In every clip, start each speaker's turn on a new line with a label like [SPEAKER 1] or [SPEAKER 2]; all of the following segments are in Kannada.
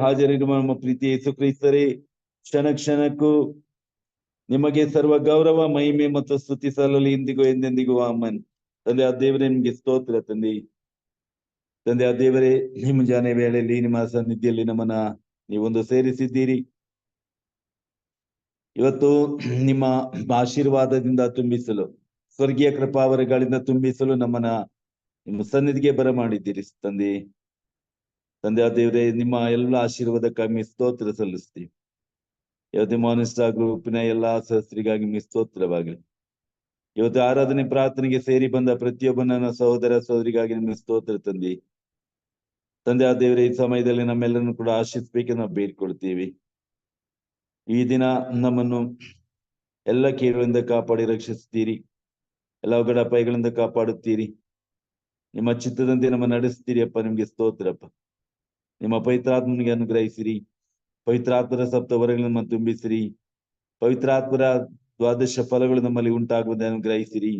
[SPEAKER 1] ಹಾಜರಿರುವ ನಮ್ಮ ಪ್ರೀತಿ ಯೇಸು ಕ್ರಿಸ್ತರೇ, ಕ್ಷಣ ಕ್ಷಣಕ್ಕೂ ನಿಮಗೆ ಸರ್ವ ಗೌರವ, ಮಹಿಮೆ ಮತ್ತು ಸ್ತುತಿ ಸಲ್ಲಲಿ ಇಂದಿಗೂ ಎಂದೆಂದಿಗೂ. ಆಮೆನ್. ತಂದೆ ಆ ದೇವರೇ, ನಿಮ್ಗೆ ಸ್ತೋತ್ರ ತಂದೆ. ತಂದೆ ಆ ದೇವರೇ, ಈ ಮುಂಜಾನೆ ವೇಳೆಯಲ್ಲಿ ನಿಮ್ಮ ಸನ್ನಿಧಿಯಲ್ಲಿ ನಮ್ಮನ್ನ ನೀವೊಂದು ಸೇರಿಸಿದ್ದೀರಿ. ಇವತ್ತು ನಿಮ್ಮ ಆಶೀರ್ವಾದದಿಂದ ತುಂಬಿಸಲು, ಸ್ವರ್ಗೀಯ ಕೃಪಾವರಗಳಿಂದ ತುಂಬಿಸಲು ನಮ್ಮನ್ನ ನಿಮ್ಮ ಸನ್ನಿಧಿಗೆ ಬರಮಾಡಿದ್ದೀರಿ ತಂದೆ. ತಂದೆ ಆ ದೇವರೇ, ನಿಮ್ಮ ಎಲ್ಲ ಆಶೀರ್ವಾದಕ್ಕಾಗಿ ಸ್ತೋತ್ರ ಸಲ್ಲಿಸ್ತೀವಿ. ಇವತ್ತು ಮಾನಿಸ್ಟಾ ಗ್ರೂಪಿನ ಎಲ್ಲಾ ಸಹಸ್ರಿಗಾಗಿ ಸ್ತೋತ್ರವಾಗಲಿ. ಇವತ್ತು ಆರಾಧನೆ ಪ್ರಾರ್ಥನೆಗೆ ಸೇರಿ ಬಂದ ಪ್ರತಿಯೊಬ್ಬ ನನ್ನ ಸಹೋದರ ಸಹೋದರಿಗಾಗಿ ನಿಮ್ಮ ಸ್ತೋತ್ರ ತಂದೆ. ತಂದೆ ಆ ದೇವರೇ, ಈ ಸಮಯದಲ್ಲಿ ನಮ್ಮೆಲ್ಲರನ್ನು ಕೂಡ ಆಶಿಸ್ಬೇಕೆಂದು ನಾವು ಬೇಡ್ಕೊಳ್ತೀವಿ. ಈ ದಿನ ನಮ್ಮನ್ನು ಎಲ್ಲ ಕೇಳುವಿಂದ ಕಾಪಾಡಿ ರಕ್ಷಿಸ್ತೀರಿ, ಎಲ್ಲ ಒಗಡಪಾಯಗಳಿಂದ ಕಾಪಾಡುತ್ತೀರಿ. ನಿಮ್ಮ ಚಿತ್ತದಂತೆ ನಮ್ಮ ನಡೆಸ್ತೀರಿ ಅಪ್ಪ. ನಿಮ್ಗೆ ಸ್ತೋತ್ರಪ್ಪ. ನಿಮ್ಮ ಪವಿತ್ರಾತ್ಮನಿಗೆ ಅನುಗ್ರಹಿಸಿರಿ. ಪವಿತ್ರಾತ್ಮರ ಸಪ್ತವರಗಳನ್ನು ತುಂಬಿಸಿರಿ. ಪವಿತ್ರಾತ್ಮರ ದ್ವಾದಶ ಫಲಗಳು ನಮ್ಮಲ್ಲಿ ಉಂಟಾಗುವುದೇ ಅನುಗ್ರಹಿಸಿರಿ.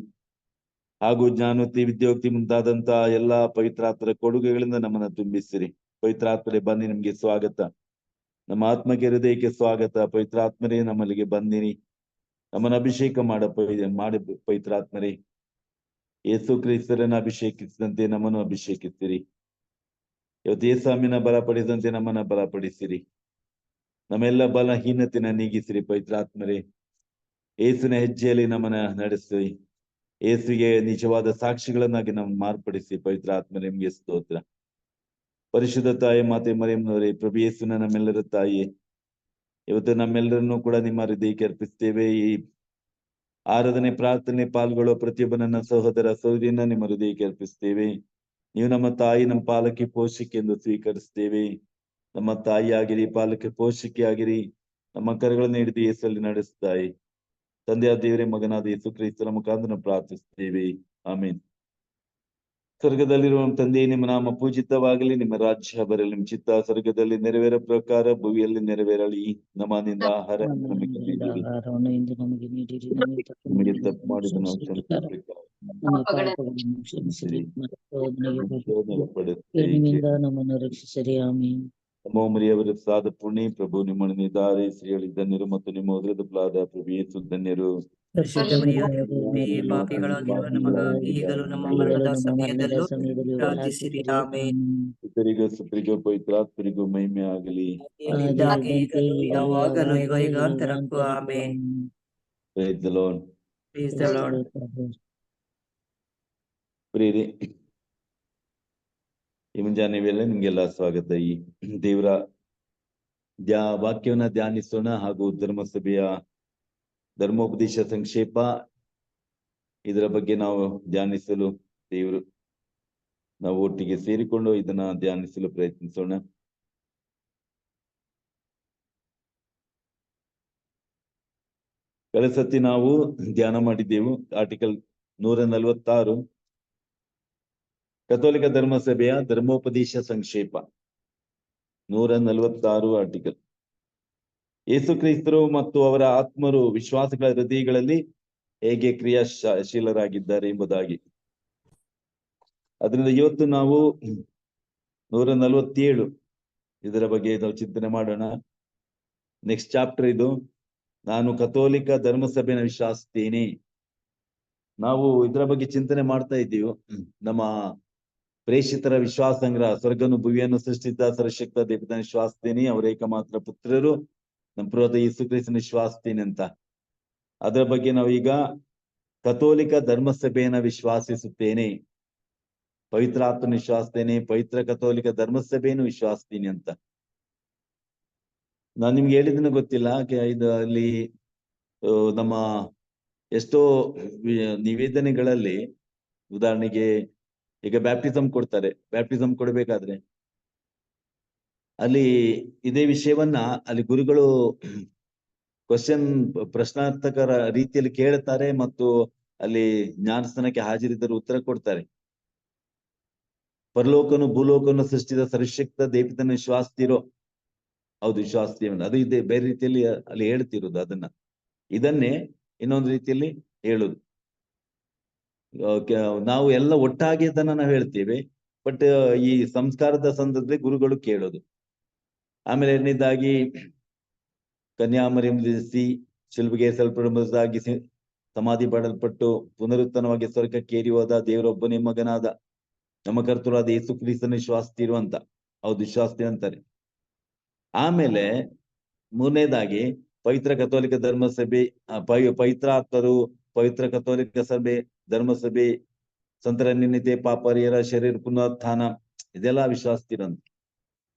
[SPEAKER 1] ಹಾಗೂ ಜ್ಞಾನೋಕ್ತಿ, ವಿದ್ಯೋಕ್ತಿ ಮುಂತಾದಂತ ಎಲ್ಲಾ ಪವಿತ್ರಾತ್ಮರ ಕೊಡುಗೆಗಳಿಂದ ನಮ್ಮನ್ನ ತುಂಬಿಸಿರಿ. ಪವಿತ್ರಾತ್ಮರೇ ಬನ್ನಿ, ನಿಮ್ಗೆ ಸ್ವಾಗತ. ನಮ್ಮ ಆತ್ಮಕ್ಕೆ, ಹೃದಯಕ್ಕೆ ಸ್ವಾಗತ. ಪವಿತ್ರಾತ್ಮರೇ ನಮ್ಮಲ್ಲಿಗೆ ಬಂದಿರಿ, ನಮ್ಮನ್ನ ಅಭಿಷೇಕ ಮಾಡಿ ಪವಿತ್ರಾತ್ಮರೇ, ಯೇಸು ಕ್ರಿಸ್ತರನ್ನ ಅಭಿಷೇಕಿಸಿದಂತೆ ನಮ್ಮನ್ನು ಅಭಿಷೇಕಿಸಿರಿ. ಇವತ್ತು ಯೇಸುವಿನ ಬಲಪಡಿಸಿದಂತೆ ನಮ್ಮನ್ನ ಬಲಪಡಿಸಿರಿ. ನಮ್ಮೆಲ್ಲ ಬಲಹೀನತೆನ ನೀಗಿಸಿರಿ ಪವಿತ್ರಾತ್ಮರೇ. ಯೇಸುವಿನ ಹೆಜ್ಜೆಯಲ್ಲಿ ನಮ್ಮನ್ನ ನಡೆಸಿರಿ. ಯೇಸುವಿಗೆ ನಿಜವಾದ ಸಾಕ್ಷಿಗಳನ್ನಾಗಿ ನಾವು ಮಾರ್ಪಡಿಸಿ ಪವಿತ್ರಾತ್ಮರೇ, ನಿಮ್ಗೆ ಸ್ತೋತ್ರ. ಪರಿಶುದ್ಧ ತಾಯಿ ಮಾತೆ ಮರಿಯಮ್ಮನವರೇ, ಪ್ರಭು ಯೇಸುವಿನ ನಮ್ಮೆಲ್ಲರ ತಾಯಿ, ಇವತ್ತು ನಮ್ಮೆಲ್ಲರನ್ನು ಕೂಡ ನಿಮ್ಮ ಹೃದಯಕ್ಕೆ ಅರ್ಪಿಸ್ತೇವೆ. ಈ ಆರಾಧನೆ ಪ್ರಾರ್ಥನೆ ಪಾಲ್ಗೊಳ್ಳುವ ಪ್ರತಿಯೊಬ್ಬ ನನ್ನ ಸಹೋದರ ಸಹೋದರಿಯನ್ನ ನಿಮ್ಮ ಹೃದಯಕ್ಕೆ ಅರ್ಪಿಸ್ತೇವೆ. ನೀವು ನಮ್ಮ ತಾಯಿ, ನಮ್ಮ ಪಾಲಕಿ, ಪೋಷಕಿ ಎಂದು ಸ್ವೀಕರಿಸ್ತೇವೆ. ನಮ್ಮ ತಾಯಿ ಆಗಿರಿ, ಪಾಲಕಿ, ಪೋಷಕಿ ಆಗಿರಿ. ನಮ್ಮ ಕರಗಳನ್ನು ಹಿಡಿದು ಯೇಸಲ್ಲಿ ನಡೆಸ್ತಾಯಿ. ತಂದೆಯ ದೇವರೇ, ಮಗನಾದ ಯೇಸು ಕ್ರಿಸ್ತರ ಮುಖಾಂತರ ಪ್ರಾರ್ಥಿಸ್ತೇವೆ. ಆಮೇನ್. ಸ್ವರ್ಗದಲ್ಲಿರುವ ತಂದೆ, ನಿಮ್ಮ ನಾಮ ಪೂಜಿತವಾಗಲಿ. ನಿಮ್ಮ ರಾಜ್ಯ ಬರಲಿ. ನಿಮ್ಮ ಚಿತ್ತ ಸ್ವರ್ಗದಲ್ಲಿ ನೆರವೇರೋ ಪ್ರಕಾರ ಭೂಮಿಯಲ್ಲಿ ನೆರವೇರಲಿ. ನಮ್ಮನಿಂದ ಆಹಾರ ನಮಗೆ ನೀಡಿರಿ. ನಮಗೆ ತಪ್ಪು ಮಾಡಿದ ನಾವು ಕ್ಷಮಿಸಬೇಕು.
[SPEAKER 2] ನಮ್ಮನ್ನು ರಕ್ಷಿಸಿರಿ. ಆಮೆನ್.
[SPEAKER 1] ನಮೋ ಮರಿಯವರ ಸಾದ ಪುಣ್ಯ, ಪ್ರಭು ನಿಮ್ಮನ್ನು ದಾರಿ ಶ್ರೀಯಲ್ಲಿ ಧನ್ಯರು ಮತ್ತು ನಿಮ್ಮ ಉದರದ ಫಲವಾದ ಪ್ರಭು ಯೇಸು ಧನ್ಯರು.
[SPEAKER 3] ಪಾಪಿಗಳಾಗಿರುವ ನಮಗಾಗಿ ಈಗಲೂ ನಮ್ಮ ಮರಣದ ಸಮಯದಲ್ಲೂ ಪ್ರಾರ್ಥಿಸಿರಿ. ಆಮೆನ್.
[SPEAKER 1] ಸುತರಿಗೂ ಪವಿತ್ರಾತ್ಮರಿಗೂ ಮಹಿಮೆ ಆಗಲಿ.
[SPEAKER 3] ಈಗಲೂ ಯಾವಾಗಲೂ ಯುಗ ಯುಗಾಂತರಕ್ಕೂ. Amen.
[SPEAKER 1] Praise the Lord.
[SPEAKER 3] Praise the Lord.
[SPEAKER 1] ಪ್ರಿಯರೇ, ಈ ಮುಂಜಾನೆ ವೇಳೆ ನಿಮ್ಗೆಲ್ಲ ಸ್ವಾಗತ. ಈ ದೇವರ ವಾಕ್ಯವನ್ನ ಧ್ಯಾನಿಸೋಣ. ಹಾಗೂ ಧರ್ಮಸಭೆಯ ಧರ್ಮೋಪದೇಶ ಸಂಕ್ಷೇಪ, ಇದರ ಬಗ್ಗೆ ನಾವು ಧ್ಯಾನಿಸಲು ನಾವು ಒಟ್ಟಿಗೆ ಸೇರಿಕೊಂಡು ಇದನ್ನ ಧ್ಯಾನಿಸಲು ಪ್ರಯತ್ನಿಸೋಣ. ಕಳೆಸತಿ ನಾವು ಧ್ಯಾನ ಮಾಡಿದ್ದೆವು ಆರ್ಟಿಕಲ್ 146, ಕಥೋಲಿಕ ಧರ್ಮಸಭೆಯ ಧರ್ಮೋಪದೇಶ ಸಂಕ್ಷೇಪ. 146 ಆರ್ಟಿಕಲ್. ಯೇಸು ಕ್ರಿಸ್ತರು ಮತ್ತು ಅವರ ಆತ್ಮರು ವಿಶ್ವಾಸಗಳ ಹೃದಯಗಳಲ್ಲಿ ಹೇಗೆ ಕ್ರಿಯಾಶೀಲರಾಗಿದ್ದಾರೆ ಎಂಬುದಾಗಿ. ಅದರಿಂದ ಇವತ್ತು ನಾವು 147 ಇದರ ಬಗ್ಗೆ ನಾವು ಚಿಂತನೆ ಮಾಡೋಣ. ನೆಕ್ಸ್ಟ್ ಚಾಪ್ಟರ್ ಇದು. ನಾನು ಕಥೋಲಿಕ ಧರ್ಮಸಭೆಯನ್ನು ವಿಶ್ವಾಸಿಸ್ತೇನೆ. ನಾವು ಇದರ ಬಗ್ಗೆ ಚಿಂತನೆ ಮಾಡ್ತಾ ಇದ್ದೀವಿ. ನಮ್ಮ ಪ್ರೇಷಿತರ ವಿಶ್ವಾಸ ಸಂಗ್ರಹ, ಸ್ವರ್ಗನು ಭುವಿಯನ್ನು ಸೃಷ್ಟಿಸಿದ ಸರ್ವಶಕ್ತ ದೇವರನ್ನು ವಿಶ್ವಾಸಿಸ್ತೇನೆ, ಅವರ ಏಕಮಾತ್ರ ಪುತ್ರರು ನಮ್ಮ ಪ್ರಭು ಯೇಸು ಕ್ರಿಸ್ತನ ವಿಶ್ವಾಸಿಸ್ತೇನೆ ಅಂತ. ಅದರ ಬಗ್ಗೆ ನಾವು ಈಗ ಕಥೋಲಿಕ ಧರ್ಮಸಭೆಯನ್ನ ವಿಶ್ವಾಸಿಸುತ್ತೇನೆ, ಪವಿತ್ರಾತ್ಮನ ವಿಶ್ವಾಸಿಸ್ತೇನೆ, ಪವಿತ್ರ ಕಥೋಲಿಕ ಧರ್ಮಸಭೆಯನ್ನು ವಿಶ್ವಾಸಿಸ್ತೀನಿ ಅಂತ. ನಾನು ನಿಮ್ಗೆ ಹೇಳಿದ್ದನ್ನು ಗೊತ್ತಿಲ್ಲ, ಅಲ್ಲಿ ನಮ್ಮ ಎಷ್ಟೋ ನಿವೇದನೆಗಳಲ್ಲಿ, ಉದಾಹರಣೆಗೆ ಈಗ ಬ್ಯಾಪ್ಟಿಸಮ್ ಕೊಡ್ತಾರೆ. ಬ್ಯಾಪ್ಟಿಸಮ್ ಕೊಡ್ಬೇಕಾದ್ರೆ ಅಲ್ಲಿ ಇದೇ ವಿಷಯವನ್ನ ಅಲ್ಲಿ ಗುರುಗಳು ಪ್ರಶ್ನಾರ್ಥಕರ ರೀತಿಯಲ್ಲಿ ಕೇಳುತ್ತಾರೆ ಮತ್ತು ಅಲ್ಲಿ ಜ್ಞಾನಸ್ಥಾನಕ್ಕೆ ಹಾಜರಿದ್ದರು ಉತ್ತರ ಕೊಡ್ತಾರೆ. ಪರಲೋಕನು ಭೂಲೋಕವನ್ನು ಸೃಷ್ಟಿಸಿದ ಸರ್ವಶಕ್ತ ದೇವರನ್ನು ವಿಶ್ವಾಸ್ತಿರೋ? ಹೌದು, ವಿಶ್ವಾಸ್ತೀವಿ. ಅದು ಇದೆ, ಬೇರೆ ರೀತಿಯಲ್ಲಿ ಅಲ್ಲಿ ಹೇಳ್ತಿರೋದು. ಇದನ್ನೇ ಇನ್ನೊಂದು ರೀತಿಯಲ್ಲಿ ಹೇಳುದು. ನಾವು ಎಲ್ಲ ಒಟ್ಟಾಗಿ ಅದನ್ನ ನಾವು ಹೇಳ್ತೇವೆ. ಬಟ್ ಈ ಸಂಸ್ಕಾರದ ಸಂದರ್ಭದಲ್ಲಿ ಗುರುಗಳು ಕೇಳೋದು. ಆಮೇಲೆ ಎರಡನೇದಾಗಿ ಕನ್ಯಾಮರಿಯಂ ಧರಿಸಿ ಶಿಲ್ಬೆಗೆ ಸಲ್ಪಡಾಗಿ ಸಮಾಧಿ ಮಾಡಲ್ಪಟ್ಟು ಪುನರುತ್ಥಾನವಾಗಿ ಸ್ವರ್ಗಕ್ಕೇರಿ ಹೋದ ದೇವರೊಬ್ಬನೇ ಮಗನಾದ ನಮ್ಮ ಕರ್ತರಾದ ಯೇಸು ಕ್ರಿಸ್ತನ ವಿಶ್ವಾಸ್ತಿರು ಅಂತ. ಹೌದು, ವಿಶ್ವಾಸ್ತಿ ಅಂತಾರೆ. ಆಮೇಲೆ ಮೂರನೇದಾಗಿ ಪವಿತ್ರ ಕಥೋಲಿಕ ಧರ್ಮಸಭೆ, ಪವಿತ್ರಾತ್ಮರು, ಪವಿತ್ರ ಕಥೋಲಿಕ ಸಭೆ, ಧರ್ಮಸಭೆ, ಸಂತರ ಅನ್ಯೋನ್ಯತೆ, ಪಾಪರಿಯರ ಶರೀರ ಪುನರುತ್ಥಾನ, ಇದೆಲ್ಲ ವಿಶ್ವಾಸ್ತಿರಂತ.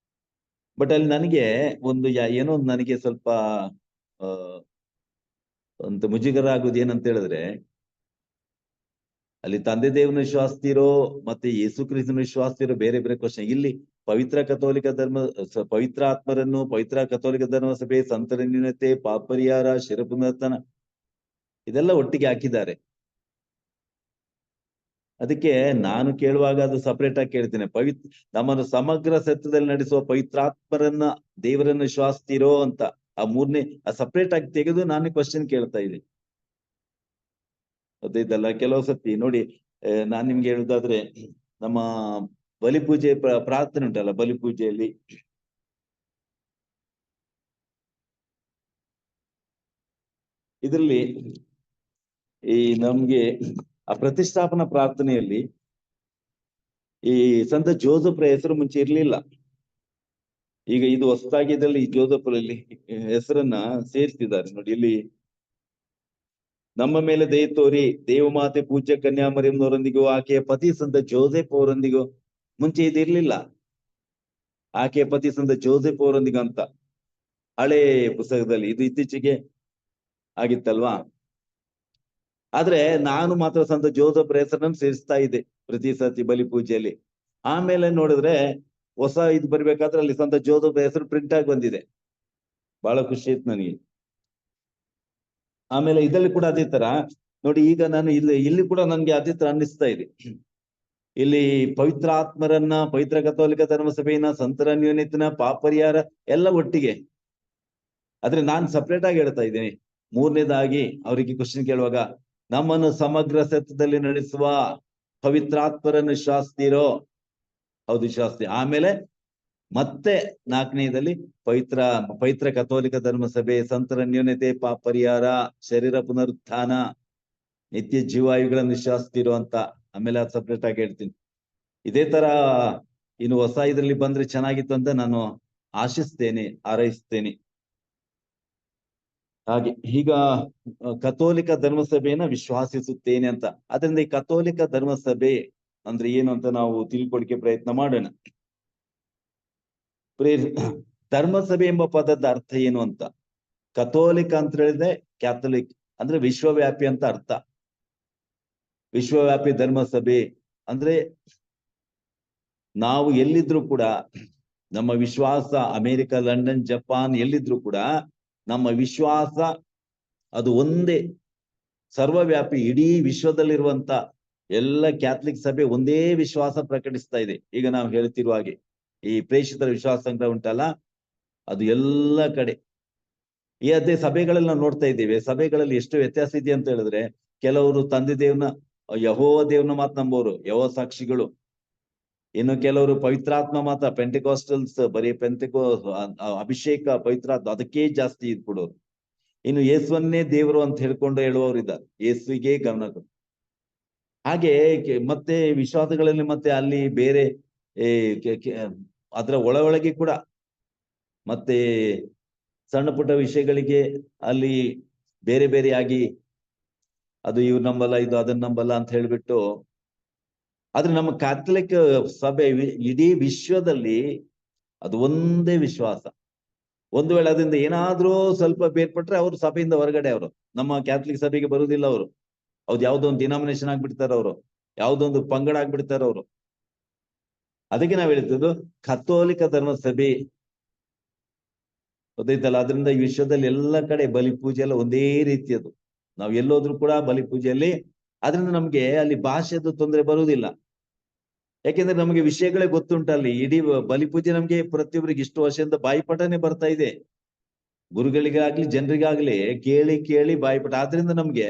[SPEAKER 1] ಬಟ್ ಅಲ್ಲಿ ನನಗೆ ಒಂದು ಏನೋ ನನಗೆ ಸ್ವಲ್ಪ ಅಂತ ಮುಜುಗರ ಆಗುದು ಏನಂತ ಹೇಳಿದ್ರೆ, ಅಲ್ಲಿ ತಂದೆ ದೇವನ ವಿಶ್ವಾಸ್ತಿರೋ ಮತ್ತೆ ಯೇಸು ಕ್ರಿಸ್ತನ ವಿಶ್ವಾಸ್ತಿರೋ ಬೇರೆ ಬೇರೆ ಕ್ವಶನ್. ಇಲ್ಲಿ ಪವಿತ್ರ ಕಥೋಲಿಕ ಧರ್ಮ, ಪವಿತ್ರ ಆತ್ಮರನ್ನು, ಪವಿತ್ರ ಕಥೋಲಿಕ ಧರ್ಮ ಸಭೆ, ಸಂತರ ಅನ್ಯೋನ್ಯತೆ, ಪಾಪರಿಹಾರ, ಶರೀರ ಪುನರುತ್ಥಾನ ಇದೆಲ್ಲ ಒಟ್ಟಿಗೆ ಹಾಕಿದ್ದಾರೆ. ಅದಕ್ಕೆ ನಾನು ಕೇಳುವಾಗ ಅದು ಸಪರೇಟ್ ಆಗಿ ಕೇಳ್ತೇನೆ. ನಮ್ಮನ್ನು ಸಮಗ್ರ ಸತ್ಯದಲ್ಲಿ ನಡೆಸುವ ಪವಿತ್ರಾತ್ಮರನ್ನ, ದೇವರನ್ನ ವಿಶ್ವಾಸ್ತಿರೋ ಅಂತ ಆ ಮೂರನೇ ಸಪರೇಟ್ ಆಗಿ ತೆಗೆದು ನಾನು ಕ್ವಶನ್ ಕೇಳ್ತಾ ಇದ್ದೀನಿ. ಗೊತ್ತೈತಲ್ಲ, ಕೆಲವು ಸತಿ ನೋಡಿ, ನಾನ್ ನಿಮ್ಗೆ ಹೇಳುದಾದ್ರೆ, ನಮ್ಮ ಬಲಿಪೂಜೆ ಪ್ರಾರ್ಥನೆ ಉಂಟಲ್ಲ, ಬಲಿಪೂಜೆಯಲ್ಲಿ ಇದರಲ್ಲಿ ಈ ನಮ್ಗೆ ಆ ಪ್ರತಿಷ್ಠಾಪನಾ ಪ್ರಾರ್ಥನೆಯಲ್ಲಿ ಈ ಸಂತ ಜೋಸಫ್ರ ಹೆಸರು ಮುಂಚೆ ಇರ್ಲಿಲ್ಲ. ಈಗ ಇದು ಹೊಸದಾಗಿ ಇದರಲ್ಲಿ ಈ ಜೋಸಫರಲ್ಲಿ ಹೆಸರನ್ನ ಸೇರಿಸಿದ್ದಾರೆ ನೋಡಿ. ಇಲ್ಲಿ ನಮ್ಮ ಮೇಲೆ ದಯ ತೋರಿ ದೇವಮಾತೆ ಪೂಜ್ಯ ಕನ್ಯಾಮರಿಯಂನವರೊಂದಿಗೂ ಆಕೆಯ ಪತಿ ಸಂತ ಜೋಸೆಫ್ ಅವರೊಂದಿಗೂ, ಮುಂಚೆ ಇದು ಇರ್ಲಿಲ್ಲ, ಆಕೆಯ ಪತಿ ಸಂತ ಜೋಸೆಫ್ ಅವರೊಂದಿಗೂ ಅಂತ ಹಳೆ ಪುಸ್ತಕದಲ್ಲಿ. ಇದು ಇತ್ತೀಚೆಗೆ ಆಗಿತ್ತಲ್ವಾ. ಆದ್ರೆ ನಾನು ಮಾತ್ರ ಸಂತ ಜೋಸೆಫ್ ಹೆಸರನ್ನು ಸೇರಿಸ್ತಾ ಇದ್ದೆ ಪ್ರತಿ ಸತಿ ಬಲಿಪೂಜೆಯಲ್ಲಿ. ಆಮೇಲೆ ನೋಡಿದ್ರೆ ಹೊಸ ಇದು ಬರ್ಬೇಕಾದ್ರೆ ಅಲ್ಲಿ ಸಂತ ಜೋಸೆಫ್ ಹೆಸರು ಪ್ರಿಂಟ್ ಆಗಿ ಬಂದಿದೆ. ಬಹಳ ಖುಷಿ ಆಯ್ತು ನನಗೆ. ಆಮೇಲೆ ಇದರಲ್ಲಿ ಕೂಡ ಅದೇ ತರ ನೋಡಿ, ಈಗ ನಾನು ಇಲ್ಲಿ ಕೂಡ ನನ್ಗೆ ಅದೇ ತರ ಅನ್ನಿಸ್ತಾ ಇದೆ. ಇಲ್ಲಿ ಪವಿತ್ರ ಆತ್ಮರನ್ನ, ಪವಿತ್ರ ಕಥೋಲಿಕ ಧರ್ಮಸಭೆಯನ್ನ, ಸಂತರ ಅನ್ಯೋನ್ಯತೆನ, ಪಾಪರಿಹಾರ ಎಲ್ಲ ಒಟ್ಟಿಗೆ. ಆದ್ರೆ ನಾನು ಸಪ್ರೇಟ್ ಆಗಿ ಹೇಳ್ತಾ ಇದ್ದೀನಿ. ಮೂರನೇದಾಗಿ ಅವರಿಗೆ ಕ್ವಶನ್ ಕೇಳುವಾಗ, ನಮ್ಮನ್ನು ಸಮಗ್ರ ಸತ್ಯದಲ್ಲಿ ನಡೆಸುವ ಪವಿತ್ರಾತ್ಮರನ್ನು ವಿಶ್ವಾಸ್ತಿರೋ? ಹೌದು, ವಿಶ್ವಾಸ್ತಿ. ಆಮೇಲೆ ಮತ್ತೆ ನಾಲ್ಕನೇದಲ್ಲಿ ಪವಿತ್ರ ಕಥೋಲಿಕ ಧರ್ಮಸಭೆ, ಸಂತರ ಅನ್ಯೋನ್ಯತೆ, ಪಾಪರಿಹಾರ, ಶರೀರ ಪುನರುತ್ಥಾನ, ನಿತ್ಯ ಜೀವಾಯುಗಳನ್ನು ವಿಶ್ವಾಸ್ತಿರೋ ಅಂತ. ಆಮೇಲೆ ಅದು ಸಪ್ರೇಟ್ ಆಗಿ ಹೇಳ್ತೀನಿ. ಇದೇ ತರ ಇನ್ನು ಹೊಸ ಇದರಲ್ಲಿ ಬಂದ್ರೆ ಚೆನ್ನಾಗಿತ್ತು ಅಂತ ನಾನು ಆಶಿಸ್ತೇನೆ, ಹಾರೈಸ್ತೇನೆ. ಹಾಗೆ ಈಗ ಕಥೋಲಿಕ ಧರ್ಮಸಭೆಯನ್ನ ವಿಶ್ವಾಸಿಸುತ್ತೇನೆ ಅಂತ. ಅದರಿಂದ ಈ ಕಥೋಲಿಕ ಧರ್ಮಸಭೆ ಅಂದ್ರೆ ಏನು ಅಂತ ನಾವು ತಿಳ್ಕೊಳಿಕೆ ಪ್ರಯತ್ನ ಮಾಡೋಣ. ಧರ್ಮಸಭೆ ಎಂಬ ಪದದ ಅರ್ಥ ಏನು ಅಂತ. ಕಥೋಲಿಕ ಅಂತ ಹೇಳಿದ್ರೆ ಕ್ಯಾಥೋಲಿಕ್ ಅಂದ್ರೆ ವಿಶ್ವವ್ಯಾಪಿ ಅಂತ ಅರ್ಥ. ವಿಶ್ವವ್ಯಾಪಿ ಧರ್ಮಸಭೆ ಅಂದ್ರೆ ನಾವು ಎಲ್ಲಿದ್ರು ಕೂಡ ನಮ್ಮ ವಿಶ್ವಾಸ, ಅಮೆರಿಕ, ಲಂಡನ್, ಜಪಾನ್ ಎಲ್ಲಿದ್ರು ಕೂಡ ನಮ್ಮ ವಿಶ್ವಾಸ ಅದು ಒಂದೇ, ಸರ್ವವ್ಯಾಪಿ. ಇಡೀ ವಿಶ್ವದಲ್ಲಿರುವಂತ ಎಲ್ಲ ಕ್ಯಾಥಲಿಕ್ ಸಭೆ ಒಂದೇ ವಿಶ್ವಾಸ ಪ್ರಕಟಿಸ್ತಾ ಇದೆ. ಈಗ ನಾವು ಹೇಳ್ತಿರುವ ಹಾಗೆ ಈ ಪ್ರೇಷಿತರ ವಿಶ್ವಾಸ ಸಂಗ್ರಹ ಉಂಟಲ್ಲ, ಅದು ಎಲ್ಲ ಕಡೆ ಈ ಅದೇ ಸಭೆಗಳಲ್ಲಿ ನಾವು ನೋಡ್ತಾ ಇದ್ದೇವೆ. ಸಭೆಗಳಲ್ಲಿ ಎಷ್ಟು ವ್ಯತ್ಯಾಸ ಇದೆ ಅಂತ ಹೇಳಿದ್ರೆ, ಕೆಲವರು ತಂದೆ ದೇವ್ನ, ಯೆಹೋವ ದೇವ್ನ ಮಾತು ನಂಬೋರು, ಯೆಹೋವ ಸಾಕ್ಷಿಗಳು. ಇನ್ನು ಕೆಲವರು ಪವಿತ್ರಾತ್ಮ ಮಾತ್ರ, ಪೆಂಟಿಕಾಸ್ಟಲ್ಸ್, ಬರೀ ಅಭಿಷೇಕ ಪವಿತ್ರಾತ್ಮ ಅದಕ್ಕೆ ಜಾಸ್ತಿ ಇದು ಕೊಡೋರು. ಇನ್ನು ಯೇಸುವನ್ನೇ ದೇವರು ಅಂತ ಹೇಳ್ಕೊಂಡು ಹೇಳುವವರು ಇದ್ದಾರೆ, ಯೇಸುವಿಗೆ ಗಮನ ಕೊಡು. ಹಾಗೆ ಮತ್ತೆ ವಿಶ್ವಾಸಗಳಲ್ಲಿ ಮತ್ತೆ ಅಲ್ಲಿ ಬೇರೆ ಅದರ ಒಳಗೆ ಕೂಡ ಮತ್ತೆ ಸಣ್ಣ ಪುಟ್ಟ ವಿಷಯಗಳಿಗೆ ಅಲ್ಲಿ ಬೇರೆ ಬೇರೆಯಾಗಿ ಅದು ಇವ್ರು ನಂಬಲ್ಲ, ಇದು ಅದನ್ನ ನಂಬಲ್ಲ ಅಂತ ಹೇಳ್ಬಿಟ್ಟು. ಆದ್ರೆ ನಮ್ಮ ಕ್ಯಾಥಲಿಕ್ ಸಭೆ ಇಡೀ ವಿಶ್ವದಲ್ಲಿ ಅದು ಒಂದೇ ವಿಶ್ವಾಸ. ಒಂದು ವೇಳೆ ಅದರಿಂದ ಏನಾದ್ರೂ ಸ್ವಲ್ಪ ಬೇರ್ಪಟ್ರೆ ಅವರು ಸಭೆಯಿಂದ ಹೊರಗಡೆ, ಅವರು ನಮ್ಮ ಕ್ಯಾಥಲಿಕ್ ಸಭೆಗೆ ಬರುವುದಿಲ್ಲ. ಅವರು ಹೌದು ಯಾವುದೋ ಒಂದು ಡಿನಾಮಿನೇಷನ್ ಆಗ್ಬಿಡ್ತಾರೆ, ಅವರು ಯಾವುದೋ ಒಂದು ಪಂಗಡ ಆಗ್ಬಿಡ್ತಾರೆ ಅವರು. ಅದಕ್ಕೆ ನಾವ್ ಹೇಳ್ತಿದ್ದು ಕಥೋಲಿಕ ಧರ್ಮ ಸಭೆ, ಗೊತ್ತೈತಲ್ಲ. ಅದರಿಂದ ಈ ವಿಶ್ವದಲ್ಲಿ ಎಲ್ಲ ಕಡೆ ಬಲಿ ಪೂಜೆ ಎಲ್ಲ ಒಂದೇ ರೀತಿಯದು. ನಾವು ಎಲ್ಲೋದ್ರೂ ಕೂಡ ಬಲಿ ಪೂಜೆಯಲ್ಲಿ, ಅದರಿಂದ ನಮ್ಗೆ ಅಲ್ಲಿ ಭಾಷೆದು ತೊಂದರೆ ಬರುವುದಿಲ್ಲ. ಯಾಕೆಂದ್ರೆ ನಮಗೆ ವಿಷಯಗಳೇ ಗೊತ್ತುಂಟಲ್ಲಿ. ಇಡೀ ಬಲಿಪೂಜೆ ನಮ್ಗೆ ಪ್ರತಿಯೊಬ್ಬರಿಗೆ ಇಷ್ಟು ವರ್ಷದಿಂದ ಬಾಯಿಪಾಠನೇ ಬರ್ತಾ ಇದೆ. ಗುರುಗಳಿಗಾಗ್ಲಿ ಜನರಿಗಾಗ್ಲಿ ಕೇಳಿ ಕೇಳಿ ಬಾಯಿಪಾಠ. ಆದ್ರಿಂದ ನಮ್ಗೆ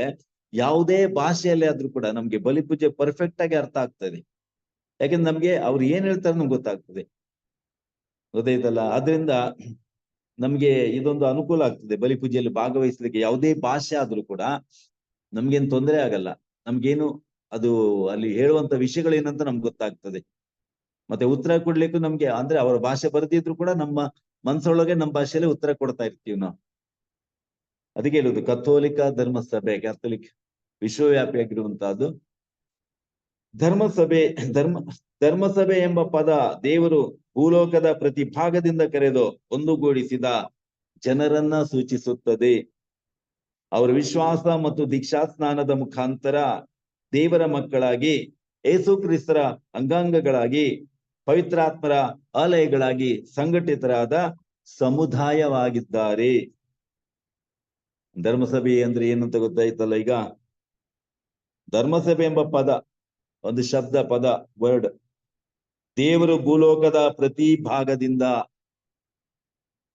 [SPEAKER 1] ಯಾವುದೇ ಭಾಷೆಯಲ್ಲಿ ಆದ್ರೂ ಕೂಡ ನಮ್ಗೆ ಬಲಿಪೂಜೆ ಪರ್ಫೆಕ್ಟ್ ಆಗಿ ಅರ್ಥ ಆಗ್ತದೆ. ಯಾಕಂದ್ರೆ ನಮ್ಗೆ ಅವ್ರು ಏನ್ ಹೇಳ್ತಾರೆ ನಮ್ಗೆ ಗೊತ್ತಾಗ್ತದೆ, ಗೊತ್ತಾಯ್ತಲ್ಲ. ಆದ್ರಿಂದ ನಮ್ಗೆ ಇದೊಂದು ಅನುಕೂಲ ಆಗ್ತದೆ. ಬಲಿಪೂಜೆಯಲ್ಲಿ ಭಾಗವಹಿಸ್ಲಿಕ್ಕೆ ಯಾವುದೇ ಭಾಷೆ ಆದ್ರೂ ಕೂಡ ನಮ್ಗೇನು ತೊಂದರೆ ಆಗಲ್ಲ. ನಮ್ಗೇನು ಅದು ಅಲ್ಲಿ ಹೇಳುವಂತ ವಿಷಯಗಳೇನಂತ ನಮ್ಗೆ ಗೊತ್ತಾಗ್ತದೆ. ಮತ್ತೆ ಉತ್ತರ ಕೊಡ್ಲಿಕ್ಕೂ ನಮ್ಗೆ ಅಂದ್ರೆ ಅವರ ಭಾಷೆ ಬರೆದಿದ್ರು ಕೂಡ ನಮ್ಮ ಮನ್ಸೊಳಗೆ ನಮ್ಮ ಭಾಷೆಯಲ್ಲಿ ಉತ್ತರ ಕೊಡ್ತಾ ಇರ್ತೀವಿ ನಾವು. ಅದಕ್ಕೆ ಹೇಳುದು ಕಥೋಲಿಕ ಧರ್ಮಸಭೆ, ಕ್ಯಾಥೋಲಿಕ್ ವಿಶ್ವವ್ಯಾಪಿಯಾಗಿರುವಂತಹದ್ದು ಧರ್ಮಸಭೆ. ಧರ್ಮಸಭೆ ಎಂಬ ಪದ ದೇವರು ಭೂಲೋಕದ ಪ್ರತಿ ಭಾಗದಿಂದ ಕರೆದು ಒಂದುಗೂಡಿಸಿದ ಜನರನ್ನ ಸೂಚಿಸುತ್ತದೆ. ಅವರ ವಿಶ್ವಾಸ ಮತ್ತು ದೀಕ್ಷಾ ಸ್ನಾನದ ಮುಖಾಂತರ ದೇವರ ಮಕ್ಕಳಾಗಿ, ಯೇಸು ಕ್ರಿಸ್ತರ ಅಂಗಾಂಗಗಳಾಗಿ, ಪವಿತ್ರಾತ್ಮರ ಆಲಯಗಳಾಗಿ ಸಂಘಟಿತರಾದ ಸಮುದಾಯವಾಗಿದ್ದಾರೆ. ಧರ್ಮಸಭೆ ಅಂದ್ರೆ ಏನಂತ ಗೊತ್ತಾಯ್ತಲ್ಲ ಈಗ. ಧರ್ಮಸಭೆ ಎಂಬ ಪದ ಒಂದು ಶಬ್ದ, ಪದ, ವರ್ಡ್. ದೇವರು ಭೂಲೋಕದ ಪ್ರತಿ ಭಾಗದಿಂದ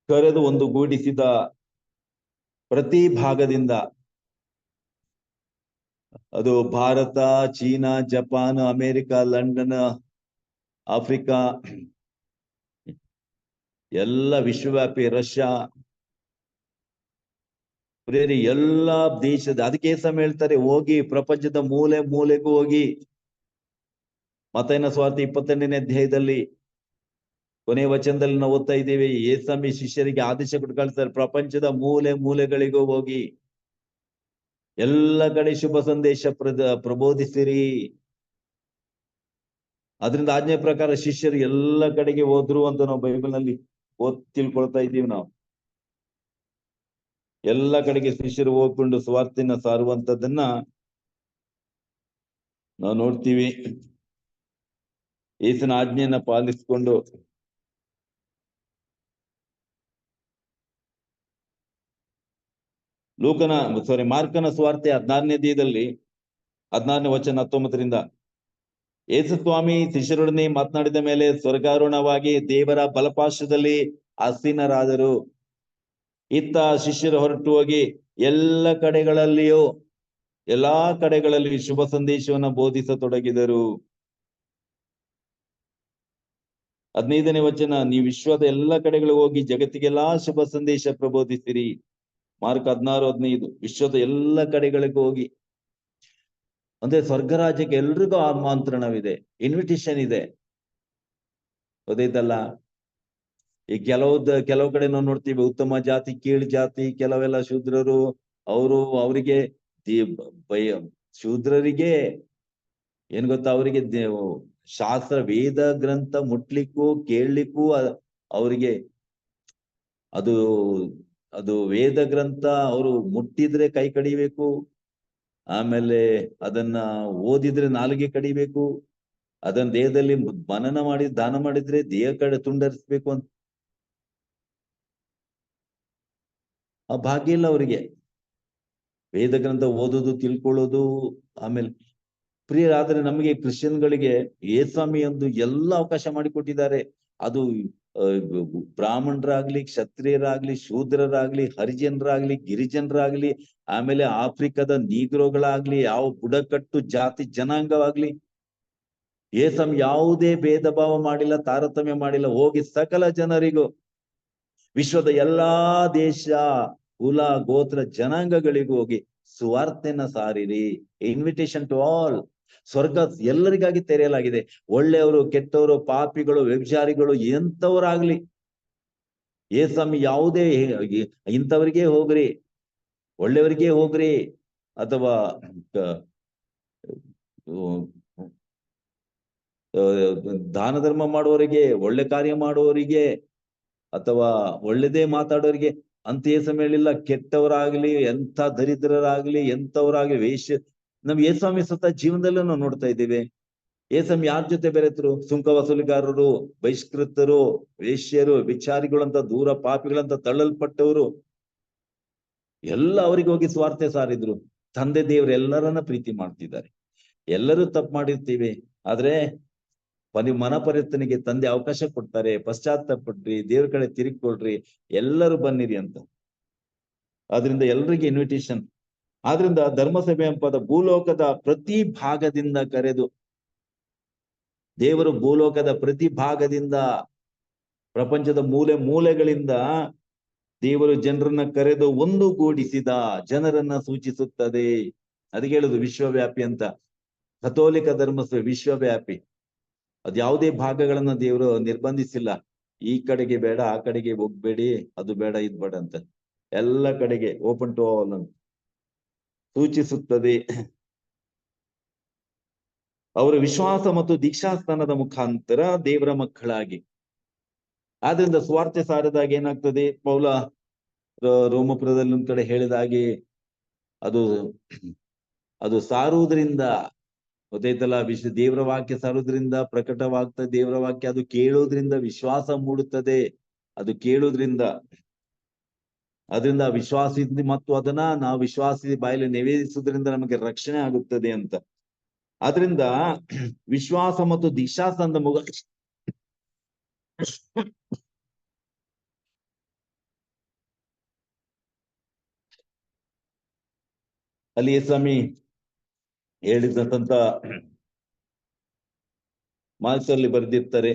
[SPEAKER 1] ಕರೆದು ಒಂದುಗೂಡಿಸಿದ, ಪ್ರತಿ ಭಾಗದಿಂದ, ಅದು Bharat, China, Japan, America, London, Africa, ಎಲ್ಲ ವಿಶ್ವವ್ಯಾಪಿ, ರಷ್ಯಾ, ಪ್ರೇರಿ ಎಲ್ಲಾ ದೇಶದ. ಅದಕ್ಕೆ ಸಮಯ ಹೇಳ್ತಾರೆ, ಹೋಗಿ ಪ್ರಪಂಚದ ಮೂಲೆ ಮೂಲೆಗೂ ಹೋಗಿ. ಮತ್ತೈನ ಸ್ವಾರ್ಥ 22ನೇ ಅಧ್ಯಾಯದಲ್ಲಿ ಕೊನೆಯ ವಚನದಲ್ಲಿ ನಾವು ಓದ್ತಾ ಇದ್ದೀವಿ, ಯೇಸಮ್ಮಿ ಶಿಷ್ಯರಿಗೆ ಆದೇಶ ಕೊಟ್ಟು ಕಳಿಸ್ತಾರೆ, ಪ್ರಪಂಚದ ಮೂಲೆ ಮೂಲೆಗಳಿಗೂ ಹೋಗಿ ಎಲ್ಲ ಕಡೆ ಶುಭ ಸಂದೇಶ ಪ್ರಬೋಧಿಸಿರಿ. ಅದರಿಂದ ಆಜ್ಞೆ ಪ್ರಕಾರ ಶಿಷ್ಯರು ಎಲ್ಲ ಕಡೆಗೆ ಹೋದ್ರು ಅಂತ ನಾವು ಬೈಬಲ್ ನಲ್ಲಿ ತಿಳ್ಕೊಳ್ತಾ ಇದ್ದೀವಿ. ನಾವು ಎಲ್ಲ ಕಡೆಗೆ ಶಿಷ್ಯರು ಹೋಗ್ಕೊಂಡು ಸ್ವಾರ್ಥಿನ ಸಾರುವಂತದ್ದನ್ನ ನಾವು ನೋಡ್ತೀವಿ. ಯೇಸುವಿನ ಆಜ್ಞೆಯನ್ನ ಪಾಲಿಸಿಕೊಂಡು ಮಾರ್ಕನ ಸುವಾರ್ತೆ 16ನೇ ಅಧ್ಯಾಯದಲ್ಲಿ 16ನೇ ವಚನ 19ರಿಂದ, ಯೇಸು ಸ್ವಾಮಿ ಶಿಷ್ಯರೊಡನೆ ಮಾತನಾಡಿದ ಮೇಲೆ ಸ್ವರ್ಗಾರೋಹಣವಾಗಿ ದೇವರ ಬಲಪಾರ್ಶ್ವದಲ್ಲಿ ಆಸೀನರಾದರು. ಇತ್ತ ಶಿಷ್ಯರು ಹೊರಟು ಹೋಗಿ ಎಲ್ಲಾ ಕಡೆಗಳಲ್ಲಿ ಶುಭ ಸಂದೇಶವನ್ನ ಬೋಧಿಸತೊಡಗಿದರು. 15ನೇ ವಚನ, ನೀವು ವಿಶ್ವದ ಎಲ್ಲ ಕಡೆಗಳಿಗೆ ಹೋಗಿ ಜಗತ್ತಿಗೆಲ್ಲಾ ಶುಭ ಸಂದೇಶ ಪ್ರಬೋಧಿಸಿರಿ. ಮಾರ್ಕ್ 16:15, ವಿಶ್ವದ ಎಲ್ಲ ಕಡೆಗಳಿಗೂ ಹೋಗಿ. ಅಂದ್ರೆ ಸ್ವರ್ಗ ರಾಜ್ಯಕ್ಕೆ ಎಲ್ರಿಗೂ ಆಮಂತ್ರಣವಿದೆ, ಇನ್ವಿಟೇಷನ್ ಇದೆ, ಗೊತ್ತೈತಲ್ಲ. ಈ ಕೆಲವು ಕಡೆ ನಾವು ನೋಡ್ತೀವಿ, ಉತ್ತಮ ಜಾತಿ, ಕೀಳು ಜಾತಿ, ಕೆಲವೆಲ್ಲ ಶೂದ್ರರು, ಅವರಿಗೆ ಶೂದ್ರರಿಗೆ ಏನ್ ಗೊತ್ತಾ, ಅವರಿಗೆ ಶಾಸ್ತ್ರ ವೇದ ಗ್ರಂಥ ಮುಟ್ಲಿಕ್ಕೂ ಕೇಳಲಿಕ್ಕೂ ಅವರಿಗೆ ಅದು ವೇದ ಗ್ರಂಥ ಅವರು ಮುಟ್ಟಿದ್ರೆ ಕೈ ಕಡಿಬೇಕು, ಆಮೇಲೆ ಅದನ್ನ ಓದಿದ್ರೆ ನಾಲಿಗೆ ಕಡಿಬೇಕು, ಅದನ್ನ ದೇಹದಲ್ಲಿ ಮನನ ಮಾಡಿ ದಾನ ಮಾಡಿದ್ರೆ ದೇಹ ಕಡೆ ತುಂಡರಿಸ್ಬೇಕು ಅಂತ ಆ ಭಾಗ್ಯ ಇಲ್ಲ ಅವರಿಗೆ. ವೇದ ಗ್ರಂಥ ಓದೋದು, ತಿಳ್ಕೊಳ್ಳೋದು. ಆಮೇಲೆ ಪ್ರಿಯರಾದ್ರೆ ನಮಗೆ ಕ್ರಿಶ್ಚಿಯನ್ಗಳಿಗೆ ಯೇಸ್ವಾಮಿ ಒಂದು ಎಲ್ಲ ಅವಕಾಶ ಮಾಡಿಕೊಟ್ಟಿದ್ದಾರೆ. ಅದು ಬ್ರಾಹ್ಮಣರಾಗ್ಲಿ, ಕ್ಷತ್ರಿಯರಾಗ್ಲಿ, ಶೂದ್ರರಾಗ್ಲಿ, ಹರಿಜನರಾಗ್ಲಿ, ಗಿರಿಜನರಾಗ್ಲಿ, ಆಮೇಲೆ ಆಫ್ರಿಕಾದ ನೀಗ್ರೋಗಳಾಗ್ಲಿ, ಯಾವ ಬುಡಕಟ್ಟು ಜಾತಿ ಜನಾಂಗವಾಗ್ಲಿ, ಯೇಸ್ವಾಮಿ ಯಾವುದೇ ಭೇದ ಭಾವ ಮಾಡಿಲ್ಲ, ತಾರತಮ್ಯ ಮಾಡಿಲ್ಲ. ಹೋಗಿ ಸಕಲ ಜನರಿಗೂ, ವಿಶ್ವದ ಎಲ್ಲಾ ದೇಶ, ಕುಲ, ಗೋತ್ರ, ಜನಾಂಗಗಳಿಗೂ ಹೋಗಿ ಸುವಾರ್ತೆನ ಸಾರಿರಿ. Invitation to all. ಸ್ವರ್ಗ ಎಲ್ಲರಿಗಾಗಿ ತೆರೆಯಲಾಗಿದೆ. ಒಳ್ಳೆಯವರು, ಕೆಟ್ಟವರು, ಪಾಪಿಗಳು, ವ್ಯಭಿಚಾರಿಗಳು, ಎಂಥವರಾಗ್ಲಿ, ಯೇಸ್ವಾಮಿ ಯಾವುದೇ ಇಂಥವರಿಗೆ ಹೋಗ್ರಿ, ಒಳ್ಳೆಯವರಿಗೆ ಹೋಗ್ರಿ, ಅಥವಾ ದಾನ ಧರ್ಮ ಮಾಡುವವರಿಗೆ, ಒಳ್ಳೆ ಕಾರ್ಯ ಮಾಡುವವರಿಗೆ, ಅಥವಾ ಒಳ್ಳೆದೇ ಮಾತಾಡೋರಿಗೆ ಅಂತ ಯೇಸು ಹೇಳಿಲ್ಲ. ಕೆಟ್ಟವರಾಗ್ಲಿ, ಎಂಥ ದರಿದ್ರರಾಗ್ಲಿ, ಎಂಥವರಾಗ್ಲಿ, ವೇಶ್ಯ, ನಮ್ ಯೇಸ್ವಾಮಿ ಸ್ವತಃ ಜೀವನದಲ್ಲೂ ನಾವು ನೋಡ್ತಾ ಇದ್ದೇವೆ. ಯೇಸಮ್ಮ ಯಾರ ಜೊತೆ ಬೆರೆತರು? ಸುಂಕ ವಸೂಲಿಗಾರರು, ಬಹಿಷ್ಕೃತರು, ವೇಶ್ಯರು, ವಿಚಾರಿಗಳಂತ, ದೂರ ಪಾಪಿಗಳಂತ ತಳ್ಳಲ್ಪಟ್ಟವರು, ಎಲ್ಲ ಅವರಿಗೆ ಹೋಗಿ ಸ್ವಾರ್ಥ ಸಾರಿದ್ರು. ತಂದೆ ದೇವರು ಎಲ್ಲರನ್ನ ಪ್ರೀತಿ ಮಾಡ್ತಿದ್ದಾರೆ. ಎಲ್ಲರೂ ತಪ್ಪು ಮಾಡಿರ್ತೀವಿ, ಆದ್ರೆ ಮನಪರಿವರ್ತನೆಗೆ ತಂದೆ ಅವಕಾಶ ಕೊಡ್ತಾರೆ. ಪಶ್ಚಾತ್ತಾಪಡ್ರಿ, ದೇವ್ರ ಕಡೆ ತಿರುಗಿಕೊಳ್ರಿ, ಎಲ್ಲರೂ ಬನ್ನಿರಿ ಅಂತ. ಆದ್ರಿಂದ ಎಲ್ರಿಗೆ ಇನ್ವಿಟೇಷನ್. ಆದ್ರಿಂದ ಧರ್ಮಸಭೆ ಎಂಬ ಭೂಲೋಕದ ಪ್ರತಿ ಭಾಗದಿಂದ ಕರೆದು ದೇವರು ಭೂಲೋಕದ ಪ್ರತಿ ಭಾಗದಿಂದ, ಪ್ರಪಂಚದ ಮೂಲೆ ಮೂಲೆಗಳಿಂದ ದೇವರು ಜನರನ್ನ ಕರೆದು ಒಂದುಗೂಡಿಸಿದ ಜನರನ್ನ ಸೂಚಿಸುತ್ತದೆ. ಅದಕ್ಕೆ ಹೇಳುದು ವಿಶ್ವವ್ಯಾಪಿ ಅಂತ. ಕಥೋಲಿಕ ಧರ್ಮ ವಿಶ್ವವ್ಯಾಪಿ. ಅದು ಯಾವುದೇ ಭಾಗಗಳನ್ನ ದೇವರು ನಿರ್ಬಂಧಿಸಿಲ್ಲ. ಈ ಕಡೆಗೆ ಬೇಡ, ಆ ಕಡೆಗೆ ಹೋಗ್ಬೇಡಿ, ಅದು ಬೇಡ, ಇದು ಬೇಡ ಅಂತ. ಎಲ್ಲ ಕಡೆಗೆ ಓಪನ್ ಟು ಆಲ್ ಅಂತ ಸೂಚಿಸುತ್ತದೆ. ಅವರ ವಿಶ್ವಾಸ ಮತ್ತು ದೀಕ್ಷಾಸ್ಥಾನದ ಮುಖಾಂತರ ದೇವರ ಮಕ್ಕಳಾಗಿ. ಆದ್ರಿಂದ ಸ್ವಾರ್ಥ ಸಾರದಾಗ ಏನಾಗ್ತದೆ, ಪೌಲ ರೋಮಪುರದಲ್ಲಿ ಒಂದ್ ಕಡೆ ಹೇಳಿದ ಹಾಗೆ ಅದು ಸಾರುವುದರಿಂದ ಗೊತ್ತೈತಲ್ಲ, ದೇವರ ವಾಕ್ಯ ಸಾರುವುದರಿಂದ ಪ್ರಕಟವಾಗ್ತದೆ ದೇವರ ವಾಕ್ಯ. ಅದು ಕೇಳೋದ್ರಿಂದ ವಿಶ್ವಾಸ ಮೂಡುತ್ತದೆ. ಅದು ಕೇಳೋದ್ರಿಂದ, ಅದರಿಂದ ವಿಶ್ವಾಸ ಮತ್ತು ಅದನ್ನ ನಾವು ವಿಶ್ವಾಸಿ ಬಾಯಲ್ಲಿ ನಿವೇದಿಸುವುದರಿಂದ ನಮಗೆ ರಕ್ಷಣೆ ಆಗುತ್ತದೆ ಅಂತ. ಆದ್ರಿಂದ ವಿಶ್ವಾಸ ಮತ್ತು ದೀಕ್ಷಾಸ್ಥಾನದ ಮುಗ ಅಲ್ಲಿ ಸ್ವಾಮಿ ಹೇಳಿದಂತ ಮಾರ್ಕ್ಸಲ್ಲಿ ಬರೆದಿರ್ತಾರೆ,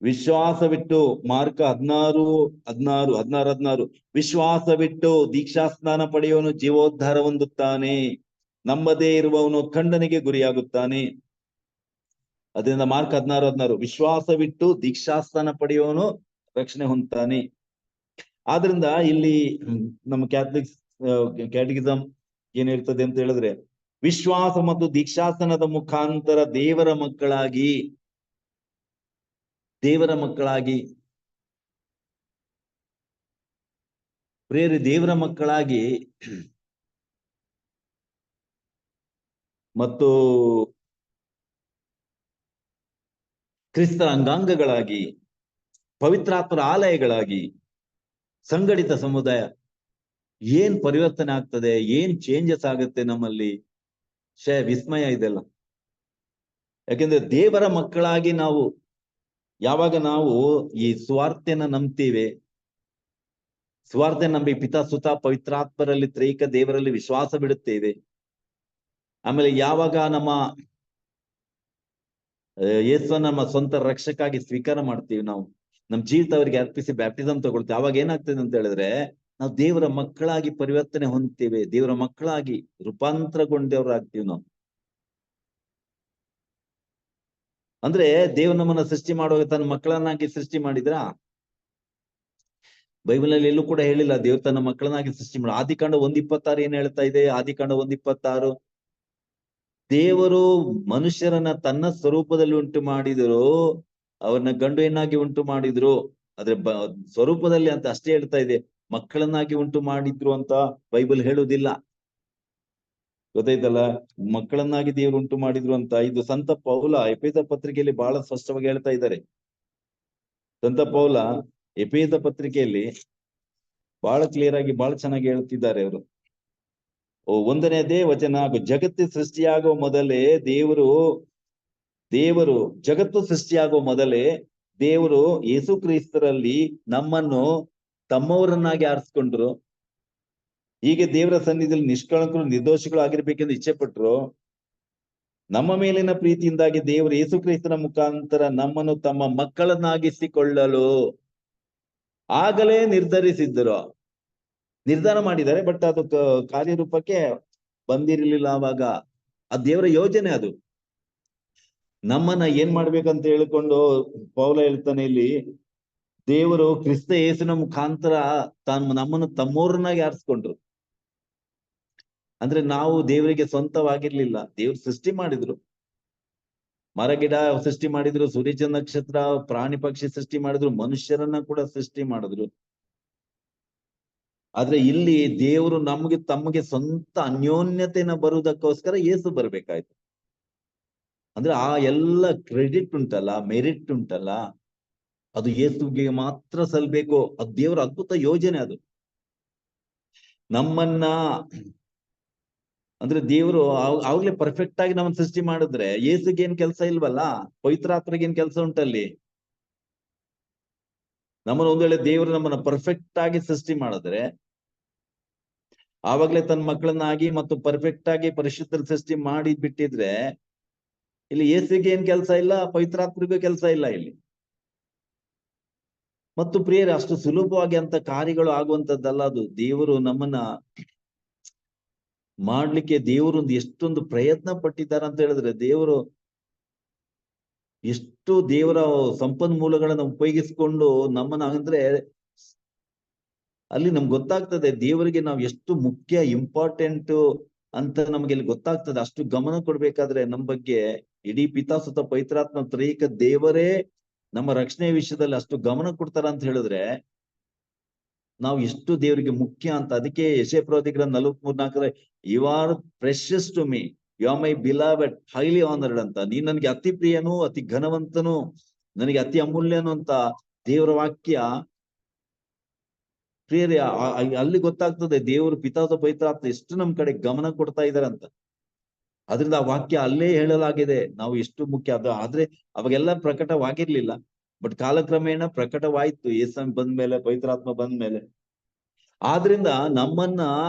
[SPEAKER 1] ವಿಶ್ವಾಸವಿಟ್ಟು, ಮಾರ್ಕ 16:16 ವಿಶ್ವಾಸವಿಟ್ಟು ದೀಕ್ಷಾಸ್ನಾನ ಪಡೆಯುವನು ಜೀವೋದ್ಧಾರ ಹೊಂದುತ್ತಾನೆ, ನಂಬದೇ ಇರುವವನು ಖಂಡನೆಗೆ ಗುರಿಯಾಗುತ್ತಾನೆ. ಅದರಿಂದ ಮಾರ್ಕ್ 16:16 ವಿಶ್ವಾಸವಿಟ್ಟು ದೀಕ್ಷಾಸ್ನಾನ ಪಡೆಯುವವನು ರಕ್ಷಣೆ ಹೊಂದುತ್ತಾನೆ. ಆದ್ರಿಂದ ಇಲ್ಲಿ ನಮ್ಮ ಕ್ಯಾಟಗಿಸಮ್ ಏನ್ ಹೇಳ್ತದೆ ಅಂತ ಹೇಳಿದ್ರೆ, ವಿಶ್ವಾಸ ಮತ್ತು ದೀಕ್ಷಾಸ್ನಾನದ ಮುಖಾಂತರ ದೇವರ ಮಕ್ಕಳಾಗಿ ಪ್ರೇರಿ ದೇವರ ಮಕ್ಕಳಾಗಿ ಮತ್ತು ಕ್ರಿಸ್ತರ ಅಂಗಾಂಗಗಳಾಗಿ, ಪವಿತ್ರಾತ್ಮರ ಆಲಯಗಳಾಗಿ, ಸಂಘಟಿತ ಸಮುದಾಯ. ಏನ್ ಪರಿವರ್ತನೆ ಆಗ್ತದೆ, ಏನ್ ಚೇಂಜಸ್ ಆಗುತ್ತೆ ನಮ್ಮಲ್ಲಿ. ವಿಸ್ಮಯ ಇದೆಲ್ಲ. ಯಾಕೆಂದ್ರೆ ದೇವರ ಮಕ್ಕಳಾಗಿ ನಾವು ಯಾವಾಗ ನಾವು ಈ ಸ್ವಾರ್ಥನ ನಂಬ್ತೀವಿ, ಸ್ವಾರ್ಥ ನಂಬಿ ಪಿತಾ ಸುತ ಪವಿತ್ರಾತ್ಮರಲ್ಲಿ ತ್ರೈಕ ದೇವರಲ್ಲಿ ವಿಶ್ವಾಸ ಬಿಡುತ್ತೇವೆ, ಆಮೇಲೆ ಯಾವಾಗ ನಮ್ಮ ಯೇಸು ನಮ್ಮ ಸ್ವಂತ ರಕ್ಷಕಾಗಿ ಸ್ವೀಕಾರ ಮಾಡ್ತೀವಿ, ನಾವು ನಮ್ಮ ಜೀವಿತ ಅವರಿಗೆ ಅರ್ಪಿಸಿ ಬ್ಯಾಪ್ಟಿಸಮ್ ತಗೊಳ್ತೀವಿ, ಅವಾಗ ಏನಾಗ್ತದೆ ಅಂತ ಹೇಳಿದ್ರೆ ನಾವು ದೇವರ ಮಕ್ಕಳಾಗಿ ಪರಿವರ್ತನೆ ಹೊಂದ್ತೀವಿ, ದೇವರ ಮಕ್ಕಳಾಗಿ ರೂಪಾಂತರಗೊಂಡವರಾಗ್ತೀವಿ ನಾವು. ಅಂದ್ರೆ ದೇವ್ರು ನಮ್ಮನ್ನ ಸೃಷ್ಟಿ ಮಾಡುವಾಗ ತನ್ನ ಮಕ್ಕಳನ್ನಾಗಿ ಸೃಷ್ಟಿ ಮಾಡಿದ್ರ? ಬೈಬಲ್ ನಲ್ಲಿ ಎಲ್ಲೂ ಕೂಡ ಹೇಳಿಲ್ಲ ದೇವ್ರು ತನ್ನ ಮಕ್ಕಳನ್ನಾಗಿ ಸೃಷ್ಟಿ ಮಾಡ. ಆದಿಕಾಂಡ 1:26 ಏನ್ ಹೇಳ್ತಾ ಇದೆ? ಆದಿಕಾಂಡ 1:26 ದೇವರು ಮನುಷ್ಯರನ್ನ ತನ್ನ ಸ್ವರೂಪದಲ್ಲಿ ಉಂಟು ಮಾಡಿದರು, ಅವ್ರನ್ನ ಗಂಡು ಹೆಣ್ಣಾಗಿ ಉಂಟು ಮಾಡಿದ್ರು. ಆದ್ರೆ ಸ್ವರೂಪದಲ್ಲಿ ಅಂತ ಅಷ್ಟೇ ಹೇಳ್ತಾ ಇದೆ, ಮಕ್ಕಳನ್ನಾಗಿ ಉಂಟು ಮಾಡಿದ್ರು ಅಂತ ಬೈಬಲ್ ಹೇಳುವುದಿಲ್ಲ. ಗೊತ್ತಾಯ್ತಲ್ಲ, ಮಕ್ಕಳನ್ನಾಗಿ ದೇವರು ಉಂಟು ಮಾಡಿದ್ರು ಅಂತ. ಇದು ಸಂತ ಪೌಲ ಎಫೆಸ ಪತ್ರಿಕೆಯಲ್ಲಿ ಬಹಳ ಸ್ಪಷ್ಟವಾಗಿ ಹೇಳ್ತಾ ಇದ್ದಾರೆ. ಸಂತ ಪೌಲ ಎಫೆಸ ಪತ್ರಿಕೆಯಲ್ಲಿ ಬಹಳ ಕ್ಲಿಯರ್ ಆಗಿ ಬಹಳ ಚೆನ್ನಾಗಿ ಹೇಳ್ತಿದ್ದಾರೆ ಅವರು. 1ನೇ ವಚನ, ಜಗತ್ತು ಸೃಷ್ಟಿಯಾಗುವ ಮೊದಲೇ ದೇವರು ಜಗತ್ತು ಸೃಷ್ಟಿಯಾಗುವ ಮೊದಲೇ ದೇವರು ಯೇಸು ಕ್ರಿಸ್ತರಲ್ಲಿ ನಮ್ಮನ್ನು ತಮ್ಮವರನ್ನಾಗಿ ಆರಿಸ್ಕೊಂಡ್ರು. ಹೀಗೆ ದೇವರ ಸನ್ನಿಧಿಯಲ್ಲಿ ನಿಷ್ಕಳಂಕರು ನಿರ್ದೋಷಿಗಳು ಆಗಿರ್ಬೇಕೆಂದು ಇಚ್ಛೆ ಪಟ್ರು. ನಮ್ಮ ಮೇಲಿನ ಪ್ರೀತಿಯಿಂದಾಗಿ ದೇವರು ಯೇಸು ಕ್ರಿಸ್ತನ ಮುಖಾಂತರ ನಮ್ಮನ್ನು ತಮ್ಮ ಮಕ್ಕಳನ್ನಾಗಿಸಿಕೊಳ್ಳಲು ಆಗಲೇ ನಿರ್ಧರಿಸಿದ್ದರು. ನಿರ್ಧಾರ ಮಾಡಿದ್ದಾರೆ, ಬಟ್ ಅದು ಕಾರ್ಯರೂಪಕ್ಕೆ ಬಂದಿರಲಿಲ್ಲ ಅವಾಗ. ಆ ದೇವರ ಯೋಜನೆ ಅದು. ನಮ್ಮನ್ನ ಏನ್ ಮಾಡ್ಬೇಕಂತ ಹೇಳಿಕೊಂಡು ಪೌಲ ಹೇಳ್ತಾನೆ ಇಲ್ಲಿ, ದೇವರು ಕ್ರಿಸ್ತ ಯೇಸುನ ಮುಖಾಂತರ ನಮ್ಮನ್ನು ತಮ್ಮವ್ರನ್ನಾಗಿ ಆರಿಸ್ಕೊಂಡ್ರು. ಅಂದ್ರೆ ನಾವು ದೇವರಿಗೆ ಸ್ವಂತವಾಗಿರ್ಲಿಲ್ಲ, ದೇವ್ರು ಸೃಷ್ಟಿ ಮಾಡಿದ್ರು. ಮರ ಗಿಡ ಸೃಷ್ಟಿ ಮಾಡಿದ್ರು, ಸೂರ್ಯ ನಕ್ಷತ್ರ, ಪ್ರಾಣಿ ಪಕ್ಷಿ ಸೃಷ್ಟಿ ಮಾಡಿದ್ರು, ಮನುಷ್ಯರನ್ನ ಕೂಡ ಸೃಷ್ಟಿ ಮಾಡಿದ್ರು. ಆದ್ರೆ ಇಲ್ಲಿ ದೇವರು ತಮಗೆ ಸ್ವಂತ ಅನ್ಯೋನ್ಯತೆನ ಬರುವುದಕ್ಕೋಸ್ಕರ ಯೇಸು ಬರ್ಬೇಕಾಯ್ತು. ಅಂದ್ರೆ ಆ ಎಲ್ಲ ಕ್ರೆಡಿಟ್ ಉಂಟಲ್ಲ, ಮೆರಿಟ್ ಉಂಟಲ್ಲ, ಅದು ಯೇಸುಗೆ ಮಾತ್ರ ಸಲ್ಬೇಕು. ಅದು ದೇವರ ಅದ್ಭುತ ಯೋಜನೆ. ಅದು ನಮ್ಮನ್ನ ಅಂದ್ರೆ ದೇವರು ಆಗ್ಲೇ ಪರ್ಫೆಕ್ಟ್ ಆಗಿ ನಮ್ಮನ್ನ ಸೃಷ್ಟಿ ಮಾಡಿದ್ರೆ ಯೇಸುಗೆ ಏನ್ ಕೆಲಸ ಇಲ್ವಲ್ಲ, ಪವಿತ್ರಾತ್ಮರಿಗೆ ಏನ್ ಕೆಲಸ ಉಂಟಲ್ಲಿ? ನಮ್ಮನ್ನ ಒಂದ್ ವೇಳೆ ದೇವರು ನಮ್ಮನ್ನ ಪರ್ಫೆಕ್ಟ್ ಆಗಿ ಸೃಷ್ಟಿ ಮಾಡಿದ್ರೆ ಆವಾಗ್ಲೇ ತನ್ನ ಮಕ್ಕಳನ್ನಾಗಿ ಮತ್ತು ಪರ್ಫೆಕ್ಟ್ ಆಗಿ ಪರಿಶುದ್ಧ ಸೃಷ್ಟಿ ಮಾಡಿ ಬಿಟ್ಟಿದ್ರೆ ಇಲ್ಲಿ ಯೇಸುವಿಗೆ ಏನ್ ಕೆಲಸ ಇಲ್ಲ, ಪವಿತ್ರಾತ್ಮರಿಗೂ ಕೆಲಸ ಇಲ್ಲ ಇಲ್ಲಿ. ಮತ್ತು ಪ್ರಿಯರೇ, ಅಷ್ಟು ಸುಲಭವಾಗಿ ಅಂತ ಕಾರ್ಯಗಳು ಆಗುವಂತದ್ದಲ್ಲ ಅದು. ದೇವರು ನಮ್ಮನ್ನ ಮಾಡ್ಲಿಕ್ಕೆ ದೇವರೊಂದು ಎಷ್ಟೊಂದು ಪ್ರಯತ್ನ ಪಟ್ಟಿದ್ದಾರೆ ಅಂತ ಹೇಳಿದ್ರೆ, ದೇವರು ಎಷ್ಟು ದೇವರ ಸಂಪನ್ಮೂಲಗಳನ್ನ ಉಪಯೋಗಿಸ್ಕೊಂಡು ನಮ್ಮನ್ನ, ಅಂದ್ರೆ ಅಲ್ಲಿ ನಮ್ಗೆ ಗೊತ್ತಾಗ್ತದೆ ದೇವರಿಗೆ ನಾವು ಎಷ್ಟು ಮುಖ್ಯ, ಇಂಪಾರ್ಟೆಂಟ್ ಅಂತ ನಮ್ಗೆ ಇಲ್ಲಿ ಗೊತ್ತಾಗ್ತದೆ. ಅಷ್ಟು ಗಮನ ಕೊಡ್ಬೇಕಾದ್ರೆ ನಮ್ಮ ಬಗ್ಗೆ ಇಡೀ ಪಿತಾಸುತ ಪವಿತ್ರಾತ್ಮ ತ್ರೈಕ ದೇವರೇ ನಮ್ಮ ರಕ್ಷಣೆ ವಿಷಯದಲ್ಲಿ ಅಷ್ಟು ಗಮನ ಕೊಡ್ತಾರ ಅಂತ ಹೇಳಿದ್ರೆ ನಾವು ಎಷ್ಟು ದೇವರಿಗೆ ಮುಖ್ಯ ಅಂತ. ಅದಕ್ಕೆ ಯೆಶಾಯ ಪ್ರವಾದಿಗಳ 43:4 you are precious to me, you are my beloved highly honoured ಅಂತ. ನೀನ್ ನನಗೆ ಅತಿ ಪ್ರಿಯನು, ಅತಿ ಘನವಂತನು, ನನಗೆ ಅತಿ ಅಮೂಲ್ಯನು ಅಂತ ದೇವರ ವಾಕ್ಯ. ಪ್ರಿಯರೇ, ಅಲ್ಲಿ ಗೊತ್ತಾಗ್ತದೆ ದೇವರು ಪಿತಾದ ಪವಿತ್ರಾತ್ಮ ಎಷ್ಟು ನಮ್ ಕಡೆ ಗಮನ ಕೊಡ್ತಾ ಇದಾರೆ ಅಂತ. ಅದರಿಂದ ಆ ವಾಕ್ಯ ಅಲ್ಲೇ ಹೇಳಲಾಗಿದೆ ನಾವು ಎಷ್ಟು ಮುಖ್ಯ ಅದು. ಆದ್ರೆ ಅವಾಗೆಲ್ಲ ಪ್ರಕಟವಾಗಿರ್ಲಿಲ್ಲ, ಬಟ್ ಕಾಲಕ್ರಮೇಣ ಪ್ರಕಟವಾಯ್ತು ಯೇಸು ಬಂದ್ಮೇಲೆ, ಪವಿತ್ರಾತ್ಮ ಬಂದ್ಮೇಲೆ. ಆದ್ರಿಂದ ನಮ್ಮನ್ನ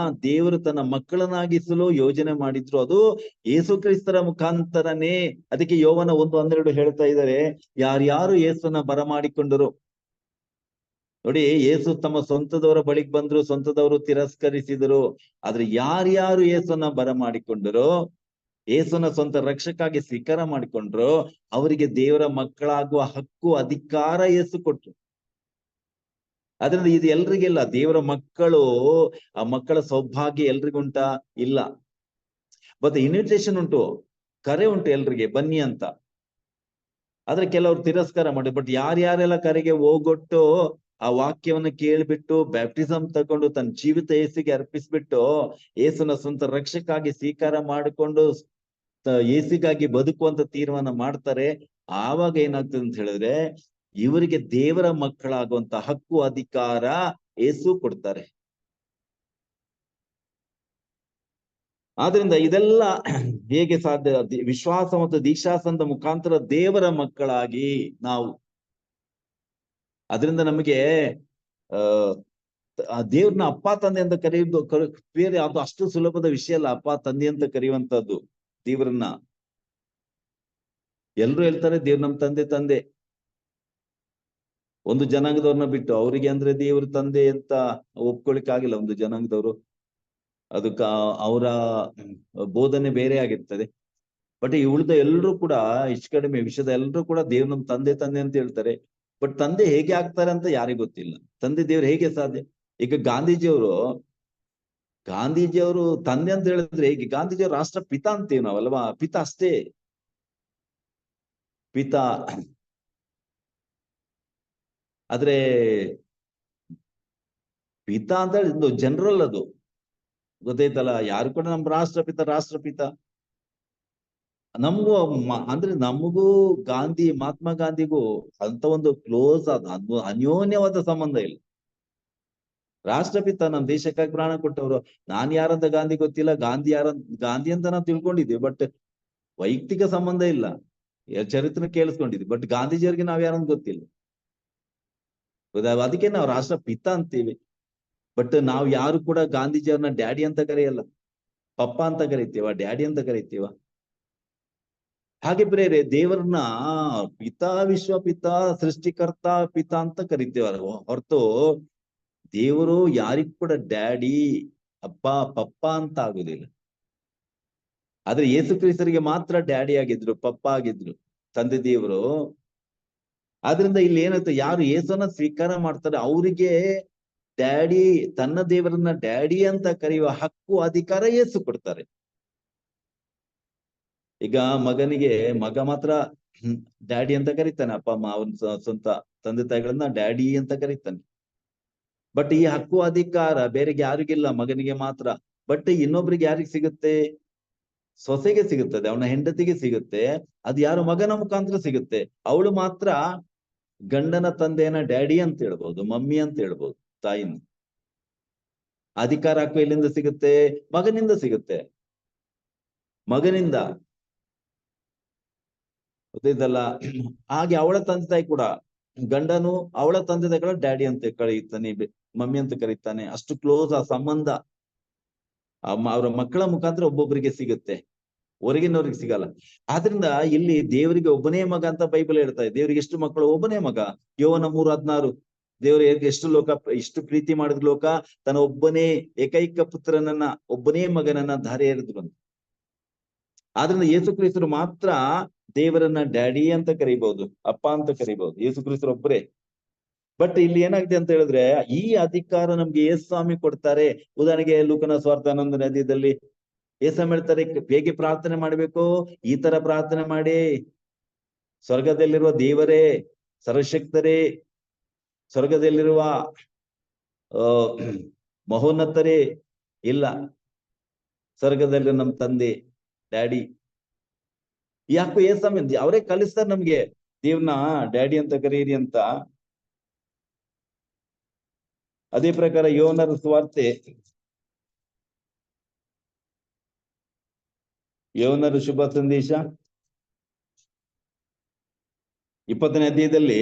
[SPEAKER 1] ದೇವರು ತನ್ನ ಮಕ್ಕಳನ್ನಾಗಿಸಲು ಯೋಜನೆ ಮಾಡಿದ್ರು, ಅದು ಯೇಸು ಕ್ರಿಸ್ತರ ಮುಖಾಂತರನೇ. ಅದಕ್ಕೆ ಯೋವನ 1:12 ಹೇಳ್ತಾ ಇದ್ದಾರೆ, ಯಾರ್ಯಾರು ಯೇಸುನ ಬರಮಾಡಿಕೊಂಡರು. ನೋಡಿ, ಯೇಸು ತಮ್ಮ ಸ್ವಂತದವರ ಬಳಿಗೆ ಬಂದ್ರು, ಸ್ವಂತದವರು ತಿರಸ್ಕರಿಸಿದರು. ಆದ್ರೆ ಯಾರ್ಯಾರು ಯೇಸುನ ಬರಮಾಡಿಕೊಂಡರು, ಯೇಸುನ ಸ್ವಂತ ರಕ್ಷಕ್ಕಾಗಿ ಸ್ವೀಕಾರ ಮಾಡಿಕೊಂಡ್ರು, ಅವರಿಗೆ ದೇವರ ಮಕ್ಕಳಾಗುವ ಹಕ್ಕು, ಅಧಿಕಾರ ಯೇಸು ಕೊಟ್ರು. ಅದರಿಂದ ಇದು ಎಲ್ರಿಗಿಲ್ಲ. ದೇವರ ಮಕ್ಕಳು, ಆ ಮಕ್ಕಳ ಸೌಭಾಗ್ಯ ಎಲ್ರಿಗುಂಟಾ? ಇಲ್ಲ. ಬಟ್ ಇನ್ವಿಟೇಷನ್ ಉಂಟು, ಕರೆ ಉಂಟು ಎಲ್ರಿಗೆ, ಬನ್ನಿ ಅಂತ. ಆದ್ರೆ ಕೆಲವರು ತಿರಸ್ಕಾರ ಮಾಡಿ. ಬಟ್ ಯಾರ್ಯಾರೆಲ್ಲ ಕರೆಗೆ ಹೋಗೊಟ್ಟು ಆ ವಾಕ್ಯವನ್ನು ಕೇಳ್ಬಿಟ್ಟು ಬ್ಯಾಪ್ಟಿಸಮ್ ತಗೊಂಡು ತನ್ನ ಜೀವಿತ ಯೇಸುಗೆ ಅರ್ಪಿಸ್ಬಿಟ್ಟು ಯೇಸುನ ಸ್ವಂತ ರಕ್ಷಕ್ಕಾಗಿ ಸ್ವೀಕಾರ ಮಾಡಿಕೊಂಡು ಯೇಸುಗಾಗಿ ಬದುಕುವಂತ ತೀರ್ಮಾನ ಮಾಡ್ತಾರೆ, ಆವಾಗ ಏನಾಗ್ತದೆ ಅಂತ ಹೇಳಿದ್ರೆ ಇವರಿಗೆ ದೇವರ ಮಕ್ಕಳಾಗುವಂತ ಹಕ್ಕು, ಅಧಿಕಾರ ಯೇಸು ಕೊಡ್ತಾರೆ. ಆದ್ರಿಂದ ಇದೆಲ್ಲ ಹೇಗೆ ಸಾಧ್ಯ? ವಿಶ್ವಾಸ ಮತ್ತು ದೀಕ್ಷಾಸನದ ಮುಖಾಂತರ ದೇವರ ಮಕ್ಕಳಾಗಿ ನಾವು. ಅದರಿಂದ ನಮಗೆ ದೇವ್ರನ್ನ ಅಪ್ಪ ತಂದೆ ಅಂತ ಕರೆಯುವುದು ಬೇರೆ, ಅದು ಅಷ್ಟು ಸುಲಭದ ವಿಷಯ ಅಲ್ಲ. ಅಪ್ಪ ತಂದೆ ಅಂತ ಕರೆಯುವಂತದ್ದು ದೇವ್ರನ್ನ. ಎಲ್ರು ಹೇಳ್ತಾರೆ ದೇವ್ರ ನಮ್ ತಂದೆ. ಒಂದು ಜನಾಂಗದವ್ರನ್ನ ಬಿಟ್ಟು ಅವರಿಗೆ ಅಂದ್ರೆ ದೇವ್ರ ತಂದೆ ಅಂತ ಒಪ್ಕೊಳಿಕ್ ಆಗಿಲ್ಲ ಒಂದು ಜನಾಂಗದವರು. ಅದಕ್ಕ ಅವರ ಬೋಧನೆ ಬೇರೆ ಆಗಿರ್ತದೆ. ಬಟ್ ಈ ಉಳಿದ ಎಲ್ರು ಕೂಡ ಹೆಚ್ಚು ಕಡಿಮೆ ವಿಷಯದ ಎಲ್ರು ಕೂಡ ದೇವ್ರ ನಮ್ ತಂದೆ ಅಂತ ಹೇಳ್ತಾರೆ. ಬಟ್ ತಂದೆ ಹೇಗೆ ಆಗ್ತಾರೆ ಅಂತ ಯಾರಿಗೂ ಗೊತ್ತಿಲ್ಲ. ತಂದೆ ದೇವ್ರು ಹೇಗೆ ಸಾಧ್ಯ? ಈಗ ಗಾಂಧೀಜಿಯವರು ತಂದೆ ಅಂತ ಹೇಳಿದ್ರೆ ಹೇಗೆ? ಗಾಂಧೀಜಿಯವರು ರಾಷ್ಟ್ರ ಪಿತಾ ಅಂತೀವಿ ನಾವಲ್ವಾ? ಪಿತಾ ಅಷ್ಟೇ, ಪಿತಾ. ಆದ್ರೆ ಪಿತಾ ಅಂತ ಹೇಳಿದ್ದು ಜನರಲ್, ಅದು ಗೊತ್ತೈತಲ್ಲ. ಯಾರು ಕೂಡ ನಮ್ ರಾಷ್ಟ್ರಪಿತ. ನಮಗೂ ಅಂದ್ರೆ ನಮಗೂ ಮಹಾತ್ಮ ಗಾಂಧಿಗೂ ಅಂತ ಒಂದು ಕ್ಲೋಸ್ ಆದ ಅನ್ಯೋನ್ಯವಾದ ಸಂಬಂಧ ಇಲ್ಲ. ರಾಷ್ಟ್ರಪಿತ, ನಮ್ ದೇಶಕ್ಕಾಗಿ ಪ್ರಾಣ ಕೊಟ್ಟವರು. ನಾನ್ ಯಾರಂತ ಗಾಂಧಿ ಗೊತ್ತಿಲ್ಲ, ಗಾಂಧಿ ಅಂತ ನಾವು ತಿಳ್ಕೊಂಡಿದ್ವಿ, ಬಟ್ ವೈಯಕ್ತಿಕ ಸಂಬಂಧ ಇಲ್ಲ. ಚರಿತ್ರೆ ಕೇಳಿಸ್ಕೊಂಡಿದ್ವಿ, ಬಟ್ ಗಾಂಧೀಜಿಯವ್ರಿಗೆ ನಾವ್ ಯಾರಂತ ಗೊತ್ತಿಲ್ಲ. ಅದಕ್ಕೆ ನಾವು ರಾಷ್ಟ್ರಪಿತ ಅಂತೀವಿ. ಬಟ್ ನಾವು ಯಾರು ಕೂಡ ಗಾಂಧೀಜಿಯವ್ರನ್ನ ಡ್ಯಾಡಿ ಅಂತ ಕರೆಯಲ್ಲ. ಪಪ್ಪ ಅಂತ ಕರಿತೀವ, ಡ್ಯಾಡಿ ಅಂತ ಕರಿತೀವ. ಹಾಗೆ ಪ್ರೇರೆ, ದೇವರನ್ನ ಪಿತಾ, ವಿಶ್ವಪಿತ, ಸೃಷ್ಟಿಕರ್ತ, ಪಿತ ಅಂತ ಕರಿತೀವ ಹೊರತು ದೇವರು ಯಾರಿಗೂ ಕೂಡ ಡ್ಯಾಡಿ, ಅಪ್ಪ, ಪಪ್ಪ ಅಂತ ಆಗುದಿಲ್ಲ. ಆದ್ರೆ ಯೇಸು ಕ್ರಿಸ್ತರಿಗೆ ಮಾತ್ರ ಡ್ಯಾಡಿ ಆಗಿದ್ರು, ಪಪ್ಪ ಆಗಿದ್ರು, ತಂದೆ ದೇವರು. ಆದ್ರಿಂದ ಇಲ್ಲಿ ಏನಾಯ್ತು, ಯಾರು ಯೇಸುನ ಸ್ವೀಕಾರ ಮಾಡ್ತಾರೆ ಅವರಿಗೆ ಡ್ಯಾಡಿ, ತನ್ನ ದೇವರನ್ನ ಡ್ಯಾಡಿ ಅಂತ ಕರೆಯುವ ಹಕ್ಕು, ಅಧಿಕಾರ ಯೇಸು ಕೊಡ್ತಾರೆ. ಈಗ ಮಗ ಮಾತ್ರ ಡ್ಯಾಡಿ ಅಂತ ಕರೀತಾನೆ. ಅಪ್ಪ ಅಮ್ಮ ಅವನ ಸ್ವಂತ ತಂದೆ ತಾಯಿಗಳನ್ನ ಡ್ಯಾಡಿ ಅಂತ ಕರೀತಾನೆ. ಬಟ್ ಈ ಹಕ್ಕು ಅಧಿಕಾರ ಬೇರೆಗೆ ಯಾರಿಗಿಲ್ಲ, ಮಗನಿಗೆ ಮಾತ್ರ. ಬಟ್ ಇನ್ನೊಬ್ರಿಗೆ ಯಾರಿಗೆ ಸಿಗುತ್ತೆ? ಸೊಸೆಗೆ ಸಿಗುತ್ತದೆ, ಅವನ ಹೆಂಡತಿಗೆ ಸಿಗುತ್ತೆ. ಅದು ಯಾರು? ಮಗನ ಮುಖಾಂತರ ಸಿಗುತ್ತೆ. ಅವಳು ಮಾತ್ರ ಗಂಡನ ತಂದೆಯನ್ನ ಡ್ಯಾಡಿ ಅಂತ ಹೇಳ್ಬೋದು, ಮಮ್ಮಿ ಅಂತ ಹೇಳ್ಬೋದು, ತಾಯಿನ. ಅಧಿಕಾರ ಹಕ್ಕು ಎಲ್ಲಿಂದ ಸಿಗುತ್ತೆ? ಮಗನಿಂದ ಸಿಗುತ್ತೆ, ಮಗನಿಂದ. ಗೊತ್ತಿದ್ದಲ್ಲ. ಹಾಗೆ ಅವಳ ತಂದೆ ತಾಯಿ ಕೂಡ, ಗಂಡನು ಅವಳ ತಂದೆ ತಾಯಿಗಳ ಡ್ಯಾಡಿ ಅಂತ ಕರೀತಾನೆ, ಮಮ್ಮಿ ಅಂತ ಕರೀತಾನೆ. ಅಷ್ಟು ಕ್ಲೋಸ್ ಆ ಸಂಬಂಧ ಅವರ ಮಕ್ಕಳ ಮುಖಾಂತರ ಒಬ್ಬೊಬ್ಬರಿಗೆ ಸಿಗುತ್ತೆ. ಹೊರಗಿನವ್ರಿಗೆ ಸಿಗಲ್ಲ. ಆದ್ರಿಂದ ಇಲ್ಲಿ ದೇವರಿಗೆ ಒಬ್ಬನೇ ಮಗ ಅಂತ ಬೈಬಲ್ ಹೇಳ್ತಾ ಇದೆ. ದೇವರಿಗೆ ಎಷ್ಟು ಮಕ್ಕಳು? ಒಬ್ಬನೇ ಮಗ. ಯೋಹನ 3:16 ದೇವರು ಎಷ್ಟು ಪ್ರೀತಿ ಮಾಡಿದ ಲೋಕ, ತನ್ನ ಒಬ್ಬನೇ ಏಕೈಕ ಪುತ್ರನನ್ನ, ಒಬ್ಬನೇ ಮಗನನ್ನ ಧಾರೆ ಎರೆದ್ರು ಅಂತ. ಆದ್ರಿಂದ ಯೇಸು ಕ್ರಿಸ್ತರು ಮಾತ್ರ ದೇವರನ್ನ ಡ್ಯಾಡಿ ಅಂತ ಕರಿಬಹುದು, ಅಪ್ಪ ಅಂತ ಕರಿಬಹುದು. ಯೇಸು ಕ್ರಿಸ್ತರು ಒಬ್ಬರೇ. ಬಟ್ ಇಲ್ಲಿ ಏನಾಗಿದೆ ಅಂತ ಹೇಳಿದ್ರೆ, ಈ ಅಧಿಕಾರ ನಮ್ಗೆ ಯೇಸು ಸ್ವಾಮಿ ಕೊಡ್ತಾರೆ. ಉದಾಹರಣೆಗೆ ಲೂಕನ ಸ್ವಾರ್ಥ 11ನೇ ಅಧ್ಯಾಯದಲ್ಲಿ ಯೇಸು ಹೇಳ್ತಾರೆ, ಹೇಗೆ ಪ್ರಾರ್ಥನೆ ಮಾಡ್ಬೇಕು? ಈ ತರ ಪ್ರಾರ್ಥನೆ ಮಾಡಿ, ಸ್ವರ್ಗದಲ್ಲಿರುವ ದೇವರೇ, ಸರ್ವಶಕ್ತರೇ, ಸ್ವರ್ಗದಲ್ಲಿರುವ ಮಹೋನ್ನತರೇ, ಇಲ್ಲ ಸ್ವರ್ಗದಲ್ಲಿ ನಮ್ ತಂದೆ ಡ್ಯಾಡಿ. ಯಾಕೋ ಯೇಸು ಅವರೇ ಕಲಿಸ್ತಾರೆ ನಮ್ಗೆ ದೇವ್ರನ್ನ ಡ್ಯಾಡಿ ಅಂತ ಕರೀರಿ ಅಂತ. ಅದೇ ಪ್ರಕಾರ ಯೋಹನರ ಸುವಾರ್ತೆ, ಯೋಹನರ ಶುಭ ಸಂದೇಶ 20ನೇ ಅಧ್ಯಾಯದಲ್ಲಿ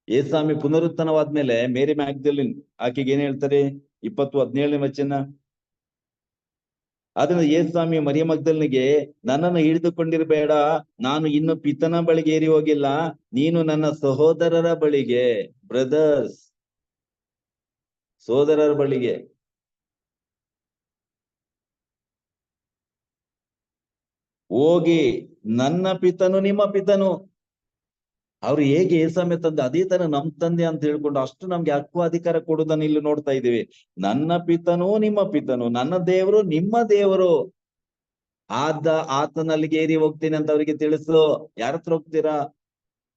[SPEAKER 1] ಯೇಸುಸ್ವಾಮಿ ಪುನರುತ್ಥಾನವಾದ್ಮೇಲೆ ಮೇರಿ ಮ್ಯಾಗ್ದಲಿನ್ ಆಕೆಗೆ ಏನ್ ಹೇಳ್ತಾರೆ? 20:17ನೇ ವಚನ. ಆದ್ರಿಂದ ಯೇಸುಸ್ವಾಮಿ ಮರಿಯ ಮಗ್ದಲನಿಗೆ, ನನ್ನನ್ನು ಹಿಡಿದುಕೊಂಡಿರಬೇಡ, ನಾನು ಇನ್ನು ಪಿತನ ಬಳಿಗೆ ಏರಿ ಹೋಗಿಲ್ಲ, ನೀನು ನನ್ನ ಸಹೋದರರ ಬಳಿಗೆ, ಬ್ರದರ್ಸ್, ಸೋದರರ ಬಳಿಗೆ ಹೋಗಿ, ನನ್ನ ಪಿತನು ನಿಮ್ಮ ಪಿತನು. ಅವ್ರು ಹೇಗೆ ಯೇಸುಸ್ವಾಮಿ ತಂದೆ, ಅದೇ ತರ ನಮ್ ತಂದೆ ಅಂತ ಹೇಳ್ಕೊಂಡು ಅಷ್ಟು ನಮ್ಗೆ ಹಕ್ಕು ಅಧಿಕಾರ ಕೊಡುವುದನ್ನ ಇಲ್ಲಿ ನೋಡ್ತಾ ಇದೀವಿ. ನನ್ನ ಪಿತನು ನಿಮ್ಮ ಪಿತನು, ನನ್ನ ದೇವರು ನಿಮ್ಮ ದೇವರು. ಆತನಲ್ಲಿಗೆ ಏರಿ ಹೋಗ್ತೀನಿ ಅಂತ ಅವ್ರಿಗೆ ತಿಳಿಸು. ಯಾರ ಹತ್ರ ಹೋಗ್ತೀರಾ?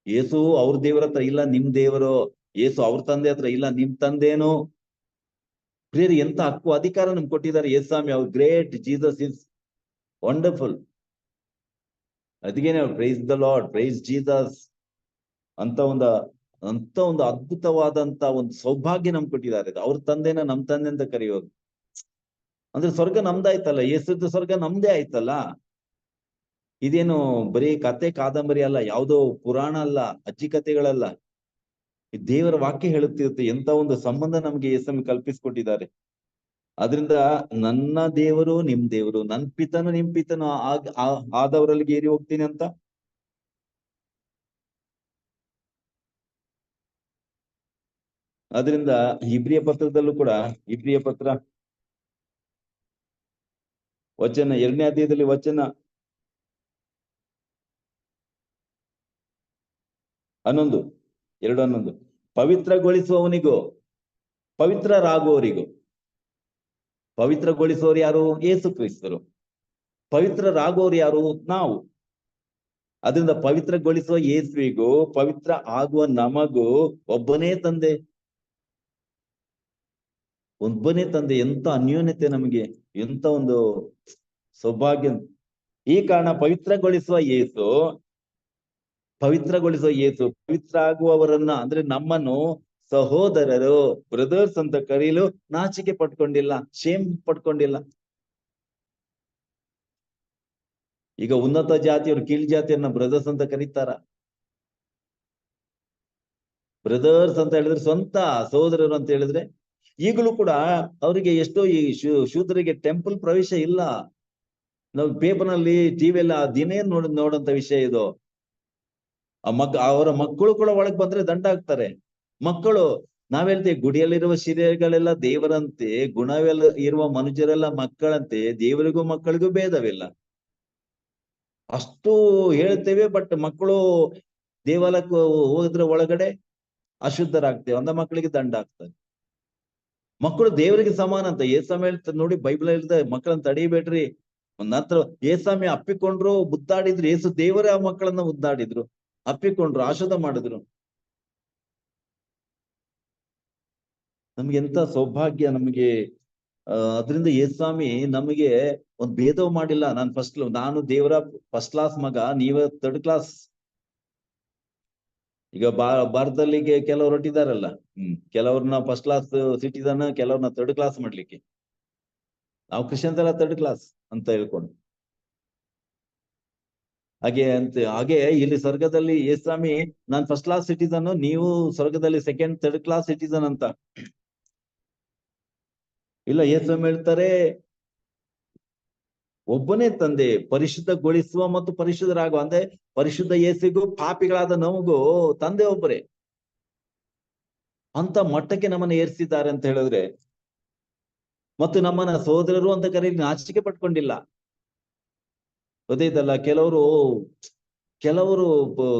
[SPEAKER 1] ಯೇಸು ಅವ್ರ ದೇವರ ಹತ್ರ, ಇಲ್ಲ ನಿಮ್ ದೇವರು. ಯೇಸು ಅವ್ರ ತಂದೆ ಹತ್ರ, ಇಲ್ಲ ನಿಮ್ ತಂದೇನು. ಪ್ರಿಯರು, ಎಂತ ಹಕ್ಕು ಅಧಿಕಾರ ನಮ್ಗೆ ಕೊಟ್ಟಿದ್ದಾರೆ ಯೇಸುಸ್ವಾಮಿ. ಅವ್ರು ಗ್ರೇಟ್. Jesus is wonderful. ಅದಕ್ಕೇನೆ praise the lord, praise Jesus ಅಂತ ಒಂದು ಅದ್ಭುತವಾದಂತ ಒಂದು ಸೌಭಾಗ್ಯ ನಮ್ಗೆ ಕೊಟ್ಟಿದ್ದಾರೆ. ಅವ್ರ ತಂದೆನ ನಮ್ ತಂದೆ ಅಂತ ಕರೆಯೋದು ಅಂದ್ರೆ ಸ್ವರ್ಗ ನಮ್ದಾಯ್ತಲ್ಲ. ಯೇಸುದ ಸ್ವರ್ಗ ನಮ್ದೇ ಆಯ್ತಲ್ಲ. ಇದೇನು ಬರೀ ಕತೆ ಕಾದಂಬರಿ ಅಲ್ಲ, ಯಾವುದೋ ಪುರಾಣ ಅಲ್ಲ, ಅಜ್ಜಿ ಕಥೆಗಳಲ್ಲ. ಈ ದೇವರ ವಾಕ್ಯ ಹೇಳುತ್ತಿರುತ್ತೆ ಎಂತ ಒಂದು ಸಂಬಂಧ ನಮ್ಗೆ ಯೇಸು ಕಲ್ಪಿಸ್ಕೊಟ್ಟಿದ್ದಾರೆ. ಆದ್ರಿಂದ ನನ್ನ ದೇವರು ನಿಮ್ ದೇವರು, ನನ್ ಪಿತನು ನಿಮ್ ಪಿತನು ಆದವರಲ್ಲಿಗೆ ಏರಿ ಹೋಗ್ತೀನಿ ಅಂತ. ಅದರಿಂದ ಇಬ್ರಿಯ ಪತ್ರದಲ್ಲೂ ಕೂಡ, ಇಬ್ರಿಯ ಪತ್ರ ವಚನ 2ನೇ ಅಧ್ಯಾಯದಲ್ಲಿ ವಚನ 2:11 ಪವಿತ್ರಗೊಳಿಸುವವನಿಗೂ ಪವಿತ್ರರಾಗುವವರಿಗೂ. ಪವಿತ್ರಗೊಳಿಸುವವರು ಯಾರು? ಯೇಸು ಕ್ರಿಸ್ತರು. ಪವಿತ್ರರಾಗುವವರು ಯಾರು? ನಾವು. ಅದರಿಂದ ಪವಿತ್ರಗೊಳಿಸುವ ಯೇಸುವಿಗೂ ಪವಿತ್ರ ಆಗುವ ನಮಗೂ ಒಬ್ಬನೇ ತಂದೆ, ಒಬ್ಬನೇ ತಂದೆ. ಎಂತ ಅನ್ಯೋನ್ಯತೆ ನಮಗೆ, ಎಂತ ಒಂದು ಸೌಭಾಗ್ಯ. ಈ ಕಾರಣ ಪವಿತ್ರಗೊಳಿಸುವ ಯೇಸು ಪವಿತ್ರ ಆಗುವವರನ್ನ, ಅಂದ್ರೆ ನಮ್ಮನ್ನು ಸಹೋದರರು, ಬ್ರದರ್ಸ್ ಅಂತ ಕರೀಲು ನಾಚಿಕೆ ಪಟ್ಕೊಂಡಿಲ್ಲ, ಶೇಮ್ ಪಟ್ಕೊಂಡಿಲ್ಲ. ಈಗ ಉನ್ನತ ಜಾತಿಯವರು ಕೀಳ್ ಜಾತಿಯನ್ನ ಬ್ರದರ್ಸ್ ಅಂತ ಕರೀತಾರ? ಬ್ರದರ್ಸ್ ಅಂತ ಹೇಳಿದ್ರೆ ಸ್ವಂತ ಸಹೋದರರು ಅಂತ ಹೇಳಿದ್ರೆ. ಈಗಲೂ ಕೂಡ ಅವರಿಗೆ ಎಷ್ಟೋ ಈ ಶೂದ್ರರಿಗೆ ಟೆಂಪಲ್ ಪ್ರವೇಶ ಇಲ್ಲ. ನಾವು ಪೇಪರ್ನಲ್ಲಿ, ಟಿವಿಯಲ್ಲಿ ಆ ದಿನೇ ನೋಡಂತ ವಿಷಯ ಇದು. ಅವರ ಮಕ್ಕಳು ಕೂಡ ಒಳಗ್ ಬಂದ್ರೆ ದಂಡ ಹಾಕ್ತಾರೆ. ಮಕ್ಕಳು, ನಾವ್ ಹೇಳ್ತೇವೆ ಗುಡಿಯಲ್ಲಿರುವ ಶಿರೆಗಳೆಲ್ಲ ದೇವರಂತೆ, ಗುಣವೆಲ್ಲ ಇರುವ ಮನುಷ್ಯರೆಲ್ಲ ಮಕ್ಕಳಂತೆ, ದೇವರಿಗೂ ಮಕ್ಕಳಿಗೂ ಭೇದವಿಲ್ಲ ಅಷ್ಟು ಹೇಳ್ತೇವೆ. ಬಟ್ ಮಕ್ಕಳು ದೇವಾಲಯಕ್ಕೆ ಹೋದ್ರೆ ಒಳಗಡೆ ಅಶುದ್ಧರಾಗ್ತೇವೆ ಅಂದ ಮಕ್ಕಳಿಗೆ ದಂಡ ಹಾಕ್ತಾರೆ. ಮಕ್ಕಳು ದೇವರಿಗೆ ಸಮಾನ ಅಂತ ಯೇಸು ಹೇಳ್ತಾರೆ ನೋಡಿ, ಬೈಬಲ್ ಹೇಳ್ತಾರೆ ಮಕ್ಕಳನ್ನ ತಡಿಬೇಡ್ರಿ. ನಂತರ ಯೇಸು ಅಪ್ಪಿಕೊಂಡ್ರು, ಮುದ್ದಾಡಿದ್ರು. ಯೇಸು ದೇವರೇ ಆ ಮಕ್ಕಳನ್ನ ಮುದ್ದಾಡಿದ್ರು, ಅಪ್ಪಿಕೊಂಡ್ರು, ಆಶೀರ್ವಾದ ಮಾಡಿದ್ರು. ನಮ್ಗೆ ಎಂತ ಸೌಭಾಗ್ಯ ನಮಗೆ. ಅದರಿಂದ ಯೇಸು ನಮಗೆ ಒಂದ್ ಭೇದವ ಮಾಡಿಲ್ಲ. ನಾನು ದೇವರ ಫಸ್ಟ್ ಕ್ಲಾಸ್ ಮಗ, ನೀವ ಥರ್ಡ್ ಕ್ಲಾಸ್. ಈಗ ಭಾರತದಲ್ಲಿ ಕೆಲವ್ರು ಹೊರಟಿದಾರಲ್ಲ, ಕೆಲವ್ರನ್ನ ಫಸ್ಟ್ ಕ್ಲಾಸ್ ಸಿಟಿಸನ್, ಕೆಲವ್ರನ್ನ ಥರ್ಡ್ ಕ್ಲಾಸ್ ಮಾಡ್ಲಿಕ್ಕೆ. ನಾವು ಕ್ರಿಶ್ಚಿಯನ್ಸ್ ಎಲ್ಲ ಥರ್ಡ್ ಕ್ಲಾಸ್ ಅಂತ ಹೇಳ್ಕೊಂಡು ಹಾಗೆ ಇಲ್ಲಿ ಸ್ವರ್ಗದಲ್ಲಿ ಯೇಸು ನಾನ್ ಫಸ್ಟ್ ಕ್ಲಾಸ್ ಸಿಟಿಸನ್, ನೀವು ಸ್ವರ್ಗದಲ್ಲಿ ಸೆಕೆಂಡ್ ಥರ್ಡ್ ಕ್ಲಾಸ್ ಸಿಟಿಸನ್ ಅಂತ ಇಲ್ಲ. ಯೇಸು ಹೇಳ್ತಾರೆ ಒಬ್ಬನೇ ತಂದೆ, ಪರಿಶುದ್ಧಗೊಳಿಸುವ ಮತ್ತು ಪರಿಶುದ್ಧರಾಗುವ, ಅಂದ್ರೆ ಪರಿಶುದ್ಧ ಯೇಸುಗೂ ಪಾಪಿಗಳಾದ ನಮಗೂ ತಂದೆ ಒಬ್ಬರೇ. ಅಂತ ಮಟ್ಟಕ್ಕೆ ನಮ್ಮನ್ನು ಏರಿಸಿದ್ದಾರೆ ಅಂತ ಹೇಳಿದ್ರೆ, ಮತ್ತು ನಮ್ಮನ್ನ ಸಹೋದರರು ಅಂತ ಕರೀಲಿ ನಾಚಿಕೆ ಪಟ್ಕೊಂಡಿಲ್ಲ. ಗೊತ್ತೈತಲ್ಲ,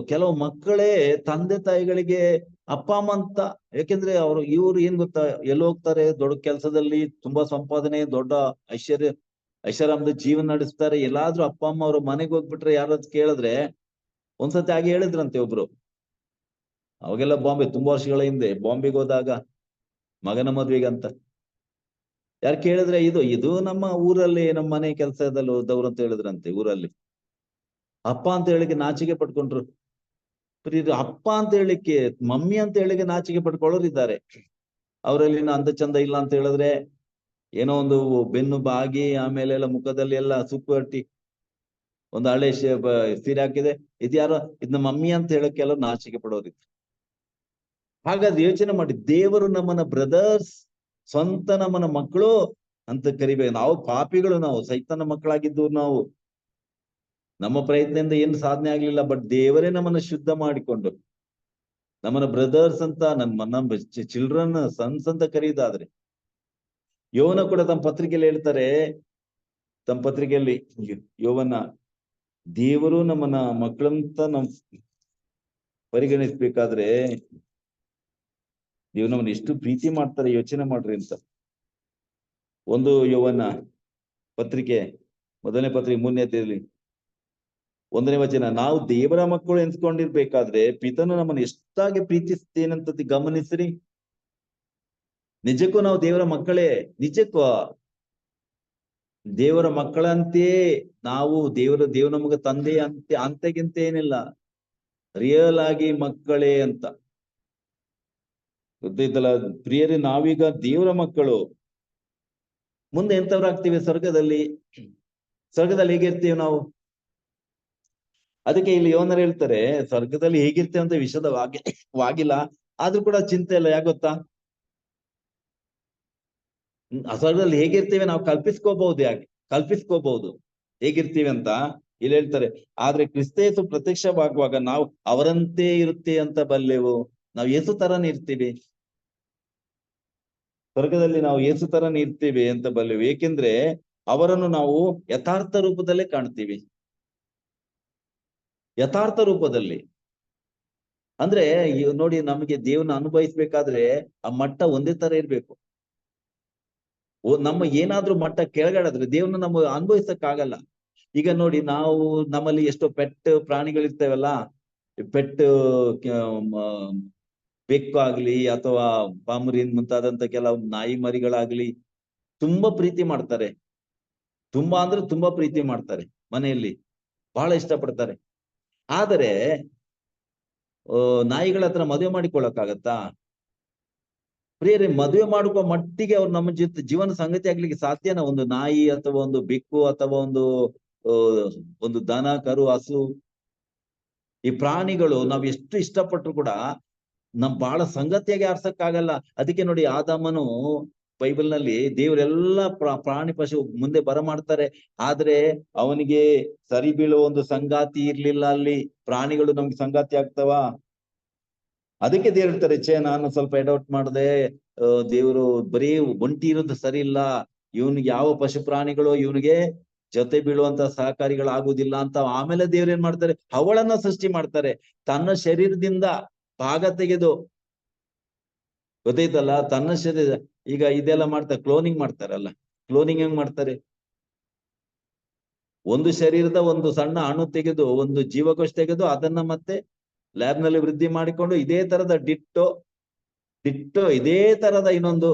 [SPEAKER 1] ಕೆಲವು ಮಕ್ಕಳೇ ತಂದೆ ತಾಯಿಗಳಿಗೆ ಅಪ್ಪ ಅಮ್ಮ ಅಂತ. ಯಾಕೆಂದ್ರೆ ಇವ್ರು ಏನ್ ಗೊತ್ತಾ, ಎಲ್ಲಿ ಹೋಗ್ತಾರೆ, ದೊಡ್ಡ ಕೆಲಸದಲ್ಲಿ ತುಂಬಾ ಸಂಪಾದನೆ, ದೊಡ್ಡ ಐಷಾರಾಮದ ಜೀವನ ನಡೆಸ್ತಾರೆ. ಎಲ್ಲಾದ್ರೂ ಅಪ್ಪ ಅಮ್ಮ ಅವ್ರ ಮನೆಗೆ ಹೋಗ್ಬಿಟ್ರೆ ಯಾರಾದ್ರು ಕೇಳಿದ್ರೆ, ಒಂದ್ಸತಿ ಹಾಗೆ ಹೇಳಿದ್ರಂತೆ ಒಬ್ರು. ಅವಾಗೆಲ್ಲ ತುಂಬಾ ವರ್ಷಗಳ ಹಿಂದೆ ಬಾಂಬೆಗೆ ಹೋದಾಗ ಮಗನ ಮದ್ವೆಗೆ ಅಂತ ಯಾರು ಕೇಳಿದ್ರೆ, ಇದು ನಮ್ಮ ಊರಲ್ಲಿ ನಮ್ಮ ಮನೆ ಕೆಲಸದಲ್ಲಿ ಹೋದವ್ರು ಅಂತ ಹೇಳಿದ್ರಂತೆ. ಊರಲ್ಲಿ ಅಪ್ಪ ಅಂತ ಹೇಳಿಕ್ಕೆ ನಾಚಿಕೆ ಪಟ್ಕೊಂಡ್ರು. ಇದು ಅಪ್ಪ ಅಂತ ಹೇಳಿಕ್ಕೆ, ಮಮ್ಮಿ ಅಂತ ಹೇಳಿಕ್ಕೆ ನಾಚಿಕೆ ಪಡ್ಕೊಳ್ಳೋರು ಇದ್ದಾರೆ. ಅವರಲ್ಲಿ ಅಂದ ಚಂದ ಇಲ್ಲ ಅಂತ ಹೇಳಿದ್ರೆ, ಏನೋ ಒಂದು ಬೆನ್ನು ಬಾಗಿ ಆಮೇಲೆ ಎಲ್ಲ ಮುಖದಲ್ಲಿ ಎಲ್ಲ ಸುಕ್ಕು ಹಟ್ಟಿ ಒಂದು ಹಳೆ ಸೀರೆ ಹಾಕಿದೆ, ಇದ್ಯಾರೋ ಇದನ್ನ ಮಮ್ಮಿ ಅಂತ ಹೇಳಕ್ಕೆ ಎಲ್ಲ ನಾಚಿಕೆ ಪಡೋರಿದ್ರು. ಹಾಗಾದ್ರೆ ಯೋಚನೆ ಮಾಡಿ, ದೇವರು ನಮ್ಮನ್ನ ಬ್ರದರ್ಸ್, ಸ್ವಂತ ನಮ್ಮನ ಮಕ್ಕಳು ಅಂತ ಕರಿಬೇಕು. ನಾವು ಪಾಪಿಗಳು, ನಾವು ಸೈತನ ಮಕ್ಕಳಾಗಿದ್ದು, ನಾವು ನಮ್ಮ ಪ್ರಯತ್ನದಿಂದ ಏನು ಸಾಧನೆ ಆಗ್ಲಿಲ್ಲ. ಬಟ್ ದೇವರೇ ನಮ್ಮನ್ನ ಶುದ್ಧ ಮಾಡಿಕೊಂಡು ನಮ್ಮನ್ನ ಬ್ರದರ್ಸ್ ಅಂತ, ನಮ್ಮ ಚಿಲ್ಡ್ರನ್, ಸನ್ಸ್ ಅಂತ ಕರೆಯುವುದಾದ್ರೆ, ಯೋವನ ಕೂಡ ತಮ್ಮ ಪತ್ರಿಕೆಯಲ್ಲಿ ಹೇಳ್ತಾರೆ, ತಮ್ಮ ಪತ್ರಿಕೆಯಲ್ಲಿ ಯೋವನ, ದೇವರು ನಮ್ಮನ್ನ ಮಕ್ಕಳಂತ ನಾವು ಪರಿಗಣಿಸ್ಬೇಕಾದ್ರೆ ದೇವ್ರು ನಮ್ಮನ್ನ ಎಷ್ಟು ಪ್ರೀತಿ ಮಾಡ್ತಾರೆ ಯೋಚನೆ ಮಾಡ್ರಿ ಅಂತ. ಒಂದು ಯೋವನ ಪತ್ರಿಕೆ, ಮೊದಲನೇ ಪತ್ರಿಕೆ 3ನೇ ಅಧ್ಯಾಯದಲ್ಲಿ 1ನೇ ವಚನ, ನಾವು ದೇವರ ಮಕ್ಕಳು ಎನ್ಸ್ಕೊಂಡಿರ್ಬೇಕಾದ್ರೆ ಪಿತನು ನಮ್ಮನ್ನು ಎಷ್ಟಾಗಿ ಪ್ರೀತಿಸ್ತೇನಂತ ಗಮನಿಸ್ರಿ. ನಿಜಕ್ಕೂ ನಾವು ದೇವರ ಮಕ್ಕಳೇ, ನಿಜಕ್ಕೂ ದೇವರ ಮಕ್ಕಳಂತೆ ನಾವು. ದೇವ್ರು ನಮಗೆ ತಂದೆ ಅಂತೆಗಿಂತ ಏನಿಲ್ಲ, ರಿಯಲ್ ಆಗಿ ಮಕ್ಕಳೇ ಅಂತ. ಗೊತ್ತೈತಲ್ಲ ಪ್ರಿಯರೇ, ನಾವೀಗ ದೇವರ ಮಕ್ಕಳು. ಮುಂದೆ ಎಂತವ್ರಾಗ್ತೀವಿ ಸ್ವರ್ಗದಲ್ಲಿ ಹೇಗಿರ್ತೀವಿ ನಾವು? ಅದಕ್ಕೆ ಇಲ್ಲಿ ಯೋನರು ಹೇಳ್ತಾರೆ, ಸ್ವರ್ಗದಲ್ಲಿ ಹೇಗಿರ್ತೇವೆ ಅಂತ ವಿಷದವಾಗಿಲ್ಲ, ಆದ್ರೂ ಕೂಡ ಚಿಂತೆ ಇಲ್ಲ. ಯಾಕೆ ಗೊತ್ತಾ, ಸ್ವರ್ಗದಲ್ಲಿ ಹೇಗಿರ್ತೇವೆ ನಾವು ಕಲ್ಪಿಸ್ಕೋಬಹುದು ಹೇಗಿರ್ತೀವಿ ಅಂತ. ಇಲ್ಲಿ ಹೇಳ್ತಾರೆ, ಆದ್ರೆ ಕ್ರಿಸ್ತೇಸು ಪ್ರತ್ಯಕ್ಷವಾಗುವಾಗ ನಾವು ಅವರಂತೆ ಇರುತ್ತೆ ಅಂತ ಬಲ್ಲೆವು. ನಾವು ಯೇಸು ತರನೇ ಇರ್ತೀವಿ, ಸ್ವರ್ಗದಲ್ಲಿ ನಾವು ಯೇಸು ತರನೇ ಇರ್ತೀವಿ ಅಂತ ಬಲ್ಲೆವು. ಏಕೆಂದ್ರೆ ಅವರನ್ನು ನಾವು ಯಥಾರ್ಥ ರೂಪದಲ್ಲೇ ಕಾಣ್ತೀವಿ. ಯಥಾರ್ಥ ರೂಪದಲ್ಲಿ ಅಂದ್ರೆ ನೋಡಿ, ನಮಗೆ ದೇವ್ರನ್ನ ಅನುಭವಿಸ್ಬೇಕಾದ್ರೆ ಆ ಮಟ್ಟ ಒಂದೇ ತರ ಇರ್ಬೇಕು. ನಮ್ಮ ಏನಾದ್ರೂ ಮಟ್ಟ ಕೆಳಗಡೆ ದೇವ್ರನ್ನ ನಮ್ಮ ಅನುಭವಿಸಕ್ಕಾಗಲ್ಲ. ಈಗ ನೋಡಿ, ನಮ್ಮಲ್ಲಿ ಎಷ್ಟೋ ಪೆಟ್ ಪ್ರಾಣಿಗಳಿರ್ತೇವಲ್ಲ, ಪೆಟ್ ಬೆಕ್ಕು ಆಗ್ಲಿ ಅಥವಾ ಪಾಮರಿನ್ ಮುಂತಾದಂತ ಕೆಲವು ನಾಯಿ ಮರಿಗಳಾಗ್ಲಿ ತುಂಬಾ ಪ್ರೀತಿ ಮಾಡ್ತಾರೆ. ತುಂಬಾ ಅಂದ್ರೆ ತುಂಬಾ ಪ್ರೀತಿ ಮಾಡ್ತಾರೆ, ಮನೆಯಲ್ಲಿ ಬಹಳ ಇಷ್ಟಪಡ್ತಾರೆ. ಆದರೆ ನಾಯಿಗಳ ಹತ್ರ ಮದುವೆ ಮಾಡಿಕೊಳ್ಳಕ್ಕಾಗತ್ತಾ? ಪ್ರಿಯರೇ, ಮದುವೆ ಮಾಡುವ ಮಟ್ಟಿಗೆ ಅವ್ರು ನಮ್ಮ ಜೊತೆ ಜೀವನ ಸಂಗತಿ ಆಗ್ಲಿಕ್ಕೆ ಸಾಧ್ಯನಾ? ಒಂದು ನಾಯಿ ಅಥವಾ ಒಂದು ಬೆಕ್ಕು ಅಥವಾ ಒಂದು ದನ, ಕರು, ಹಸು, ಈ ಪ್ರಾಣಿಗಳು ನಾವ್ ಎಷ್ಟು ಇಷ್ಟಪಟ್ರು ಕೂಡ ಬಹಳ ಸಂಗತಿಯಾಗಿ ಆರ್ಸಕ್ಕಾಗಲ್ಲ. ಅದಕ್ಕೆ ನೋಡಿ, ಆದಾಮನು ಬೈಬಲ್ ನಲ್ಲಿ ದೇವರೆಲ್ಲ ಪ್ರಾಣಿ ಪಶು ಮುಂದೆ ಬರಮಾಡ್ತಾರೆ, ಆದ್ರೆ ಅವನಿಗೆ ಸರಿ ಬೀಳುವ ಒಂದು ಸಂಗಾತಿ ಇರ್ಲಿಲ್ಲ. ಅಲ್ಲಿ ಪ್ರಾಣಿಗಳು ನಮ್ಗೆ ಸಂಗಾತಿ ಆಗ್ತಾವ. ಅದಕ್ಕೆ ದೇವ್ರು ಹೇಳ್ತಾರೆ, ನಾನು ಸ್ವಲ್ಪ ಎಡೌಟ್ ಮಾಡಿದೆ, ದೇವ್ರು ಬರೀ ಒಂಟಿ ಇರೋದು ಸರಿ ಇಲ್ಲ, ಇವನಿಗೆ ಯಾವ ಪಶು ಪ್ರಾಣಿಗಳು ಇವನಿಗೆ ಜೊತೆ ಬೀಳುವಂತ ಸಹಕಾರಿಗಳಾಗುವುದಿಲ್ಲ ಅಂತ. ಆಮೇಲೆ ದೇವ್ರು ಏನ್ ಮಾಡ್ತಾರೆ, ಅವಳನ್ನ ಸೃಷ್ಟಿ ಮಾಡ್ತಾರೆ, ತನ್ನ ಶರೀರದಿಂದ ಭಾಗ ತೆಗೆದು. ಗೊತ್ತೈತಲ್ಲ, ತನ್ನ ಶರೀರ. ಈಗ ಇದೆಲ್ಲ ಮಾಡ್ತಾರೆ, ಕ್ಲೋನಿಂಗ್ ಮಾಡ್ತಾರಲ್ಲ. ಕ್ಲೋನಿಂಗ್ ಹೆಂಗ್ ಮಾಡ್ತಾರೆ? ಒಂದು ಶರೀರದ ಒಂದು ಸಣ್ಣ ಅಣು ತೆಗೆದು, ಒಂದು ಜೀವಕೋಶ ತೆಗೆದು, ಅದನ್ನ ಮತ್ತೆ ಲ್ಯಾಬ್ ನಲ್ಲಿ ವೃದ್ಧಿ ಮಾಡಿಕೊಂಡು ಇದೇ ತರದ ಡಿಟ್ಟೋ ಇದೇ ತರದ ಇನ್ನೊಂದು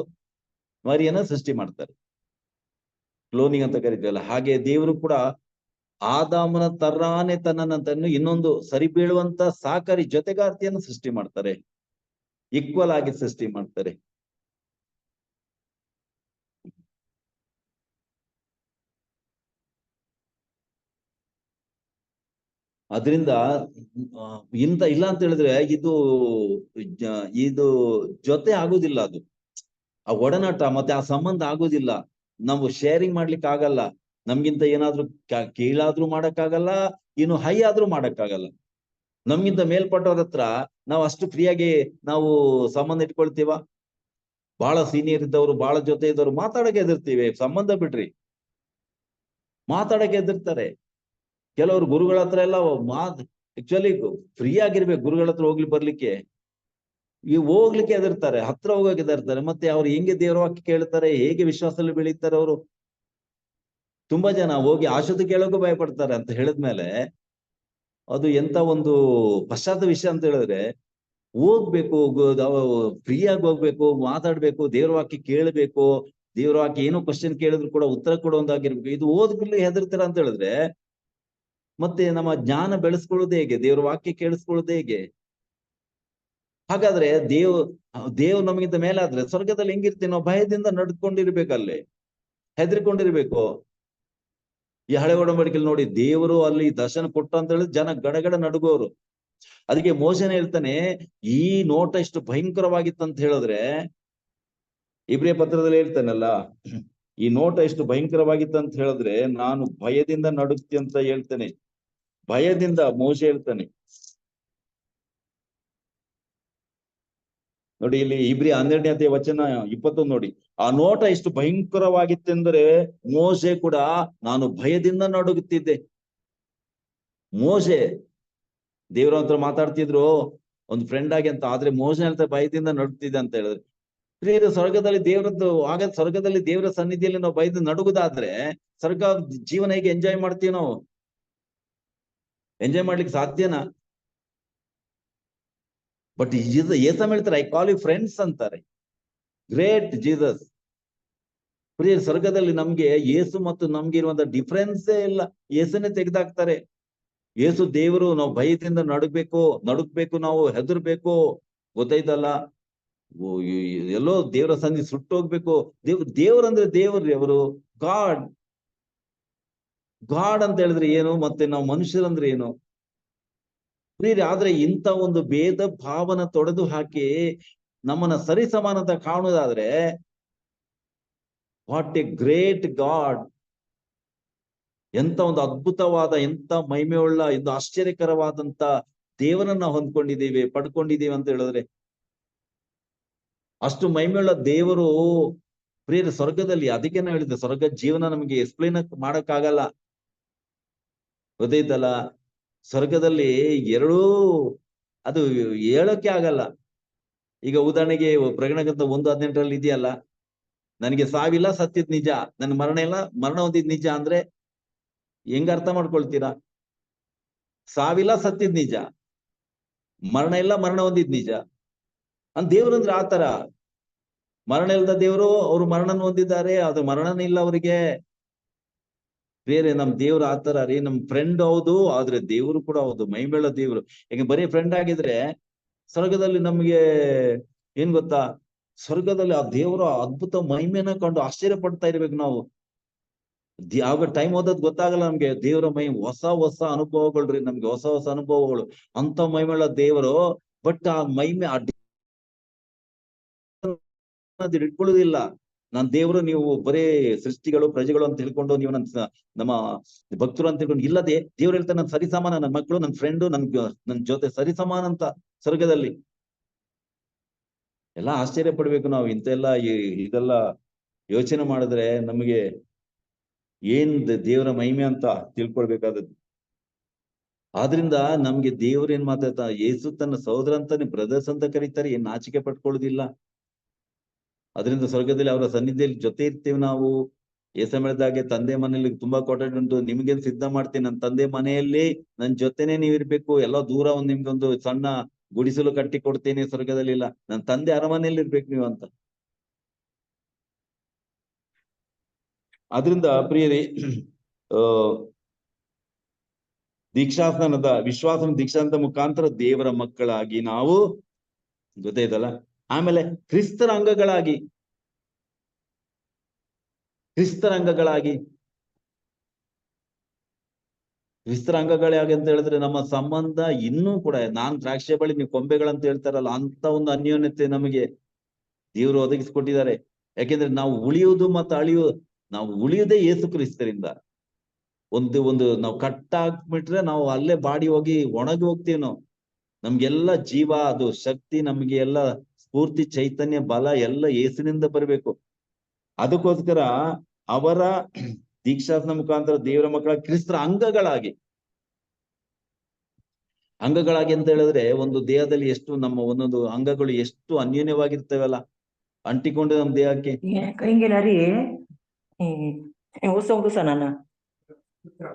[SPEAKER 1] ಮರಿಯನ್ನ ಸೃಷ್ಟಿ ಮಾಡ್ತಾರೆ. ಕ್ಲೋನಿಂಗ್ ಅಂತ ಕರಿತೀವಲ್ಲ. ಹಾಗೆ ದೇವರು ಕೂಡ ಆದಾಮನ ತರಾನೇ ತನ್ನನ್ನು ಇನ್ನೊಂದು ಸರಿ ಬೀಳುವಂತ ಸಹಕಾರಿ ಜೊತೆಗಾರ್ತಿಯನ್ನು ಸೃಷ್ಟಿ ಮಾಡ್ತಾರೆ, ಈಕ್ವಲ್ ಆಗಿ ಸೃಷ್ಟಿ ಮಾಡ್ತಾರೆ. ಅದರಿಂದ ಇಲ್ಲ ಅಂತ ಹೇಳಿದ್ರೆ ಇದು ಜೊತೆ ಆಗುದಿಲ್ಲ. ಅದು ಆ ಒಡನಾಟ ಮತ್ತೆ ಆ ಸಂಬಂಧ ಆಗುದಿಲ್ಲ. ನಾವು ಶೇರಿಂಗ್ ಮಾಡ್ಲಿಕ್ಕೆ ಆಗಲ್ಲ. ನಮ್ಗಿಂತ ಏನಾದ್ರೂ ಕೀಳಾದ್ರೂ ಮಾಡಕ್ಕಾಗಲ್ಲ, ಇನ್ನು ಹೈ ಆದ್ರೂ ಮಾಡಕ್ಕಾಗಲ್ಲ. ನಮ್ಗಿಂತ ಮೇಲ್ಪಟ್ಟವ್ರ ಹತ್ರ ನಾವು ಅಷ್ಟು ಫ್ರೀಯಾಗಿ ನಾವು ಸಂಬಂಧ ಇಟ್ಕೊಳ್ತೀವ? ಬಹಳ ಸೀನಿಯರ್ ಇದ್ದವ್ರು, ಬಹಳ ಜೊತೆ ಇದ್ದವ್ರು ಮಾತಾಡಕ್ಕೆ ಎದುರ್ತೀವಿ. ಸಂಬಂಧ ಬಿಡ್ರಿ, ಮಾತಾಡಕ್ಕೆ ಎದುರ್ತಾರೆ. ಕೆಲವರು ಗುರುಗಳ ಹತ್ರ ಎಲ್ಲ ಆಕ್ಚುಲಿ ಫ್ರೀ ಆಗಿರ್ಬೇಕು ಗುರುಗಳ ಹತ್ರ ಹೋಗ್ಲಿ ಬರ್ಲಿಕ್ಕೆ. ಈ ಹೋಗ್ಲಿಕ್ಕೆ ಎದುರ್ತಾರೆ, ಹತ್ರ ಹೋಗಕ್ಕೆ ಎದುರ್ತಾರೆ. ಮತ್ತೆ ಅವ್ರು ಹೆಂಗೆ ದೇವ್ರ ವಾಕ್ಯ ಕೇಳ್ತಾರೆ, ಹೇಗೆ ವಿಶ್ವಾಸದಲ್ಲಿ ಬೆಳೀತಾರೆ ಅವರು? ತುಂಬಾ ಜನ ಹೋಗಿ ಆಶುದ್ಧ ಕೇಳೋಕ್ಕೂ ಭಯ ಪಡ್ತಾರೆ. ಅಂತ ಹೇಳಿದ್ಮೇಲೆ ಅದು ಎಂತ ಒಂದು ಪಶ್ಚಾತ್ತ ವಿಷಯ ಅಂತ ಹೇಳಿದ್ರೆ, ಹೋಗ್ಬೇಕು, ಫ್ರೀ ಆಗಿ ಹೋಗ್ಬೇಕು, ಮಾತಾಡ್ಬೇಕು, ದೇವ್ರ ವಾಕ್ಯ ಕೇಳಬೇಕು. ದೇವ್ರ ವಾಕ್ಯ ಏನೋ ಕ್ವಶನ್ ಕೇಳಿದ್ರು ಕೂಡ ಉತ್ತರ ಕೊಡುವಂತಾಗಿರ್ಬೇಕು. ಇದು ಓದ್ಬಿಡ್ಲಿ ಹೆದರ್ತೀರ ಅಂತ ಹೇಳಿದ್ರೆ ಮತ್ತೆ ನಮ್ಮ ಜ್ಞಾನ ಬೆಳೆಸ್ಕೊಳ್ಳೋದು ಹೇಗೆ? ದೇವ್ರ ವಾಕ್ಯ ಕೇಳಿಸ್ಕೊಳ್ಳೋದು ಹೇಗೆ? ಹಾಗಾದ್ರೆ ದೇವ್ ನಮಗಿಂತ ಮೇಲೆ ಆದ್ರೆ ಸ್ವರ್ಗದಲ್ಲಿ ಹೆಂಗಿರ್ತೀವಿ ನಾವು? ಭಯದಿಂದ ನಡ್ಕೊಂಡಿರ್ಬೇಕಲ್ಲಿ, ಹೆದರ್ಕೊಂಡಿರ್ಬೇಕು. ಈ ಹಳೆ ಒಡಂಬಡಿಕೆಯಲ್ಲಿ ನೋಡಿ, ದೇವರು ಅಲ್ಲಿ ದರ್ಶನ ಕೊಟ್ಟ ಅಂತ ಹೇಳಿದ್ರೆ ಜನ ಗಡಗಡ ನಡುಗೋರು. ಅದಕ್ಕೆ ಮೋಶೆನೇ ಹೇಳ್ತಾನೆ, ಈ ನೋಟ ಇಷ್ಟು ಭಯಂಕರವಾಗಿತ್ತು ಅಂತ ಹೇಳಿದ್ರೆ, ಇಬ್ರಿಯ ಪತ್ರದಲ್ಲಿ ಹೇಳ್ತಾನಲ್ಲ, ಈ ನೋಟ ಎಷ್ಟು ಭಯಂಕರವಾಗಿತ್ತು ಅಂತ ಹೇಳಿದ್ರೆ ನಾನು ಭಯದಿಂದ ನಡುಗ್ತಿ ಅಂತ ಹೇಳ್ತೇನೆ. ಭಯದಿಂದ ಮೋಶೆ ಹೇಳ್ತಾನೆ. ನೋಡಿ ಇಲ್ಲಿ ಇಬ್ರಿ 12ನೇ ವಚನ 21 ನೋಡಿ, ಆ ನೋಟ ಎಷ್ಟು ಭಯಂಕರವಾಗಿತ್ತೆಂದರೆ ಮೋಶೆ ಕೂಡ ನಾನು ಭಯದಿಂದ ನಡುಗುತ್ತಿದ್ದೆ. ಮೋಶೆ ದೇವರ ಹತ್ರ ಮಾತಾಡ್ತಿದ್ರು ಒಂದು ಫ್ರೆಂಡ್ ಆಗಿ ಅಂತ, ಆದ್ರೆ ಮೋಶೆ ಹೇಳ್ತಾ ಭಯದಿಂದ ನಡುಗ್ತಿದ್ದೆ ಅಂತ ಹೇಳಿದ್ರೆ, ಪ್ರಿಯರು ಸ್ವರ್ಗದಲ್ಲಿ ದೇವರದ್ದು ಆಗ ಸ್ವರ್ಗದಲ್ಲಿ ದೇವರ ಸನ್ನಿಧಿಯಲ್ಲಿ ನಾವು ಭಯದಿಂದ ನಡುಗುದಾದ್ರೆ ಸ್ವರ್ಗ ಜೀವನ ಹೇಗೆ ಎಂಜಾಯ್ ಮಾಡ್ತೀವಿ ನಾವು? ಎಂಜಾಯ್ ಮಾಡ್ಲಿಕ್ಕೆ ಸಾಧ್ಯನಾ? ಬಟ್ ಏಸಮ್ ಹೇಳ್ತಾರೆ, ಐ ಕಾಲ್ ಯು ಫ್ರೆಂಡ್ಸ್ ಅಂತಾರೆ. Great Jesus. ಪ್ರಿಯ ಸ್ವರ್ಗದಲ್ಲಿ ನಮ್ಗೆ ಯೇಸು ಮತ್ತು ನಮ್ಗೆ ಇರುವಂತ ಡಿಫ್ರೆನ್ಸೇ ಇಲ್ಲ. ಯೇಸುನೇ ತೆಗೆದಾಕ್ತಾರೆ. ಯೇಸು ದೇವರು, ನಾವು ಭಯದಿಂದ ನಡುಗ್ಬೇಕು, ನಾವು ಹೆದರ್ಬೇಕು, ಗೊತ್ತಾಯ್ತಲ್ಲ? ಎಲ್ಲೋ ದೇವರ ಸನ್ನಿಧಿ ಸುಟ್ಟೋಗ್ಬೇಕು. ದೇವರಂದ್ರೆ ದೇವ್ರಿ, ಅವರು ಗಾಡ್ ಅಂತ ಹೇಳಿದ್ರೆ ಏನು, ಮತ್ತೆ ನಾವು ಮನುಷ್ಯರಂದ್ರೆ ಏನು? ಪ್ರಿಯರೇ, ಆದ್ರೆ ಇಂಥ ಒಂದು ಭೇದ ಭಾವನ ತೊಡೆದು ಹಾಕಿ ನಮ್ಮನ್ನ ಸರಿ ಸಮಾನತ ಕಾಣುವುದಾದ್ರೆ, ವಾಟ್ ಎ ಗ್ರೇಟ್ ಗಾಡ್! ಎಂತ ಒಂದು ಅದ್ಭುತವಾದ, ಎಂತ ಮಹಿಮೆಯುಳ್ಳ, ಎಂದು ಆಶ್ಚರ್ಯಕರವಾದಂತ ದೇವರನ್ನ ಹೊಂದ್ಕೊಂಡಿದ್ದೀವಿ, ಪಡ್ಕೊಂಡಿದ್ದೀವಿ ಅಂತ ಹೇಳಿದ್ರೆ, ಅಷ್ಟು ಮಹಿಮೆಯುಳ್ಳ ದೇವರು ಪ್ರಿಯರ ಸ್ವರ್ಗದಲ್ಲಿ. ಅದಕ್ಕೆ ನಾವು ಹೇಳಿದ್ದೆ, ಸ್ವರ್ಗ ಜೀವನ ನಮಗೆ ಎಕ್ಸ್ಪ್ಲೇನ್ ಮಾಡಕ್ಕಾಗಲ್ಲ, ಗೊತ್ತೈತಲ್ಲ? ಸ್ವರ್ಗದಲ್ಲಿ ಎರಡೂ ಅದು ಹೇಳೋಕೆ ಆಗಲ್ಲ. ಈಗ ಉದಾಹರಣೆಗೆ ಪ್ರಕಟಣೆ 1:18 ಇದೆಯಲ್ಲ, ನನಗೆ ಸಾವಿಲ್ಲ, ಸತ್ತಿದ್ ನಿಜ, ನನ್ ಮರಣ ಇಲ್ಲ, ಮರಣ ಹೊಂದಿದ್ ನಿಜ ಅಂದ್ರೆ ಹೆಂಗ ಅರ್ಥ ಮಾಡ್ಕೊಳ್ತೀರಾ? ಸಾವಿಲ್ಲ, ಸತ್ತಿದ್ ನಿಜ, ಮರಣ ಇಲ್ಲ, ಮರಣ ಹೊಂದಿದ್ ನಿಜ ಅಂತ ದೇವ್ರಂದ್ರೆ ಆತರ. ಮರಣ ಇಲ್ದ ದೇವರು, ಅವ್ರು ಮರಣನ ಹೊಂದಿದ್ದಾರೆ, ಅದು ಮರಣನ ಇಲ್ಲ ಅವರಿಗೆ. ಬೇರೆ ನಮ್ ದೇವ್ರು ಆತರ ರೀ, ನಮ್ ಫ್ರೆಂಡ್ ಹೌದು, ಆದ್ರೆ ದೇವ್ರು ಕೂಡ ಹೌದು, ಮೈಮೇಳ ದೇವ್ರು. ಯಾಕೆ ಬರೀ ಫ್ರೆಂಡ್ ಆಗಿದ್ರೆ ಸ್ವರ್ಗದಲ್ಲಿ ನಮ್ಗೆ ಏನ್ ಗೊತ್ತಾ, ಸ್ವರ್ಗದಲ್ಲಿ ಆ ದೇವರ ಅದ್ಭುತ ಮಹಿಮೆನ ಕಂಡು ಆಶ್ಚರ್ಯ ಪಡ್ತಾ ಇರ್ಬೇಕು ನಾವು. ಆಗ ಟೈಮ್ ಓದೋದ್ ಗೊತ್ತಾಗಲ್ಲ ನಮ್ಗೆ. ದೇವರ ಹೊಸ ಅನುಭವಗಳ್ರಿ, ನಮ್ಗೆ ಹೊಸ ಅನುಭವಗಳು, ಅಂತ ಮಹಿಮೆಳ ದೇವರು. ಬಟ್ ಆ ಮಹಿಮೆ ಇಟ್ಕೊಳ್ಳೋದಿಲ್ಲ. ನಾನ್ ದೇವರು, ನೀವು ಬರೇ ಸೃಷ್ಟಿಗಳು ಪ್ರಜೆಗಳು ಅಂತ ತಿಳ್ಕೊಂಡು ನೀವು ನಮ್ಮ ಭಕ್ತರು ಅಂತ ತಿಳ್ಕೊಂಡು, ಇಲ್ಲದೆ ದೇವ್ರು ಹೇಳ್ತಾರೆ ನನ್ ಸರಿಸಮಾನ, ನನ್ನ ಮಕ್ಕಳು, ನನ್ನ ಫ್ರೆಂಡು, ನನ್ ಜೊತೆ ಸರಿಸಮಾನ ಅಂತ ಸ್ವರ್ಗದಲ್ಲಿ. ಎಲ್ಲ ಆಶ್ಚರ್ಯ ಪಡ್ಬೇಕು ನಾವು. ಇಂತೆಲ್ಲ ಇದೆಲ್ಲ ಯೋಚನೆ ಮಾಡಿದ್ರೆ ನಮಗೆ ಏನ್ ದೇವರ ಮಹಿಮೆ ಅಂತ ತಿಳ್ಕೊಳ್ಬೇಕಾದದ್ದು. ಆದ್ರಿಂದ ನಮ್ಗೆ ದೇವ್ರ ಏನ್ ಮಾತಾಡ್ತಾ, ಯೇಸು ತನ್ನ ಸಹೋದರ ಅಂತಾನೆ, ಬ್ರದರ್ಸ್ ಅಂತ ಕರೀತಾರೆ, ಏನ್ ನಾಚಿಕೆ ಪಟ್ಕೊಳ್ಳೋದಿಲ್ಲ. ಅದರಿಂದ ಸ್ವರ್ಗದಲ್ಲಿ ಅವರ ಸನ್ನಿಧಿಯಲ್ಲಿ ಜೊತೆ ಇರ್ತೀವಿ ನಾವು. ಏಸ ಹೇಳಿದಾಗೆ, ತಂದೆ ಮನೆಯಲ್ಲಿ ತುಂಬಾ ಕೊಠಡಿ ಉಂಟು, ನಿಮ್ಗೇನ್ ಸಿದ್ಧ ಮಾಡ್ತೀನಿ, ನನ್ನ ತಂದೆ ಮನೆಯಲ್ಲಿ ನನ್ ಜೊತೆನೆ ನೀವ್ ಇರ್ಬೇಕು. ಎಲ್ಲ ದೂರ ನಿಮ್ಗೊಂದು ಸಣ್ಣ ಗುಡಿಸಲು ಕಟ್ಟಿ ಕೊಡ್ತೇನೆ, ಸ್ವರ್ಗದಲ್ಲಿ ಇಲ್ಲ, ನನ್ನ ತಂದೆ ಅರಮನೆಯಲ್ಲಿ ಇರ್ಬೇಕು ನೀವು ಅಂತ. ಆದ್ರಿಂದ ಪ್ರಿಯರೇ, ದೀಕ್ಷಾಸ್ನಾನದ ದೀಕ್ಷಾಂತ ಮುಖಾಂತರ ದೇವರ ಮಕ್ಕಳಾಗಿ ನಾವು, ಗೊತ್ತಾಯ್ತಲ್ಲ? ಆಮೇಲೆ ಕ್ರಿಸ್ತರ ಅಂಗಗಳಾಗಿ ಅಂತ ಹೇಳಿದ್ರೆ ನಮ್ಮ ಸಂಬಂಧ ಇನ್ನೂ ಕೂಡ, ನಾನ್ ದ್ರಾಕ್ಷೆ ಬಳ್ಳಿ ನೀವು ಕೊಂಬೆಗಳಂತ ಹೇಳ್ತಾರಲ್ಲ, ಅಂತ ಒಂದು ಅನ್ಯೋನ್ಯತೆ ನಮಗೆ ದೇವರು ಒದಗಿಸಿಕೊಟ್ಟಿದ್ದಾರೆ. ಯಾಕೆಂದ್ರೆ ನಾವು ಉಳಿಯುವುದು ಮತ್ತು ನಾವು ಉಳಿಯುವುದೇ ಯೇಸು ಕ್ರಿಸ್ತರಿಂದ. ಒಂದು ನಾವು ಕಟ್ಟಾಕ್ಬಿಟ್ರೆ ನಾವು ಅಲ್ಲೇ ಬಾಡಿ ಹೋಗಿ ಒಣಗಿ ಹೋಗ್ತೀವಿ ನಾವು. ನಮ್ಗೆಲ್ಲ ಜೀವ, ಅದು ಶಕ್ತಿ, ನಮ್ಗೆ ಎಲ್ಲ ಸ್ಫೂರ್ತಿ, ಚೈತನ್ಯ, ಬಲ ಎಲ್ಲ ಯೇಸುವಿನಿಂದ ಬರಬೇಕು. ಅದಕ್ಕೋಸ್ಕರ ಅವರ ದೀಕ್ಷಾಸ್ನ ಮುಖಾಂತರ ದೇವರ ಮಕ್ಕಳ ಕ್ರಿಸ್ತರ ಅಂಗಗಳಾಗಿ ಅಂತ ಹೇಳಿದ್ರೆ, ಒಂದು ದೇಹದಲ್ಲಿ ಎಷ್ಟು ನಮ್ಮ ಒಂದೊಂದು ಅಂಗಗಳು ಎಷ್ಟು ಅನ್ಯೋನ್ಯವಾಗಿರ್ತೇವಲ್ಲ, ಅಂಟಿಕೊಂಡು ನಮ್ಮ ದೇಹಕ್ಕೆ.
[SPEAKER 3] Kayong lari usong sana.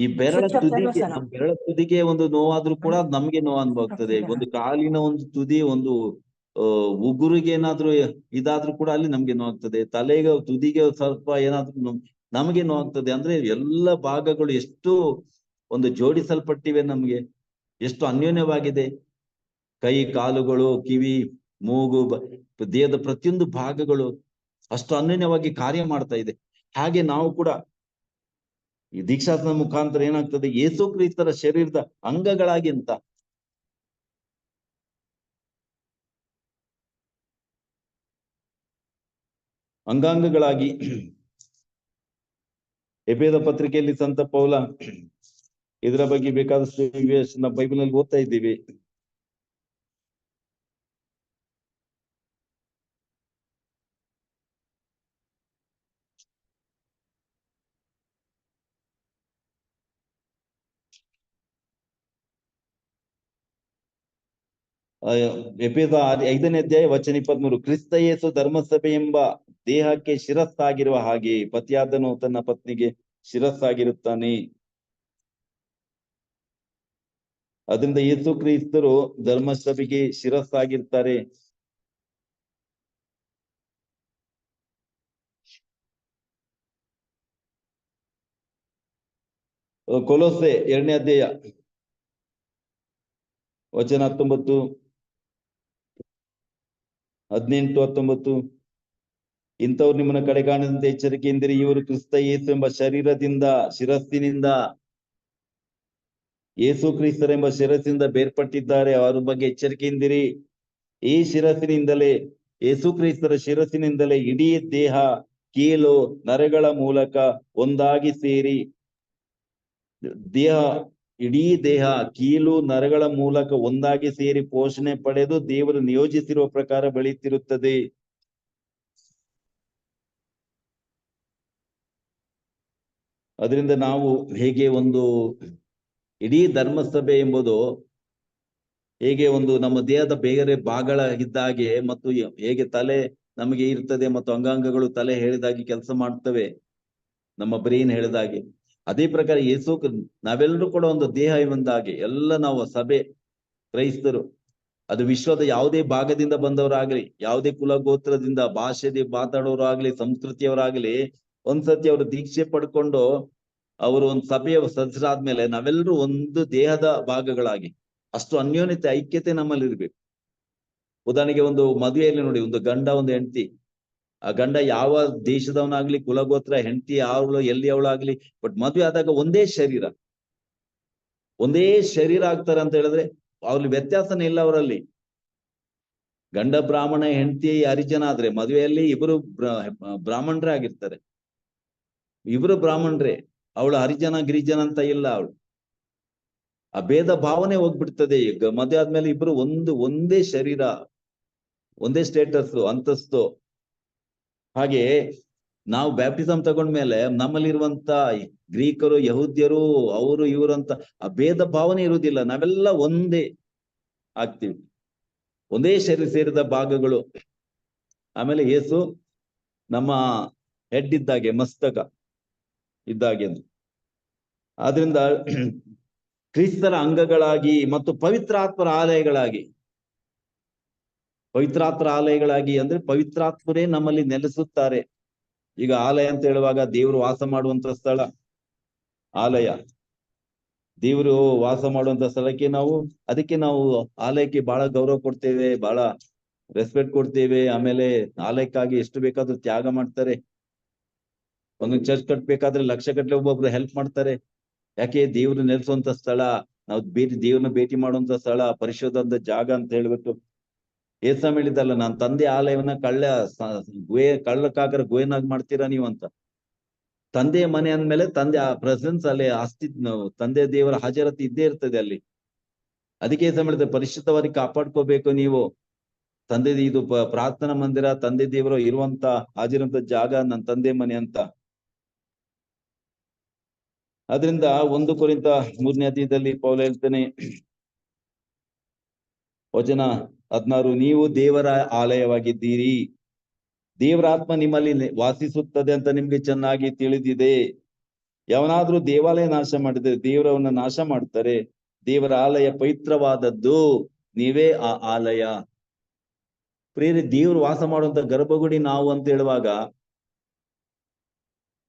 [SPEAKER 1] ಈ ಬೆರಳ ತುದಿಗೆ, ನಮ್ಮ ಬೆರಳ ತುದಿಗೆ ಒಂದು ನೋವಾದ್ರೂ ಕೂಡ ನಮ್ಗೆ ನೋವು ಅನುಭವಾಗ್ತದೆ. ಒಂದು ಕಾಲಿನ ಒಂದು ತುದಿ, ಒಂದು ಉಗುರಿಗೆ ಏನಾದ್ರೂ ಇದಾದ್ರೂ ಕೂಡ ಅಲ್ಲಿ ನಮ್ಗೆ ನೋವಾಗ್ತದೆ. ತಲೆಗೆ ತುದಿಗೆ ಸ್ವಲ್ಪ ಏನಾದ್ರೂ ನಮಗೆ ನೋವಾಗ್ತದೆ. ಅಂದ್ರೆ ಎಲ್ಲ ಭಾಗಗಳು ಎಷ್ಟು ಒಂದು ಜೋಡಿಸಲ್ಪಟ್ಟಿವೆ, ನಮ್ಗೆ ಎಷ್ಟು ಅನ್ಯೋನ್ಯವಾಗಿದೆ. ಕೈ, ಕಾಲುಗಳು, ಕಿವಿ, ಮೂಗು, ದೇಹದ ಪ್ರತಿಯೊಂದು ಭಾಗಗಳು ಅಷ್ಟು ಅನ್ಯೋನ್ಯವಾಗಿ ಕಾರ್ಯ ಮಾಡ್ತಾ ಇದೆ. ಹಾಗೆ ನಾವು ಕೂಡ ಈ ದೀಕ್ಷಾಸ್ನ ಮುಖಾಂತರ ಏನಾಗ್ತದೆ, ಯೇಸು ಕ್ರಿಸ್ತರ ಶರೀರದ ಅಂಗಗಳಾಗಿ ಅಂತ ಅಂಗಾಂಗಗಳಾಗಿ. ಎಫೆಸ ಪತ್ರಿಕೆಯಲ್ಲಿ ಸಂತ ಪೌಲ ಇದರ ಬಗ್ಗೆ ಬೇಕಾದಷ್ಟು ನಾವು ಬೈಬಲ್ ನಲ್ಲಿ ಓದ್ತಾ ಇದ್ದೀವಿ. ಎಫೆಸ 5ನೇ ಅಧ್ಯಾಯ ವಚನ 23, ಕ್ರಿಸ್ತ ಯೇಸು ಧರ್ಮಸಭೆ ಎಂಬ ದೇಹಕ್ಕೆ ಶಿರಸ್ಸಾಗಿರುವ ಹಾಗೆ ಪತಿಯಾದನು ತನ್ನ ಪತ್ನಿಗೆ ಶಿರಸ್ಸಾಗಿರುತ್ತಾನೆ. ಅದರಿಂದ ಯೇಸು ಕ್ರಿಸ್ತರು ಧರ್ಮಸಭೆಗೆ ಶಿರಸ್ಸಾಗಿರ್ತಾರೆ. ಕೊಲೊಸೆ 2ನೇ ಅಧ್ಯಾಯ ವಚನ 19, 18, 19, ಇಂಥವ್ರು ನಿಮ್ಮನ್ನ ಕಡೆ ಕಾಣದಂತೆ ಎಚ್ಚರಿಕೆಯಿಂದಿರಿ. ಇವರು ಕ್ರಿಸ್ತ ಯೇಸು ಎಂಬ ಶಿರಸ್ಸಿನಿಂದ ಯೇಸು ಕ್ರಿಸ್ತರೆಂಬ ಶಿರಸ್ಸಿನಿಂದ ಬೇರ್ಪಟ್ಟಿದ್ದಾರೆ. ಅವ್ರ ಬಗ್ಗೆ ಎಚ್ಚರಿಕೆಯಿಂದಿರಿ. ಈ ಶಿರಸ್ಸಿನಿಂದಲೇ, ಯೇಸು ಕ್ರಿಸ್ತರ ಶಿರಸ್ಸಿನಿಂದಲೇ ಇಡೀ ದೇಹ ಕೀಲು ನರಗಳ ಮೂಲಕ ಒಂದಾಗಿ ಸೇರಿ, ಇಡೀ ದೇಹ ಕೀಲು ನರಗಳ ಮೂಲಕ ಒಂದಾಗಿ ಸೇರಿ ಪೋಷಣೆ ಪಡೆದು ದೇವರು ನಿಯೋಜಿಸಿರುವ ಪ್ರಕಾರ ಬೆಳೆಯುತ್ತಿರುತ್ತದೆ. ಅದರಿಂದ ನಾವು ಹೇಗೆ ಒಂದು ಇಡೀ ಧರ್ಮಸಭೆ ಎಂಬುದು ಹೇಗೆ ಒಂದು ನಮ್ಮ ದೇಹದ ಬೇರೆ ಭಾಗಗಳ ಇದ್ದಾಗೆ, ಮತ್ತು ಹೇಗೆ ತಲೆ ನಮಗೆ ಇರ್ತದೆ ಮತ್ತು ಅಂಗಾಂಗಗಳು ತಲೆ ಹೇಳಿದಾಗೆ ಕೆಲಸ ಮಾಡ್ತವೆ, ನಮ್ಮ ಬ್ರೈನ್ ಹೇಳಿದಾಗೆ, ಅದೇ ಪ್ರಕಾರ ಯೇಸು ನಾವೆಲ್ಲರೂ ಕೂಡ ಒಂದು ದೇಹ ಎಂಬುದಾಗೆ ಎಲ್ಲ ನಾವು ಸಭೆ, ಕ್ರೈಸ್ತರು, ಅದು ವಿಶ್ವದ ಯಾವುದೇ ಭಾಗದಿಂದ ಬಂದವರಾಗ್ಲಿ, ಯಾವುದೇ ಕುಲ ಗೋತ್ರದಿಂದ, ಭಾಷೆಗೆ ಮಾತಾಡೋರಾಗ್ಲಿ, ಸಂಸ್ಕೃತಿಯವರಾಗ್ಲಿ, ಒಂದ್ಸತಿ ಅವರು ದೀಕ್ಷೆ ಪಡ್ಕೊಂಡು ಅವರು ಒಂದು ಸಭೆಯ ಸದಸ್ಯರಾದ್ಮೇಲೆ ನಾವೆಲ್ಲರೂ ಒಂದು ದೇಹದ ಭಾಗಗಳಾಗಿ ಅಷ್ಟು ಅನ್ಯೋನ್ಯತೆ, ಐಕ್ಯತೆ ನಮ್ಮಲ್ಲಿ ಇರ್ಬೇಕು. ಉದಾಹರಣೆಗೆ ಒಂದು ಮದುವೆಯಲ್ಲಿ ನೋಡಿ, ಒಂದು ಗಂಡ ಒಂದು ಹೆಂಡತಿ, ಆ ಗಂಡ ಯಾವ ದೇಶದವನಾಗ್ಲಿ, ಕುಲಗೋತ್ರ, ಹೆಂಡತಿ ಅವಳು ಎಲ್ಲಿ ಅವಳಾಗ್ಲಿ, ಬಟ್ ಮದುವೆ ಆದಾಗ ಒಂದೇ ಶರೀರ ಆಗ್ತಾರೆ ಅಂತ ಹೇಳಿದ್ರೆ ಅವ್ರಲ್ಲಿ ವ್ಯತ್ಯಾಸನೇ ಇಲ್ಲ. ಅವರಲ್ಲಿ ಗಂಡ ಬ್ರಾಹ್ಮಣ, ಹೆಂಡತಿ ಹರಿಜನ ಆದ್ರೆ ಮದುವೆಯಲ್ಲಿ ಇಬ್ರು ಬ್ರಾಹ್ಮಣರೇ ಆಗಿರ್ತಾರೆ, ಇಬ್ರು ಬ್ರಾಹ್ಮಣರೇ. ಅವಳು ಹರಿಜನ ಗಿರಿಜನ ಅಂತ ಇಲ್ಲ, ಅವಳು ಆ ಭೇದ ಭಾವನೆ ಹೋಗ್ಬಿಡ್ತದೆ. ಈಗ ಮದುವೆ ಆದ್ಮೇಲೆ ಇಬ್ರು ಒಂದೇ ಶರೀರ, ಒಂದೇ ಸ್ಟೇಟಸ್, ಅಂತಸ್ತು. ಹಾಗೆ ನಾವು ಬ್ಯಾಪ್ಟಿಸಮ್ ತಗೊಂಡ್ಮೇಲೆ ನಮ್ಮಲ್ಲಿರುವಂತ ಗ್ರೀಕರು, ಯಹೂದ್ಯರು, ಅವರು ಇವರು ಅಂತ ಆ ಭೇದ ಭಾವನೆ ಇರುವುದಿಲ್ಲ. ನಾವೆಲ್ಲ ಒಂದೇ ಆಗ್ತೀವಿ, ಒಂದೇ ಶರೀರ ಸೇರಿದ ಭಾಗಗಳು. ಆಮೇಲೆ ಯೇಸು ನಮ್ಮ ಹೆಡ್ ಇದ್ದಾಗೆ, ಮಸ್ತಕ ಇದ್ದಾಗೆ. ಆದ್ರಿಂದ ಕ್ರಿಸ್ತರ ಅಂಗಗಳಾಗಿ ಮತ್ತು ಪವಿತ್ರಾತ್ಮರ ಆಲಯಗಳಾಗಿ ಅಂದ್ರೆ ಪವಿತ್ರಾತ್ಮರೇ ನಮ್ಮಲ್ಲಿ ನೆಲೆಸುತ್ತಾರೆ. ಈಗ ಆಲಯ ಅಂತ ಹೇಳುವಾಗ ದೇವರು ವಾಸ ಮಾಡುವಂತ ಸ್ಥಳ ಆಲಯ, ದೇವರು ವಾಸ ಮಾಡುವಂತ ಸ್ಥಳಕ್ಕೆ ಅದಕ್ಕೆ ನಾವು ಆಲಯಕ್ಕೆ ಬಹಳ ಗೌರವ ಕೊಡ್ತೇವೆ, ಬಹಳ ರೆಸ್ಪೆಕ್ಟ್ ಕೊಡ್ತೇವೆ. ಆಮೇಲೆ ಆಲಯಕ್ಕಾಗಿ ಎಷ್ಟು ಬೇಕಾದ್ರೂ ತ್ಯಾಗ ಮಾಡ್ತಾರೆ. ಒಂದೊಂದು ಚರ್ಚ್ ಕಟ್ಬೇಕಾದ್ರೆ ಲಕ್ಷಗಟ್ಟಲೆ ಒಬ್ಬೊಬ್ರು ಹೆಲ್ಪ್ ಮಾಡ್ತಾರೆ. ಯಾಕೆ? ದೇವ್ರು ನೆಲೆಸುವಂತ ಸ್ಥಳ, ನಾವು ದೇವ್ರನ್ನ ಭೇಟಿ ಮಾಡುವಂತ ಸ್ಥಳ, ಪರಿಶುದ್ಧ ಜಾಗ ಅಂತ ಹೇಳ್ಬಿಟ್ಟು ಏಸಮ್ ಹೇಳಿದ್ದಲ್ಲ, ನಾನ್ ತಂದೆ ಆಲಯವನ್ನ ಕಳ್ಳಕ್ಕಾಕರ ಗುಹೆನಾಗ್ ಮಾಡ್ತೀರಾ ನೀವು ಅಂತ. ತಂದೆಯ ಮನೆ ಅಂದ್ಮೇಲೆ ತಂದೆ ಆ ಪ್ರೆಸೆನ್ಸ್ ಅಲ್ಲಿ ತಂದೆ ದೇವರ ಹಾಜರಾತಿ ಇದ್ದೇ ಇರ್ತದೆ ಅಲ್ಲಿ. ಅದಕ್ಕೆ ಹೇಳಿದ್ರೆ ಪರಿಶುದ್ಧವಾಗಿ ಕಾಪಾಡ್ಕೋಬೇಕು ನೀವು. ತಂದೆ ಇದು ಪ್ರಾರ್ಥನಾ ಮಂದಿರ, ತಂದೆ ದೇವರು ಇರುವಂತ ಹಾಜಿರುವಂತ ಜಾಗ ನನ್ನ ತಂದೆ ಮನೆ ಅಂತ. ಅದರಿಂದ 1 ಕೊರಿಂಥ 3ನೇ ಅಧ್ಯಾಯದಲ್ಲಿ ಪೌಲ ಹೇಳ್ತಾನೆ, ವಚನ 16, ನೀವು ದೇವರ ಆಲಯವಾಗಿದ್ದೀರಿ, ದೇವರ ಆತ್ಮ ನಿಮ್ಮಲ್ಲಿ ವಾಸಿಸುತ್ತದೆ ಅಂತ ನಿಮ್ಗೆ ಚೆನ್ನಾಗಿ ತಿಳಿದಿದೆ. ಯಾವನಾದ್ರೂ ದೇವಾಲಯ ನಾಶ ಮಾಡಿದ್ರೆ ದೇವರವನ್ನ ನಾಶ ಮಾಡ್ತಾರೆ. ದೇವರ ಆಲಯ ಪವಿತ್ರವಾದದ್ದು, ನೀವೇ ಆ ಆಲಯ. ಪ್ರಿಯರೇ, ದೇವರು ವಾಸ ಮಾಡುವಂತ ಗರ್ಭಗುಡಿ ನಾವು ಅಂತ ಹೇಳುವಾಗ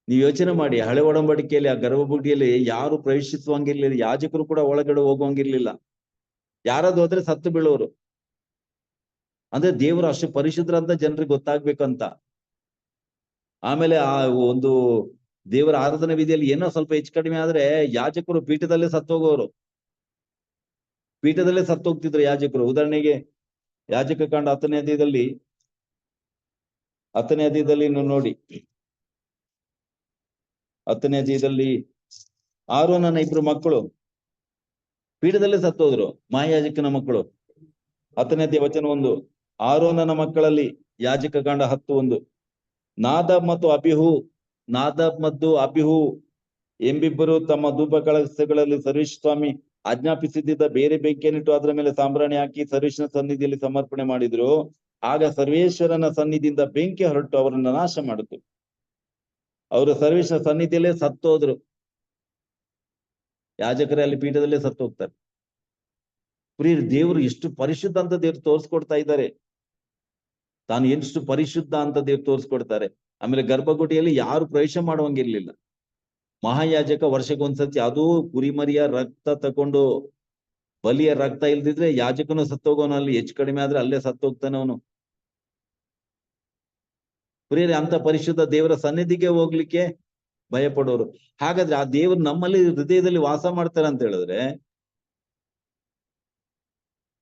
[SPEAKER 1] ನೀವು ಯೋಚನೆ ಮಾಡಿ, ಹಳೆ ಒಡಂಬಡಿಕೆಯಲ್ಲಿ ಆ ಗರ್ಭಗುಡಿಯಲ್ಲಿ ಯಾರು ಪ್ರವೇಶಿಸುವಂಗಿರ್ಲಿಲ್ಲ, ಯಾಜಕರು ಕೂಡ ಒಳಗಡೆ ಹೋಗುವಂಗಿರ್ಲಿಲ್ಲ. ಯಾರಾದ್ರು ಹೋದ್ರೆ ಸತ್ತು ಬೀಳೋರು. ಅಂದ್ರೆ ದೇವರು ಅಷ್ಟು ಪರಿಶುದ್ಧರ ಅಂತ ಜನರಿಗೆ ಗೊತ್ತಾಗ್ಬೇಕಂತ. ಆಮೇಲೆ ಆ ಒಂದು ದೇವರ ಆರಾಧನಾ ವಿಧಿಯಲ್ಲಿ ಏನೋ ಸ್ವಲ್ಪ ಹೆಚ್ಚು ಕಡಿಮೆ ಆದ್ರೆ ಯಾಜಕರು ಪೀಠದಲ್ಲೇ ಸತ್ತೋಗೋರು, ಪೀಠದಲ್ಲೇ ಸತ್ತೋಗ್ತಿದ್ರು ಯಾಜಕರು. ಉದಾಹರಣೆಗೆ ಯಾಜಕ ಕಾಂಡ 10ನೇ ಅಧ್ಯಾಯದಲ್ಲಿ ನೀವು ನೋಡಿ, 10ನೇ ಅಧ್ಯಾಯದಲ್ಲಿ ಆರೋನನ 2 ಮಕ್ಕಳು ಪೀಠದಲ್ಲೇ ಸತ್ತೋದ್ರು, ಮಹಾಯಾಜಕನ ಮಕ್ಕಳು. 10ನೇ ಅಧ್ಯಾಯ ವಚನ 1, ಆರೋನನ ಮಕ್ಕಳಲ್ಲಿ ಯಾಜಕ ಕಾಂಡ 10:1, ನಾದಾಬ್ ಮತ್ತು ಅಬಿಹು ಎಂಬಿಬ್ಬರು ತಮ್ಮ ಧೂಪ ಕಳಸಗಳಲ್ಲಿ ಸರ್ವೇಶ್ವರ ಆಜ್ಞಾಪಿಸಿದ್ದ ಬೇರೆ ಬೆಂಕಿಯನ್ನಿಟ್ಟು ಅದರ ಮೇಲೆ ಸಾಂಬ್ರಾಣಿ ಹಾಕಿ ಸರ್ವೇಶ್ವರನ ಸನ್ನಿಧಿಯಲ್ಲಿ ಸಮರ್ಪಣೆ ಮಾಡಿದ್ರು. ಆಗ ಸರ್ವೇಶ್ವರನ ಸನ್ನಿಧಿಯಿಂದ ಬೆಂಕಿ ಹೊರಟು ಅವರನ್ನ ನಾಶ ಮಾಡಿತು. ಅವರು ಸರ್ವೇಶ್ವರ ಸನ್ನಿಧಿಯಲ್ಲೇ ಸತ್ತೋದ್ರು. ಯಾಜಕರೇ ಅಲ್ಲಿ ಪೀಠದಲ್ಲೇ ಸತ್ತು ಹೋಗ್ತಾರೆ. ಪ್ರಿಯರೇ, ದೇವರು ಎಷ್ಟು ಪರಿಶುದ್ಧ ಅಂತ ದೇವ್ರು ತೋರಿಸ್ಕೊಡ್ತಾ ಇದ್ದಾರೆ. ತಾನು ಎಷ್ಟು ಪರಿಶುದ್ಧ ಅಂತ ದೇವ್ರು ತೋರಿಸ್ಕೊಡ್ತಾರೆ. ಆಮೇಲೆ ಗರ್ಭಗುಡಿಯಲ್ಲಿ ಯಾರು ಪ್ರವೇಶ ಮಾಡುವಂಗಿರ್ಲಿಲ್ಲ. ಮಹಾಯಾಜಕ ವರ್ಷಕ್ಕೊಂದ್ಸತಿ, ಅದು ಕುರಿಮರಿಯ ರಕ್ತ ತಕೊಂಡು, ಬಲಿಯ ರಕ್ತ ಇಲ್ದಿದ್ರೆ ಯಾಜಕನು ಸತ್ತೋಗೋನು. ಅಲ್ಲಿ ಹೆಚ್ಚು ಕಡಿಮೆ ಆದ್ರೆ ಅಲ್ಲೇ ಸತ್ತೋಗ್ತಾನೆ ಅವನು. ಪ್ರಿಯರೇ, ಅಂತ ಪರಿಶುದ್ಧ ದೇವರ ಸನ್ನಿಧಿಗೆ ಹೋಗ್ಲಿಕ್ಕೆ ಭಯ ಪಡೋರು. ಹಾಗಾದ್ರೆ ಆ ದೇವರು ನಮ್ಮಲ್ಲಿ ಹೃದಯದಲ್ಲಿ ವಾಸ ಮಾಡ್ತಾರೆ ಅಂತ ಹೇಳಿದ್ರೆ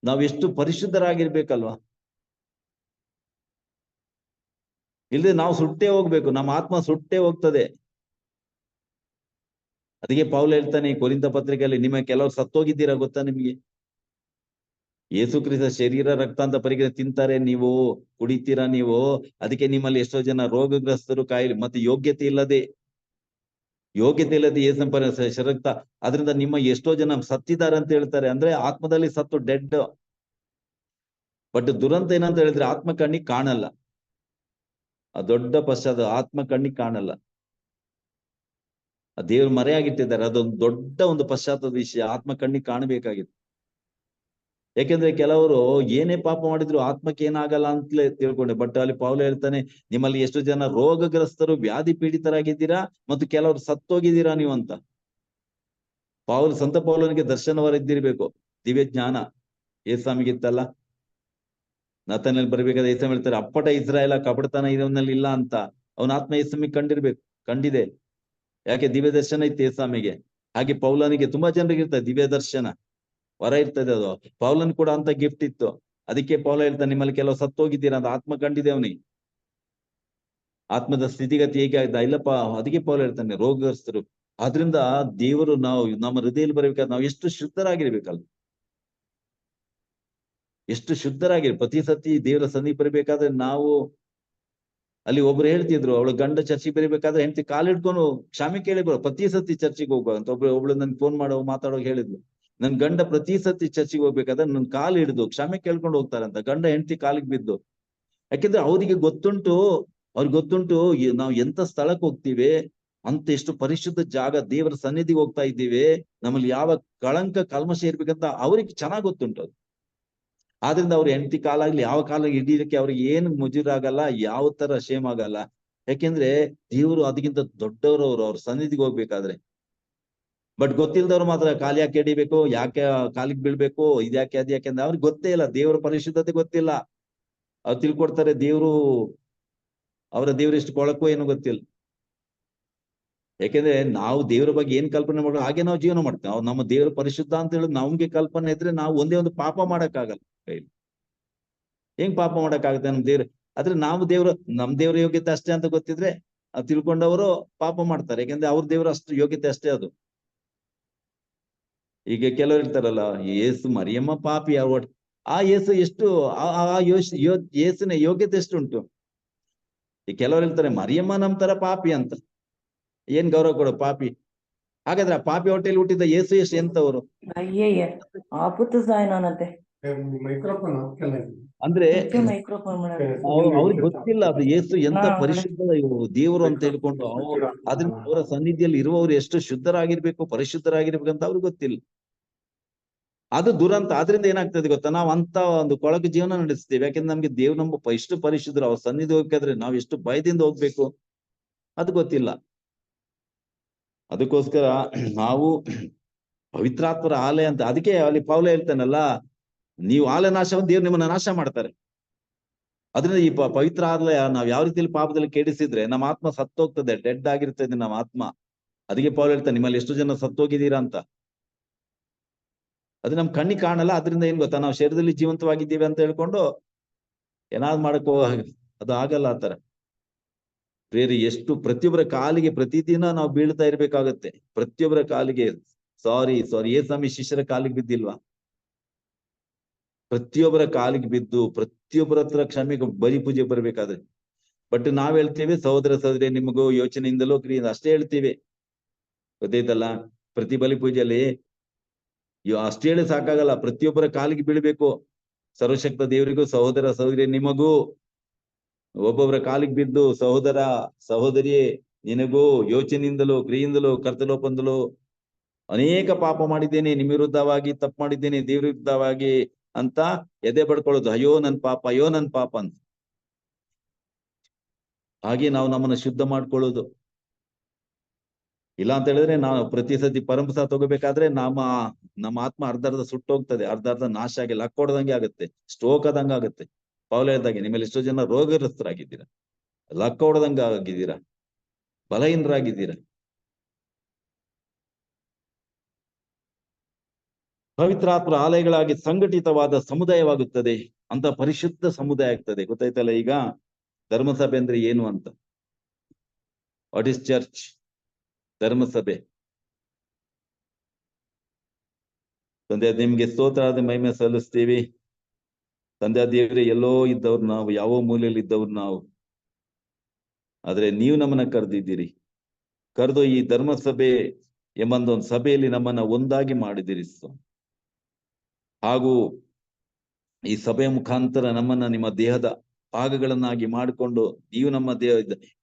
[SPEAKER 1] ನಾವ್ ಎಷ್ಟು ಪರಿಶುದ್ಧರಾಗಿರ್ಬೇಕಲ್ವಾ? ಇಲ್ಲದೆ ನಾವು ಸುಟ್ಟೇ ಹೋಗ್ಬೇಕು, ನಮ್ಮ ಆತ್ಮ ಸುಟ್ಟೇ ಹೋಗ್ತದೆ. ಅದಕ್ಕೆ ಪೌಲ ಹೇಳ್ತಾನೆ ಕೊರಿಂಥ ಪತ್ರಿಕೆಯಲ್ಲಿ, ನಿಮ್ಮ ಕೆಲವರು ಸತ್ತೋಗಿದ್ದೀರಾ ಗೊತ್ತಾ ನಿಮ್ಗೆ? ಯೇಸು ಕ್ರಿಸ್ತ ಶರೀರ ರಕ್ತ ಅಂತ ಪರಿಗಣೆ ತಿಂತಾರೆ ನೀವು, ಕುಡಿತೀರಾ ನೀವು. ಅದಕ್ಕೆ ನಿಮ್ಮಲ್ಲಿ ಎಷ್ಟೋ ಜನ ರೋಗಗ್ರಸ್ತರು, ಕಾಯಿಲೆ ಮತ್ತೆ ಯೋಗ್ಯತೆ ಇಲ್ಲದೆ ಯೇಸು ರಕ್ತ, ಅದರಿಂದ ನಿಮ್ಮ ಎಷ್ಟೋ ಜನ ಸತ್ತಿದ್ದಾರೆ ಅಂತ ಹೇಳ್ತಾರೆ. ಅಂದ್ರೆ ಆತ್ಮದಲ್ಲಿ ಸತ್ತು ಡೆಡ್. ಬಟ್ ದುರಂತ ಏನಂತ ಹೇಳಿದ್ರೆ ಆತ್ಮ ಕಣ್ಣಿಗೆ ಕಾಣಲ್ಲ. ಆ ದೊಡ್ಡ ಪಶ್ಚಾದ ಆತ್ಮ ಕಣ್ಣಿಗೆ ಕಾಣಲ್ಲ. ಆ ದೇವ್ರು ಮರೆಯಾಗಿಟ್ಟಿದ್ದಾರೆ. ಅದೊಂದು ದೊಡ್ಡ ಒಂದು ಪಶ್ಚಾತ್ತದ ವಿಷಯ. ಆತ್ಮ ಕಣ್ಣಿಗೆ ಕಾಣಬೇಕಾಗಿತ್ತು. ಯಾಕೆಂದ್ರೆ ಕೆಲವರು ಏನೇ ಪಾಪ ಮಾಡಿದ್ರು ಆತ್ಮಕ್ಕೆ ಏನಾಗಲ್ಲ ಅಂತಲೇ ತಿಳ್ಕೊಂಡೆ. ಬಟ್ ಅಲ್ಲಿ ಪೌಲ ಹೇಳ್ತಾನೆ, ನಿಮ್ಮಲ್ಲಿ ಎಷ್ಟು ಜನ ರೋಗಗ್ರಸ್ತರು, ವ್ಯಾಧಿ ಪೀಡಿತರಾಗಿದ್ದೀರಾ, ಮತ್ತು ಕೆಲವರು ಸತ್ತೋಗಿದ್ದೀರಾ ನೀವು ಅಂತ. ಸಂತ ಪೌಲನಿಗೆ ದರ್ಶನವರಿದ್ದಿರ್ಬೇಕು, ದಿವ್ಯ ಜ್ಞಾನ. ಏಸಾಮಿಗಿತ್ತಲ್ಲ, ನತನಲ್ಲಿ ಬರ್ಬೇಕಾದ್ರೆ ಏಸಾಮಿ ಹೇಳ್ತಾರೆ, ಅಪ್ಪಟ ಇಸ್ರಾಯೇಲ ಕಪಟತನ ಇವನಲ್ಲಿ ಇಲ್ಲ ಅಂತ. ಅವನ ಆತ್ಮ ಏಸಾಮಿಗೆ ಕಂಡಿದೆ. ಯಾಕೆ? ದಿವ್ಯ ದರ್ಶನ ಇತ್ತು ಏಸಾಮಿಗೆ. ಹಾಗೆ ಪೌಲನಿಗೆ ತುಂಬಾ ಜನರಿಗೆ ಇರ್ತದೆ ದಿವ್ಯ ದರ್ಶನ, ವರ ಇರ್ತದೆ. ಅದು ಪೌಲನ್ ಕೂಡ ಅಂತ ಗಿಫ್ಟ್ ಇತ್ತು. ಅದಕ್ಕೆ ಪೌಲ ಹೇಳ್ತಾನೆ, ನಿಮ್ಮಲ್ಲಿ ಕೆಲವು ಸತ್ತೋಗಿದ್ದೀರಾ ಅಂತ. ಆತ್ಮ ಕಂಡಿದೆ ಅವನಿಗೆ, ಆತ್ಮದ ಸ್ಥಿತಿಗತಿ ಹೇಗೆ ಆಯ್ತಾ ಇಲ್ಲಪ್ಪ. ಅದಕ್ಕೆ ಪೌಲ ಹೇಳ್ತಾನೆ ರೋಗಗ್ರಸ್ತರು. ಆದ್ರಿಂದ ದೇವರು ನಾವು ನಮ್ಮ ಹೃದಯದಲ್ಲಿ ಬರಬೇಕಾದ್ರೆ ನಾವು ಎಷ್ಟು ಶುದ್ಧರಾಗಿರ್ಬೇಕಲ್ಲ, ಎಷ್ಟು ಪ್ರತಿ ಸತಿ ದೇವರ ಸನ್ನಿಧಿ ಬರಬೇಕಾದ್ರೆ ನಾವು ಅಲ್ಲಿ ಒಬ್ರು ಹೇಳ್ತಿದ್ರು, ಅವಳು ಗಂಡ ಚರ್ಚಿಗೆ ಬರೀಬೇಕಾದ್ರೆ ಹೆಂಡತಿ ಕಾಲಿಡ್ಕೊಂಡು ಕ್ಷಮೆ ಕೇಳಿ ಪ್ರತಿ ಸತಿ ಚರ್ಚಿಗೆ ಹೋಗುವಂತ. ಒಬ್ಳು ನನ್ಗೆ ಫೋನ್ ಮಾತಾಡೋ ಹೇಳಿದ್ಲು, ನನ್ ಗಂಡ ಪ್ರತಿ ಸತಿ ಚರ್ಚಿಗೆ ಹೋಗ್ಬೇಕಾದ್ರೆ ನನ್ ಕಾಲು ಹಿಡಿದು ಕ್ಷಮೆ ಕೇಳ್ಕೊಂಡು ಹೋಗ್ತಾರಂತ. ಗಂಡ ಹೆಂಡತಿ ಕಾಲಿಗೆ ಬಿದ್ದು. ಯಾಕೆಂದ್ರೆ ಅವ್ರಿಗೆ ಗೊತ್ತುಂಟು ನಾವು ಎಂತ ಸ್ಥಳಕ್ಕೆ ಹೋಗ್ತೀವಿ ಅಂತ, ಎಷ್ಟು ಪರಿಶುದ್ಧ ಜಾಗ, ದೇವರ ಸನ್ನಿಧಿಗೆ ಹೋಗ್ತಾ ಇದ್ದೀವಿ, ನಮ್ಮಲ್ಲಿ ಯಾವ ಕಳಂಕ ಕಲ್ಮಶ ಇರ್ಬೇಕಂತ ಅವ್ರಿಗೆ ಚೆನ್ನಾಗ್ ಗೊತ್ತುಂಟು ಅದು. ಆದ್ರಿಂದ ಅವ್ರ ಹೆಂಡತಿ ಕಾಲಾಗ್ಲಿ ಯಾವ ಕಾಲಾಗಿ ಹಿಡಿಯಲಿಕ್ಕೆ ಅವ್ರಿಗೆ ಏನು ಮುಜುರಾಗಲ್ಲ, ಯಾವ ತರ ಶೇಮ್ ಆಗಲ್ಲ. ಯಾಕೆಂದ್ರೆ ದೇವರು ಅದಕ್ಕಿಂತ ದೊಡ್ಡವರು, ಅವ್ರ ಸನ್ನಿಧಿಗೆ ಹೋಗ್ಬೇಕಾದ್ರೆ. ಬಟ್ ಗೊತ್ತಿಲ್ದವ್ರು ಮಾತ್ರ ಕಾಲು ಯಾಕೆ ಹಿಡಿಬೇಕು, ಯಾಕೆ ಕಾಲಿಗೆ ಬೀಳ್ಬೇಕು, ಇದ್ಯಾಕೆ ಅದ್ಯಾಕೆ ಅಂದ್ರೆ ಅವ್ರಿಗೆ ಗೊತ್ತೇ ಇಲ್ಲ, ದೇವರ ಪರಿಶುದ್ಧತೆ ಗೊತ್ತಿಲ್ಲ. ಅವ್ರು ತಿಳ್ಕೊಡ್ತಾರೆ ಅವರ ದೇವ್ರ ಎಷ್ಟು ಕೊಳಕೋ ಏನೋ ಗೊತ್ತಿಲ್ಲ. ಯಾಕೆಂದ್ರೆ ನಾವು ದೇವರ ಬಗ್ಗೆ ಏನ್ ಕಲ್ಪನೆ ಮಾಡೋ ಹಾಗೆ ನಾವು ಜೀವನ ಮಾಡ್ತೇವೆ. ನಮ್ಮ ದೇವರ ಪರಿಶುದ್ಧ ಅಂತ ಹೇಳಿದ್ರೆ ನಮ್ಗೆ ಕಲ್ಪನೆ ಇದ್ರೆ ನಾವು ಒಂದೇ ಒಂದು ಪಾಪ ಮಾಡಕ್ಕಾಗಲ್ಲ ಕೈಲಿ. ಹೆಂಗ್ ಪಾಪ ಮಾಡಕ್ಕಾಗುತ್ತೆ ನಮ್ ದೇವ್ರ? ಆದ್ರೆ ನಾವು ನಮ್ ದೇವ್ರ ಯೋಗ್ಯತೆ ಅಷ್ಟೇ ಅಂತ ಗೊತ್ತಿದ್ರೆ ತಿಳ್ಕೊಂಡವರು ಪಾಪ ಮಾಡ್ತಾರೆ. ಯಾಕಂದ್ರೆ ಅವ್ರ ದೇವರು ಅಷ್ಟು ಯೋಗ್ಯತೆ ಅಷ್ಟೇ ಅದು. ಈಗ ಕೆಲವರು ಇರ್ತಾರಲ್ಲ, ಯೇಸು ಮರಿಯಮ್ಮ ಪಾಪಿ, ಆ ಯೇಸು ಎಷ್ಟು ಯೇಸುನ ಯೋಗ್ಯತೆ ಎಷ್ಟು ಉಂಟು. ಈ ಕೆಲವರು ಇರ್ತಾರೆ ಮರಿಯಮ್ಮ ನಮ್ ತರ ಪಾಪಿ ಅಂತ. ಏನ್ ಗೌರವ ಕೊಡೋ ಪಾಪಿ? ಹಾಗಾದ್ರೆ ಆ ಪಾಪಿ ಹೊಟ್ಟೆಲಿ ಹುಟ್ಟಿದ ಯೇಸು ಎಷ್ಟು ಎಂತವರು?
[SPEAKER 3] ಅಯ್ಯಯ್ಯ ಆಪತ್ತು ಸಾಯನಂತೆ
[SPEAKER 1] ಅಂದ್ರೆ
[SPEAKER 3] ಮೈಕ್ರೋಫೋನ್
[SPEAKER 1] ಅವ್ರಿಗೆ ಗೊತ್ತಿಲ್ಲ ಅದು ಯೇಸು ಎಂತ ಪರಿಶುದ್ಧ ದೇವರು ಅಂತ ಹೇಳ್ಕೊಂಡು ಅದ್ರ ಅವರ ಸನ್ನಿಧಿಯಲ್ಲಿ ಇರುವವರು ಎಷ್ಟು ಶುದ್ಧರಾಗಿರ್ಬೇಕು, ಪರಿಶುದ್ಧರಾಗಿರ್ಬೇಕು ಅಂತ ಅವ್ರಿಗೆ ಗೊತ್ತಿಲ್ಲ. ಅದು ದುರಂತ. ಆದ್ರಿಂದ ಏನಾಗ್ತದೆ ಗೊತ್ತಾ, ನಾವು ಅಂತ ಒಂದು ಕೊಳಕು ಜೀವನ ನಡೆಸ್ತೀವಿ. ಯಾಕಂದ್ರೆ ನಮ್ಗೆ ದೇವ್ರು ನಮ್ಮ ಎಷ್ಟು ಪರಿಶುದ್ಧರು, ಅವ್ರ ಸನ್ನಿಧಿ ಹೋಗ್ಬೇಕಾದ್ರೆ ನಾವು ಎಷ್ಟು ಭಯದಿಂದ ಹೋಗ್ಬೇಕು ಅದು ಗೊತ್ತಿಲ್ಲ. ಅದಕ್ಕೋಸ್ಕರ ನಾವು ಪವಿತ್ರಾತ್ಮರ ಆಲಯ ಅಂತ. ಅದಕ್ಕೆ ಅಲ್ಲಿ ಪೌಲ ಹೇಳ್ತಾನಲ್ಲ, ನೀವು ಆಲಯ ನಾಶವನ್ನು ದೇವ್ರು ನಿಮ್ಮನ್ನ ನಾಶ ಮಾಡ್ತಾರೆ. ಅದರಿಂದ ಈ ಪವಿತ್ರ ಆಲಯ ನಾವ್ ಯಾವ ರೀತಿಯಲ್ಲಿ ಪಾಪದಲ್ಲಿ ಕೆಡಿಸಿದ್ರೆ ನಮ್ಮ ಆತ್ಮ ಸತ್ತೋಗ್ತದೆ, ಡೆಡ್ ಆಗಿರ್ತದೆ ನಮ್ಮ ಆತ್ಮ. ಅದಕ್ಕೆ ಪೌಲ ಹೇಳ್ತಾನೆ, ನಿಮ್ಮಲ್ಲಿ ಎಷ್ಟು ಜನ ಸತ್ತೋಗಿದ್ದೀರಾ ಅಂತ. ಅದು ನಮ್ ಕಣ್ಣಿಗೆ ಕಾಣಲ್ಲ. ಅದರಿಂದ ಏನ್ ಗೊತ್ತಾ, ನಾವು ಶರೀರದಲ್ಲಿ ಜೀವಂತವಾಗಿದ್ದೀವಿ ಅಂತ ಹೇಳ್ಕೊಂಡು ಏನಾದ್ರು ಮಾಡಕ್ಕೋ ಅದು ಆಗಲ್ಲ. ಆತರ ಬೇರೆ ಎಷ್ಟು ಪ್ರತಿಯೊಬ್ಬರ ಕಾಲಿಗೆ ಪ್ರತಿದಿನ ನಾವು ಬೀಳ್ತಾ ಇರ್ಬೇಕಾಗತ್ತೆ. ಪ್ರತಿಯೊಬ್ಬರ ಕಾಲಿಗೆ ಸಾರಿ ಏಸ್ವಾಮಿ ಶಿಷ್ಯರ ಕಾಲಿಗೆ ಬಿದ್ದಿಲ್ವಾ? ಪ್ರತಿಯೊಬ್ಬರ ಕಾಲಿಗೆ ಬಿದ್ದು ಪ್ರತಿಯೊಬ್ಬರ ಹತ್ರ ಕ್ಷಮೆಗೆ ಬಲಿ ಪೂಜೆ ಬರ್ಬೇಕಾದ್ರೆ. ಬಟ್ ನಾವ್ ಹೇಳ್ತೇವೆ ಸಹೋದರ ಸಹೋದರಿ ನಿಮಗೂ ಯೋಚನೆಯಿಂದಲೋ ಕ್ರಿಯೆಯಿಂದ ಅಷ್ಟೇ ಹೇಳ್ತೀವಿ, ಗೊತ್ತೈತಲ್ಲ. ಪ್ರತಿ ಬಲಿ ಪೂಜೆಯಲ್ಲಿ ಅಷ್ಟೇ ಹೇಳಿ ಸಾಕಾಗಲ್ಲ, ಪ್ರತಿಯೊಬ್ಬರ ಕಾಲಿಗೆ ಬೀಳ್ಬೇಕು. ಸರ್ವಶಕ್ತ ದೇವರಿಗೂ ಸಹೋದರ ಸಹೋದರಿ ನಿಮಗೂ ಒಬ್ಬೊಬ್ಬರ ಕಾಲಿಗೆ ಬಿದ್ದು, ಸಹೋದರ ಸಹೋದರಿಯೇ ನಿನಗೂ ಯೋಚನೆಯಿಂದಲೂ ಕ್ರಿಯೆಯಿಂದಲೂ ಕರ್ತಲೋಪಂದಲೂ ಅನೇಕ ಪಾಪ ಮಾಡಿದ್ದೇನೆ, ನಿಮ್ಮ ವಿರುದ್ಧವಾಗಿ ತಪ್ಪು ಮಾಡಿದ್ದೇನೆ, ದೇವ್ರ ವಿರುದ್ಧವಾಗಿ ಅಂತ ಎದೆ ಬಡ್ಕೊಳ್ಳೋದು, ಅಯ್ಯೋ ನನ್ ಪಾಪ, ಅಯ್ಯೋ ನನ್ ಪಾಪ ಅಂತ. ಹಾಗೆ ನಾವು ನಮ್ಮನ್ನ ಶುದ್ಧ ಮಾಡ್ಕೊಳ್ಳೋದು. ಇಲ್ಲ ಅಂತ ಹೇಳಿದ್ರೆ ನಾವು ಪ್ರತಿ ಸತಿ ಪರಂಪಸ ತಗೋಬೇಕಾದ್ರೆ ನಮ್ಮ ಆತ್ಮ ಅರ್ಧ ಸುಟ್ಟೋಗ್ತದೆ, ಅರ್ಧ ನಾಶ ಆಗಿ ಲಕ್ಕೊಡ್ದಂಗೆ ಆಗುತ್ತೆ, ಸ್ಟ್ರೋಕ್ ಆದಂಗ ಆಗುತ್ತೆ. ಪೌಲ ಹೇಳ್ದಾಗೆ ನಿಮ್ಮಲ್ಲಿ ಎಷ್ಟೋ ಜನ ರೋಗಗ್ರಸ್ತರಾಗಿದ್ದೀರಾ, ಲಕ್ಕ ಹೊಡೆದಂಗ ಆಗಿದ್ದೀರಾ, ಬಲಹೀನರಾಗಿದ್ದೀರಾ. ಪವಿತ್ರಾತ್ಮರ ಆಲಯಗಳಾಗಿ ಸಂಘಟಿತವಾದ ಸಮುದಾಯವಾಗುತ್ತದೆ, ಅಂತ ಪರಿಶುದ್ಧ ಸಮುದಾಯ ಆಗ್ತದೆ. ಗೊತ್ತಾಯ್ತಲ್ಲ ಈಗ ಧರ್ಮಸಭೆ ಅಂದ್ರೆ ಏನು ಅಂತ. What is church? ಧರ್ಮಸಭೆ. ತಂದೆ ನಿಮ್ಗೆ ಸ್ತೋತ್ರದ ಮಹಿಮೆ ಸಲ್ಲಿಸ್ತೀವಿ. ತಂದೆ ದೇವರೇ, ಎಲ್ಲೋ ಇದ್ದವ್ರು ನಾವು, ಯಾವ ಮೂಲೆಯಲ್ಲಿ ಇದ್ದವ್ರು ನಾವು, ಆದ್ರೆ ನೀವು ನಮ್ಮನ್ನ ಕರೆದಿದ್ದೀರಿ. ಕರೆದು ಈ ಧರ್ಮಸಭೆ ಎಂಬಂದೊಂದು ಸಭೆಯಲ್ಲಿ ನಮ್ಮನ್ನ ಒಂದಾಗಿ ಮಾಡಿದಿರಿ. ಹಾಗೂ ಈ ಸಭೆಯ ಮುಖಾಂತರ ನಮ್ಮನ್ನ ನಿಮ್ಮ ದೇಹದ ಭಾಗಗಳನ್ನಾಗಿ ಮಾಡಿಕೊಂಡು, ನೀವು ನಮ್ಮ ದೇಹ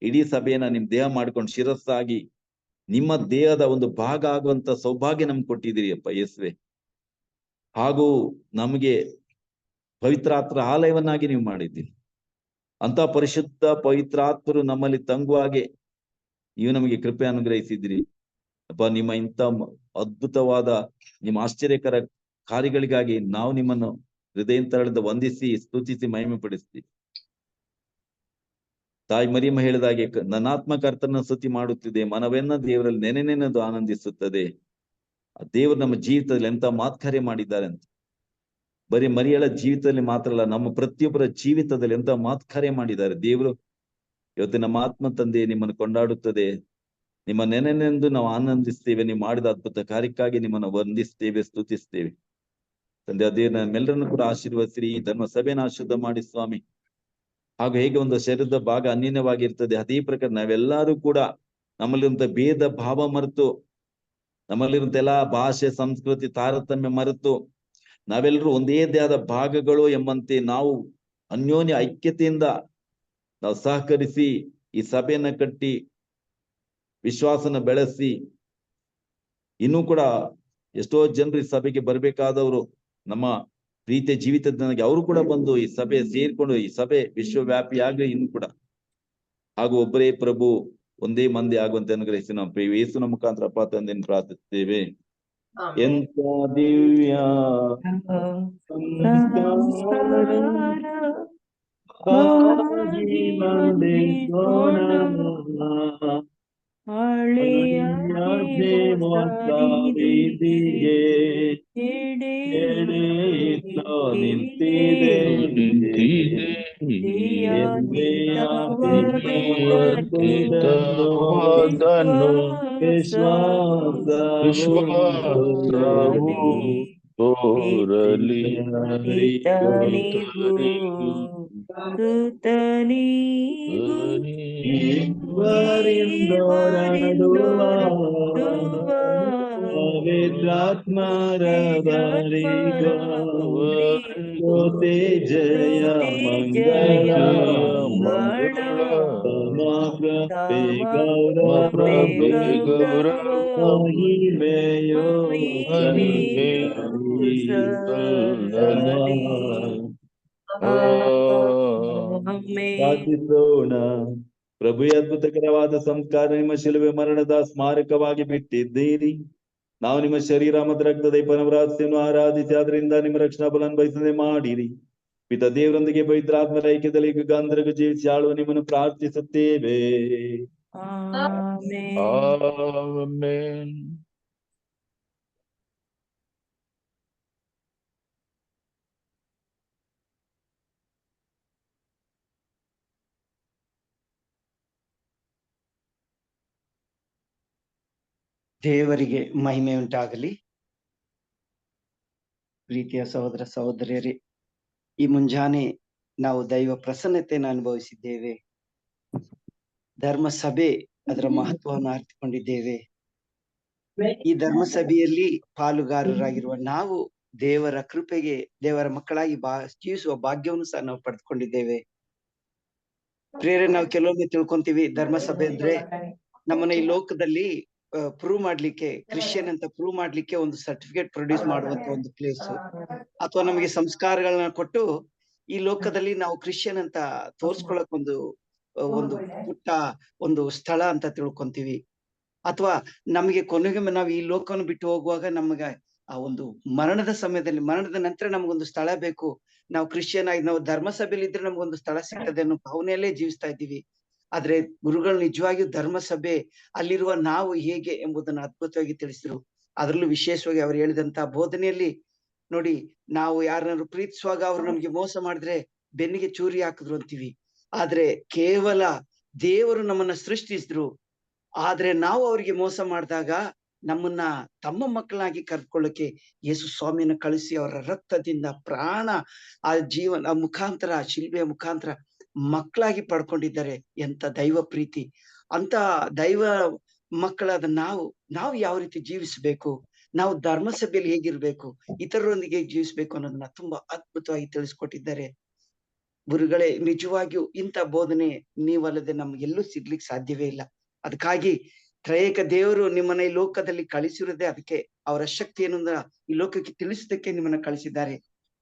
[SPEAKER 1] ಇಡೀ ಸಭೆಯನ್ನ ನಿಮ್ ದೇಹ ಮಾಡ್ಕೊಂಡು ಶಿರಸ್ಸಾಗಿ ನಿಮ್ಮ ದೇಹದ ಒಂದು ಭಾಗ ಆಗುವಂತ ಸೌಭಾಗ್ಯ ನಮ್ಗೆ ಕೊಟ್ಟಿದ್ದೀರಿ ಅಪ್ಪ ಯೇಸುವೆ. ಹಾಗೂ ನಮಗೆ ಪವಿತ್ರಾತ್ಮರ ಆಲಯವನ್ನಾಗಿ ನೀವು ಮಾಡಿದ್ದೀರಿ. ಅಂತ ಪರಿಶುದ್ಧ ಪವಿತ್ರಾತ್ಮರು ನಮ್ಮಲ್ಲಿ ತಂಗುವಾಗೆ ನೀವು ನಮಗೆ ಕೃಪೆ ಅನುಗ್ರಹಿಸಿದ್ದೀರಿ ಅಪ್ಪ. ನಿಮ್ಮ ಇಂಥ ಅದ್ಭುತವಾದ ನಿಮ್ಮ ಆಶ್ಚರ್ಯಕರ ಕಾರ್ಯಗಳಿಗಾಗಿ ನಾವು ನಿಮ್ಮನ್ನು ಹೃದಯಂತರದಿಂದ ವಂದಿಸಿ ಸ್ತುತಿಸಿ ಮಹಿಮೆ ಪಡಿಸ್ತೀವಿ. ತಾಯಿ ಮರಿಯಮ್ಮ ಹೇಳಿದಾಗೆ, ನನ್ನಾತ್ಮ ಕರ್ತನ ಸ್ತುತಿ ಮಾಡುತ್ತಿದೆ, ಮನವೆನ್ನ ದೇವರಲ್ಲಿ ನೆನೆನೆನ್ನದು ಆನಂದಿಸುತ್ತದೆ. ಆ ದೇವರು ನಮ್ಮ ಜೀವಿತದಲ್ಲಿ ಎಂತ ಮಾತ್ಕಾರ್ಯ ಮಾಡಿದ್ದಾರೆ ಅಂತ. ಬರೀ ಮರಿಯಳ ಜೀವಿತದಲ್ಲಿ ಮಾತ್ರ ಅಲ್ಲ, ನಮ್ಮ ಪ್ರತಿಯೊಬ್ಬರ ಜೀವಿತದಲ್ಲಿ ಎಂತ ಮಾತ್ಕಾರ್ಯ ಮಾಡಿದ್ದಾರೆ ದೇವರು. ಇವತ್ತು ನಮ್ಮ ಆತ್ಮ ತಂದೆ ನಿಮ್ಮನ್ನು ಕೊಂಡಾಡುತ್ತದೆ, ನಿಮ್ಮ ನೆನೆನೆಂದು ನಾವು ಆನಂದಿಸ್ತೇವೆ. ನೀವು ಮಾಡಿದ ಅದ್ಭುತ ಕಾರ್ಯಕ್ಕಾಗಿ ನಿಮ್ಮನ್ನು ವಂದಿಸ್ತೇವೆ, ಸ್ತುತಿಸ್ತೇವೆ ತಂದೆ. ಅದೇ ನಮ್ಮೆಲ್ಲರನ್ನು ಕೂಡ ಆಶೀರ್ವದಿಸಿರಿ. ಈ ಧರ್ಮ ಸಭೆಯನ್ನು ಶುದ್ಧ ಮಾಡಿ ಸ್ವಾಮಿ. ಹಾಗೂ ಹೇಗೆ ಒಂದು ಶರೀರದ ಭಾಗ ಅನ್ಯವಾಗಿರ್ತದೆ, ಅದೇ ಪ್ರಕಾರ ನಾವೆಲ್ಲರೂ ಕೂಡ ನಮ್ಮಲ್ಲಿರುವಂತ ಭೇದ ಭಾವ ಮರೆತು, ನಮ್ಮಲ್ಲಿರುವಂತ ಎಲ್ಲಾ ಭಾಷೆ ಸಂಸ್ಕೃತಿ ತಾರತಮ್ಯ ಮರೆತು, ನಾವೆಲ್ಲರೂ ಒಂದೇ ದೇಹದ ಭಾಗಗಳು ಎಂಬಂತೆ ನಾವು ಅನ್ಯೋನ್ಯ ಐಕ್ಯತೆಯಿಂದ ನಾವು ಸಹಕರಿಸಿ ಈ ಸಭೆಯನ್ನ ಕಟ್ಟಿ ವಿಶ್ವಾಸನ ಬೆಳೆಸಿ, ಇನ್ನೂ ಕೂಡ ಎಷ್ಟೋ ಜನರು ಈ ಸಭೆಗೆ ಬರ್ಬೇಕಾದವರು ನಮ್ಮ ಪ್ರೀತಿಯ ಜೀವಿತದ ಅವರು ಕೂಡ ಬಂದು ಈ ಸಭೆ ಸೇರ್ಕೊಂಡು ಈ ಸಭೆ ವಿಶ್ವವ್ಯಾಪಿ ಆಗ್ಲಿ ಇನ್ನು ಕೂಡ. ಹಾಗೂ ಒಬ್ಬರೇ ಪ್ರಭು ಒಂದೇ ಮಂದಿ ಆಗುವಂತೆ ಅನುಗ್ರಹಿಸಿ ನಾವು ಯೇಸುವಿನ ಮುಖಾಂತರ ಅಪ್ಪ ತಂದೆಯನ್ನು ಪ್ರಾರ್ಥಿಸುತ್ತೇವೆ. ಎಂತ ದಿವ್ಯ ನಿಂತಿದೆ ಅದ್ಭುತವಾದನ್ನು ವಿಶ್ವಾಸವು ತೋರಲಿ
[SPEAKER 3] ಪಿತನಿಗೂ ಸುತನಿಗೂ
[SPEAKER 1] ಇವರಿಂದೊರಡುವ ಪವಿತ್ರಾತ್ಮರವರಿಗೂ ಜಯ ಮಂಗಳ ಗೌರವ ಮಹಿಮೆಯೋ ಪ್ರಾರ್ಥಿಸೋಣ. ಪ್ರಭು ಅದ್ಭುತಕರವಾದ ಸಂಸ್ಕಾರ ನಿಮ್ಮ ಶಿಲುಬೆ ಮರಣದ ಸ್ಮಾರಕವಾಗಿ ಬಿಟ್ಟಿದ್ದೀರಿ. ನಾವು ನಿಮ್ಮ ಶರೀರ ಮತ್ತು ರಕ್ತದ ಪನವರಾಸ್ತಿಯನ್ನು ಆರಾಧಿಸಿ ಅದರಿಂದ ನಿಮ್ಮ ರಕ್ಷಣಾ ಫಲ ಅನುಭವಿಸದೆ ಮಾಡಿರಿ. ಪಿತ ದೇವರೊಂದಿಗೆ ಪವಿತ್ರಾತ್ಮರ ಐಕ್ಯದಲ್ಲಿ ಗಂಧರ್ಗ ಜೀವಿಸಿ ಆಳುವ ನಿಮ್ಮನ್ನು ಪ್ರಾರ್ಥಿಸುತ್ತೇವೆ.
[SPEAKER 4] ಆಮೆನ್.
[SPEAKER 5] ದೇವರಿಗೆ ಮಹಿಮೆ ಉಂಟಾಗಲಿ. ಪ್ರೀತಿಯ ಸಹೋದರ ಸಹೋದರಿಯರೇ, ಈ ಮುಂಜಾನೆ ನಾವು ದೈವ ಪ್ರಸನ್ನತೆಯನ್ನು ಅನುಭವಿಸಿದ್ದೇವೆ. ಧರ್ಮ ಸಭೆ ಅದರ ಮಹತ್ವವನ್ನು ಅರ್ಥಕೊಂಡಿದ್ದೇವೆ. ಈ ಧರ್ಮ ಸಭೆಯಲ್ಲಿ ಪಾಲುಗಾರರಾಗಿರುವ ನಾವು ದೇವರ ಕೃಪೆಗೆ ದೇವರ ಮಕ್ಕಳಾಗಿ ಜೀವಿಸುವ ಭಾಗ್ಯವನ್ನು ಸಹ ನಾವು ಪಡೆದುಕೊಂಡಿದ್ದೇವೆ. ಪ್ರೇರೆ ನಾವು ಕೆಲವೊಮ್ಮೆ ತಿಳ್ಕೊಂತೀವಿ ಧರ್ಮ ಸಭೆ ಅಂದ್ರೆ ನಮ್ಮನ್ನ ಈ ಲೋಕದಲ್ಲಿ ಪ್ರೂವ್ ಮಾಡ್ಲಿಕ್ಕೆ, ಕ್ರಿಶ್ಚಿಯನ್ ಅಂತ ಪ್ರೂವ್ ಮಾಡ್ಲಿಕ್ಕೆ ಒಂದು ಸರ್ಟಿಫಿಕೇಟ್ ಪ್ರೊಡ್ಯೂಸ್ ಮಾಡುವಂತ ಒಂದು ಪ್ಲೇಸ್, ಅಥವಾ ನಮಗೆ ಸಂಸ್ಕಾರಗಳನ್ನ ಕೊಟ್ಟು ಈ ಲೋಕದಲ್ಲಿ ನಾವು ಕ್ರಿಶ್ಚಿಯನ್ ಅಂತ ತೋರ್ಸ್ಕೊಳಕ್ ಒಂದು ಪುಟ್ಟ ಒಂದು ಸ್ಥಳ ಅಂತ ತಿಳ್ಕೊಂತೀವಿ. ಅಥವಾ ನಮಗೆ ಕೊನೆಗೆ ನಾವು ಈ ಲೋಕವನ್ನು ಬಿಟ್ಟು ಹೋಗುವಾಗ ನಮಗೆ ಆ ಒಂದು ಮರಣದ ಸಮಯದಲ್ಲಿ, ಮರಣದ ನಂತರ ನಮಗೊಂದು ಸ್ಥಳ ಬೇಕು, ನಾವು ಕ್ರಿಶ್ಚಿಯನ್ ಆಗಿ ನಾವು ಧರ್ಮ ಸಭೆಯಲ್ಲಿ ಇದ್ರೆ ನಮಗೊಂದು ಸ್ಥಳ ಸಿಗ್ತದೆ ಅನ್ನೋ ಭಾವನೆಯಲ್ಲೇ ಜೀವಿಸ್ತಾ ಇದ್ದೀವಿ. ಆದ್ರೆ ಗುರುಗಳು ನಿಜವಾಗಿಯೂ ಧರ್ಮ ಸಭೆ ಅಲ್ಲಿರುವ ನಾವು ಹೇಗೆ ಎಂಬುದನ್ನು ಅದ್ಭುತವಾಗಿ ತಿಳಿಸಿದ್ರು. ಅದರಲ್ಲೂ ವಿಶೇಷವಾಗಿ ಅವರು ಹೇಳಿದಂತ ಬೋಧನೆಯಲ್ಲಿ ನೋಡಿ, ನಾವು ಯಾರನ್ನಾದ್ರು ಪ್ರೀತಿಸುವಾಗ ಅವ್ರು ನಮ್ಗೆ ಮೋಸ ಮಾಡಿದ್ರೆ ಬೆನ್ನಿಗೆ ಚೂರಿ ಹಾಕಿದ್ರು ಅಂತೀವಿ. ಆದ್ರೆ ಕೇವಲ ದೇವರು ನಮ್ಮನ್ನ ಸೃಷ್ಟಿಸಿದ್ರು, ಆದ್ರೆ ನಾವು ಅವರಿಗೆ ಮೋಸ ಮಾಡಿದಾಗ ನಮ್ಮನ್ನ ತಮ್ಮ ಮಕ್ಕಳಾಗಿ ಕರ್ಕೊಳ್ಳಕ್ಕೆ ಯೇಸು ಸ್ವಾಮಿಯನ್ನು ಕಳಿಸಿ ಅವರ ರಕ್ತದಿಂದ ಪ್ರಾಣ ಆ ಜೀವನ ಮುಖಾಂತರ, ಶಿಲ್ಬೆಯ ಮುಖಾಂತರ ಮಕ್ಕಳಾಗಿ ಪಡ್ಕೊಂಡಿದ್ದಾರೆ. ಎಂತ ದೈವ ಪ್ರೀತಿ! ಅಂತ ದೈವ ಮಕ್ಕಳಾದ ನಾವು ಯಾವ ರೀತಿ ಜೀವಿಸಬೇಕು, ನಾವು ಧರ್ಮ ಸಭೆಯಲ್ಲಿ ಹೇಗಿರ್ಬೇಕು, ಇತರರೊಂದಿಗೆ ಜೀವಿಸ್ಬೇಕು ಅನ್ನೋದನ್ನ ತುಂಬಾ ಅದ್ಭುತವಾಗಿ ತಿಳಿಸ್ಕೊಟ್ಟಿದ್ದಾರೆ ಗುರುಗಳೇ. ನಿಜವಾಗಿಯೂ ಇಂಥ ಬೋಧನೆ ನೀವಲ್ಲದೆ ನಮ್ಗೆಲ್ಲೂ ಸಿಗ್ಲಿಕ್ಕೆ ಸಾಧ್ಯವೇ ಇಲ್ಲ. ಅದಕ್ಕಾಗಿ ತ್ರಯೇಕ ದೇವರು ನಿಮ್ಮನ್ನ ಈ ಲೋಕದಲ್ಲಿ ಕಳಿಸಿರೋದೇ ಅದಕ್ಕೆ, ಅವರ ಶಕ್ತಿಯನ್ನು ಈ ಲೋಕಕ್ಕೆ ತಿಳಿಸೋದಕ್ಕೆ ನಿಮ್ಮನ್ನ ಕಳಿಸಿದ್ದಾರೆ.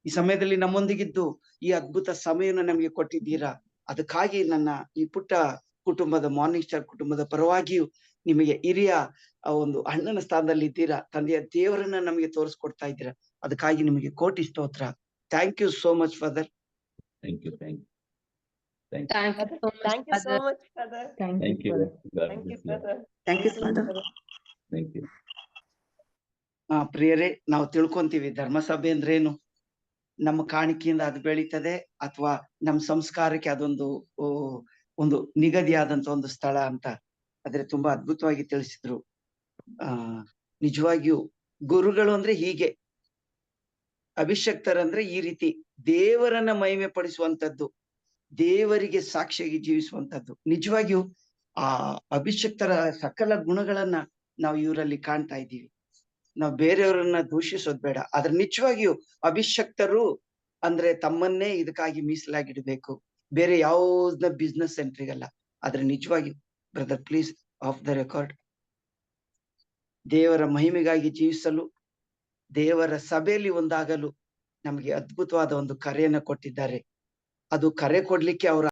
[SPEAKER 5] ಈ ಸಮಯದಲ್ಲಿ ನಮ್ಮೊಂದಿಗಿದ್ದು ಈ ಅದ್ಭುತ ಸಮಯವನ್ನು ನಮಗೆ ಕೊಟ್ಟಿದ್ದೀರಾ. ಅದಕ್ಕಾಗಿ ನನ್ನ ಈ ಪುಟ್ಟ ಕುಟುಂಬದ, ಮಾರ್ನಿಂಗ್ ಸ್ಟಾರ್ ಕುಟುಂಬದ ಪರವಾಗಿಯೂ ನಿಮಗೆ ಹಿರಿಯ ಒಂದು ಅಣ್ಣನ ಸ್ಥಾನದಲ್ಲಿ ಇದ್ದೀರಾ. ತಂದೆಯ ದೇವರನ್ನ ನಮಗೆ ತೋರಿಸ್ಕೊಡ್ತಾ ಇದ್ದೀರಾ. ಅದಕ್ಕಾಗಿ ನಿಮಗೆ ಕೋಟಿ ಸ್ತೋತ್ರ. Thank you so much father.
[SPEAKER 1] Thank you.
[SPEAKER 5] ಪ್ರಿಯರೇ, ನಾವು ತಿಳ್ಕೊಂತೀವಿ ಧರ್ಮ ಸಭೆ ಅಂದ್ರೇನು, ನಮ್ಮ ಕಾಣಿಕೆಯಿಂದ ಅದು ಬೆಳೀತದೆ, ಅಥವಾ ನಮ್ಮ ಸಂಸ್ಕಾರಕ್ಕೆ ಅದೊಂದು ನಿಗದಿಯಾದಂತ ಒಂದು ಸ್ಥಳ ಅಂತ. ಆದ್ರೆ ತುಂಬಾ ಅದ್ಭುತವಾಗಿ ತಿಳಿಸಿದ್ರು. ನಿಜವಾಗಿಯೂ ಗುರುಗಳು ಅಂದ್ರೆ ಹೀಗೆ, ಅಭಿಷಕ್ತರಂದ್ರೆ ಈ ರೀತಿ ದೇವರನ್ನ ಮಹಿಮೆ ಪಡಿಸುವಂತದ್ದು, ದೇವರಿಗೆ ಸಾಕ್ಷಿಯಾಗಿ ಜೀವಿಸುವಂತದ್ದು. ನಿಜವಾಗಿಯೂ ಆ ಅಭಿಷಕ್ತರ ಸಕಲ ಗುಣಗಳನ್ನ ನಾವು ಇವರಲ್ಲಿ ಕಾಣ್ತಾ ಇದ್ದೀವಿ. ನಾವು ಬೇರೆಯವರನ್ನ ದೂಷಿಸೋದ್ ಬೇಡ. ಆದ್ರೆ ನಿಜವಾಗಿಯೂ ಅಭಿಷಕ್ತರು ಅಂದ್ರೆ ತಮ್ಮನ್ನೇ ಇದಕ್ಕಾಗಿ ಮೀಸಲಾಗಿಡ್ಬೇಕು, ಬೇರೆ ಯಾವುದ ಬಿಸ್ನೆಸ್ ಸೆಂಟ್ರಿಗಲ್ಲ. ಆದ್ರೆ ನಿಜವಾಗಿಯೂ brother, please of the record, ದೇವರ ಮಹಿಮೆಗಾಗಿ ಜೀವಿಸಲು, ದೇವರ ಸಭೆಯಲ್ಲಿ ಒಂದಾಗಲು ನಮಗೆ ಅದ್ಭುತವಾದ ಒಂದು ಕರೆಯನ್ನ ಕೊಟ್ಟಿದ್ದಾರೆ. ಅದು ಕರೆ ಕೊಡ್ಲಿಕ್ಕೆ ಅವರ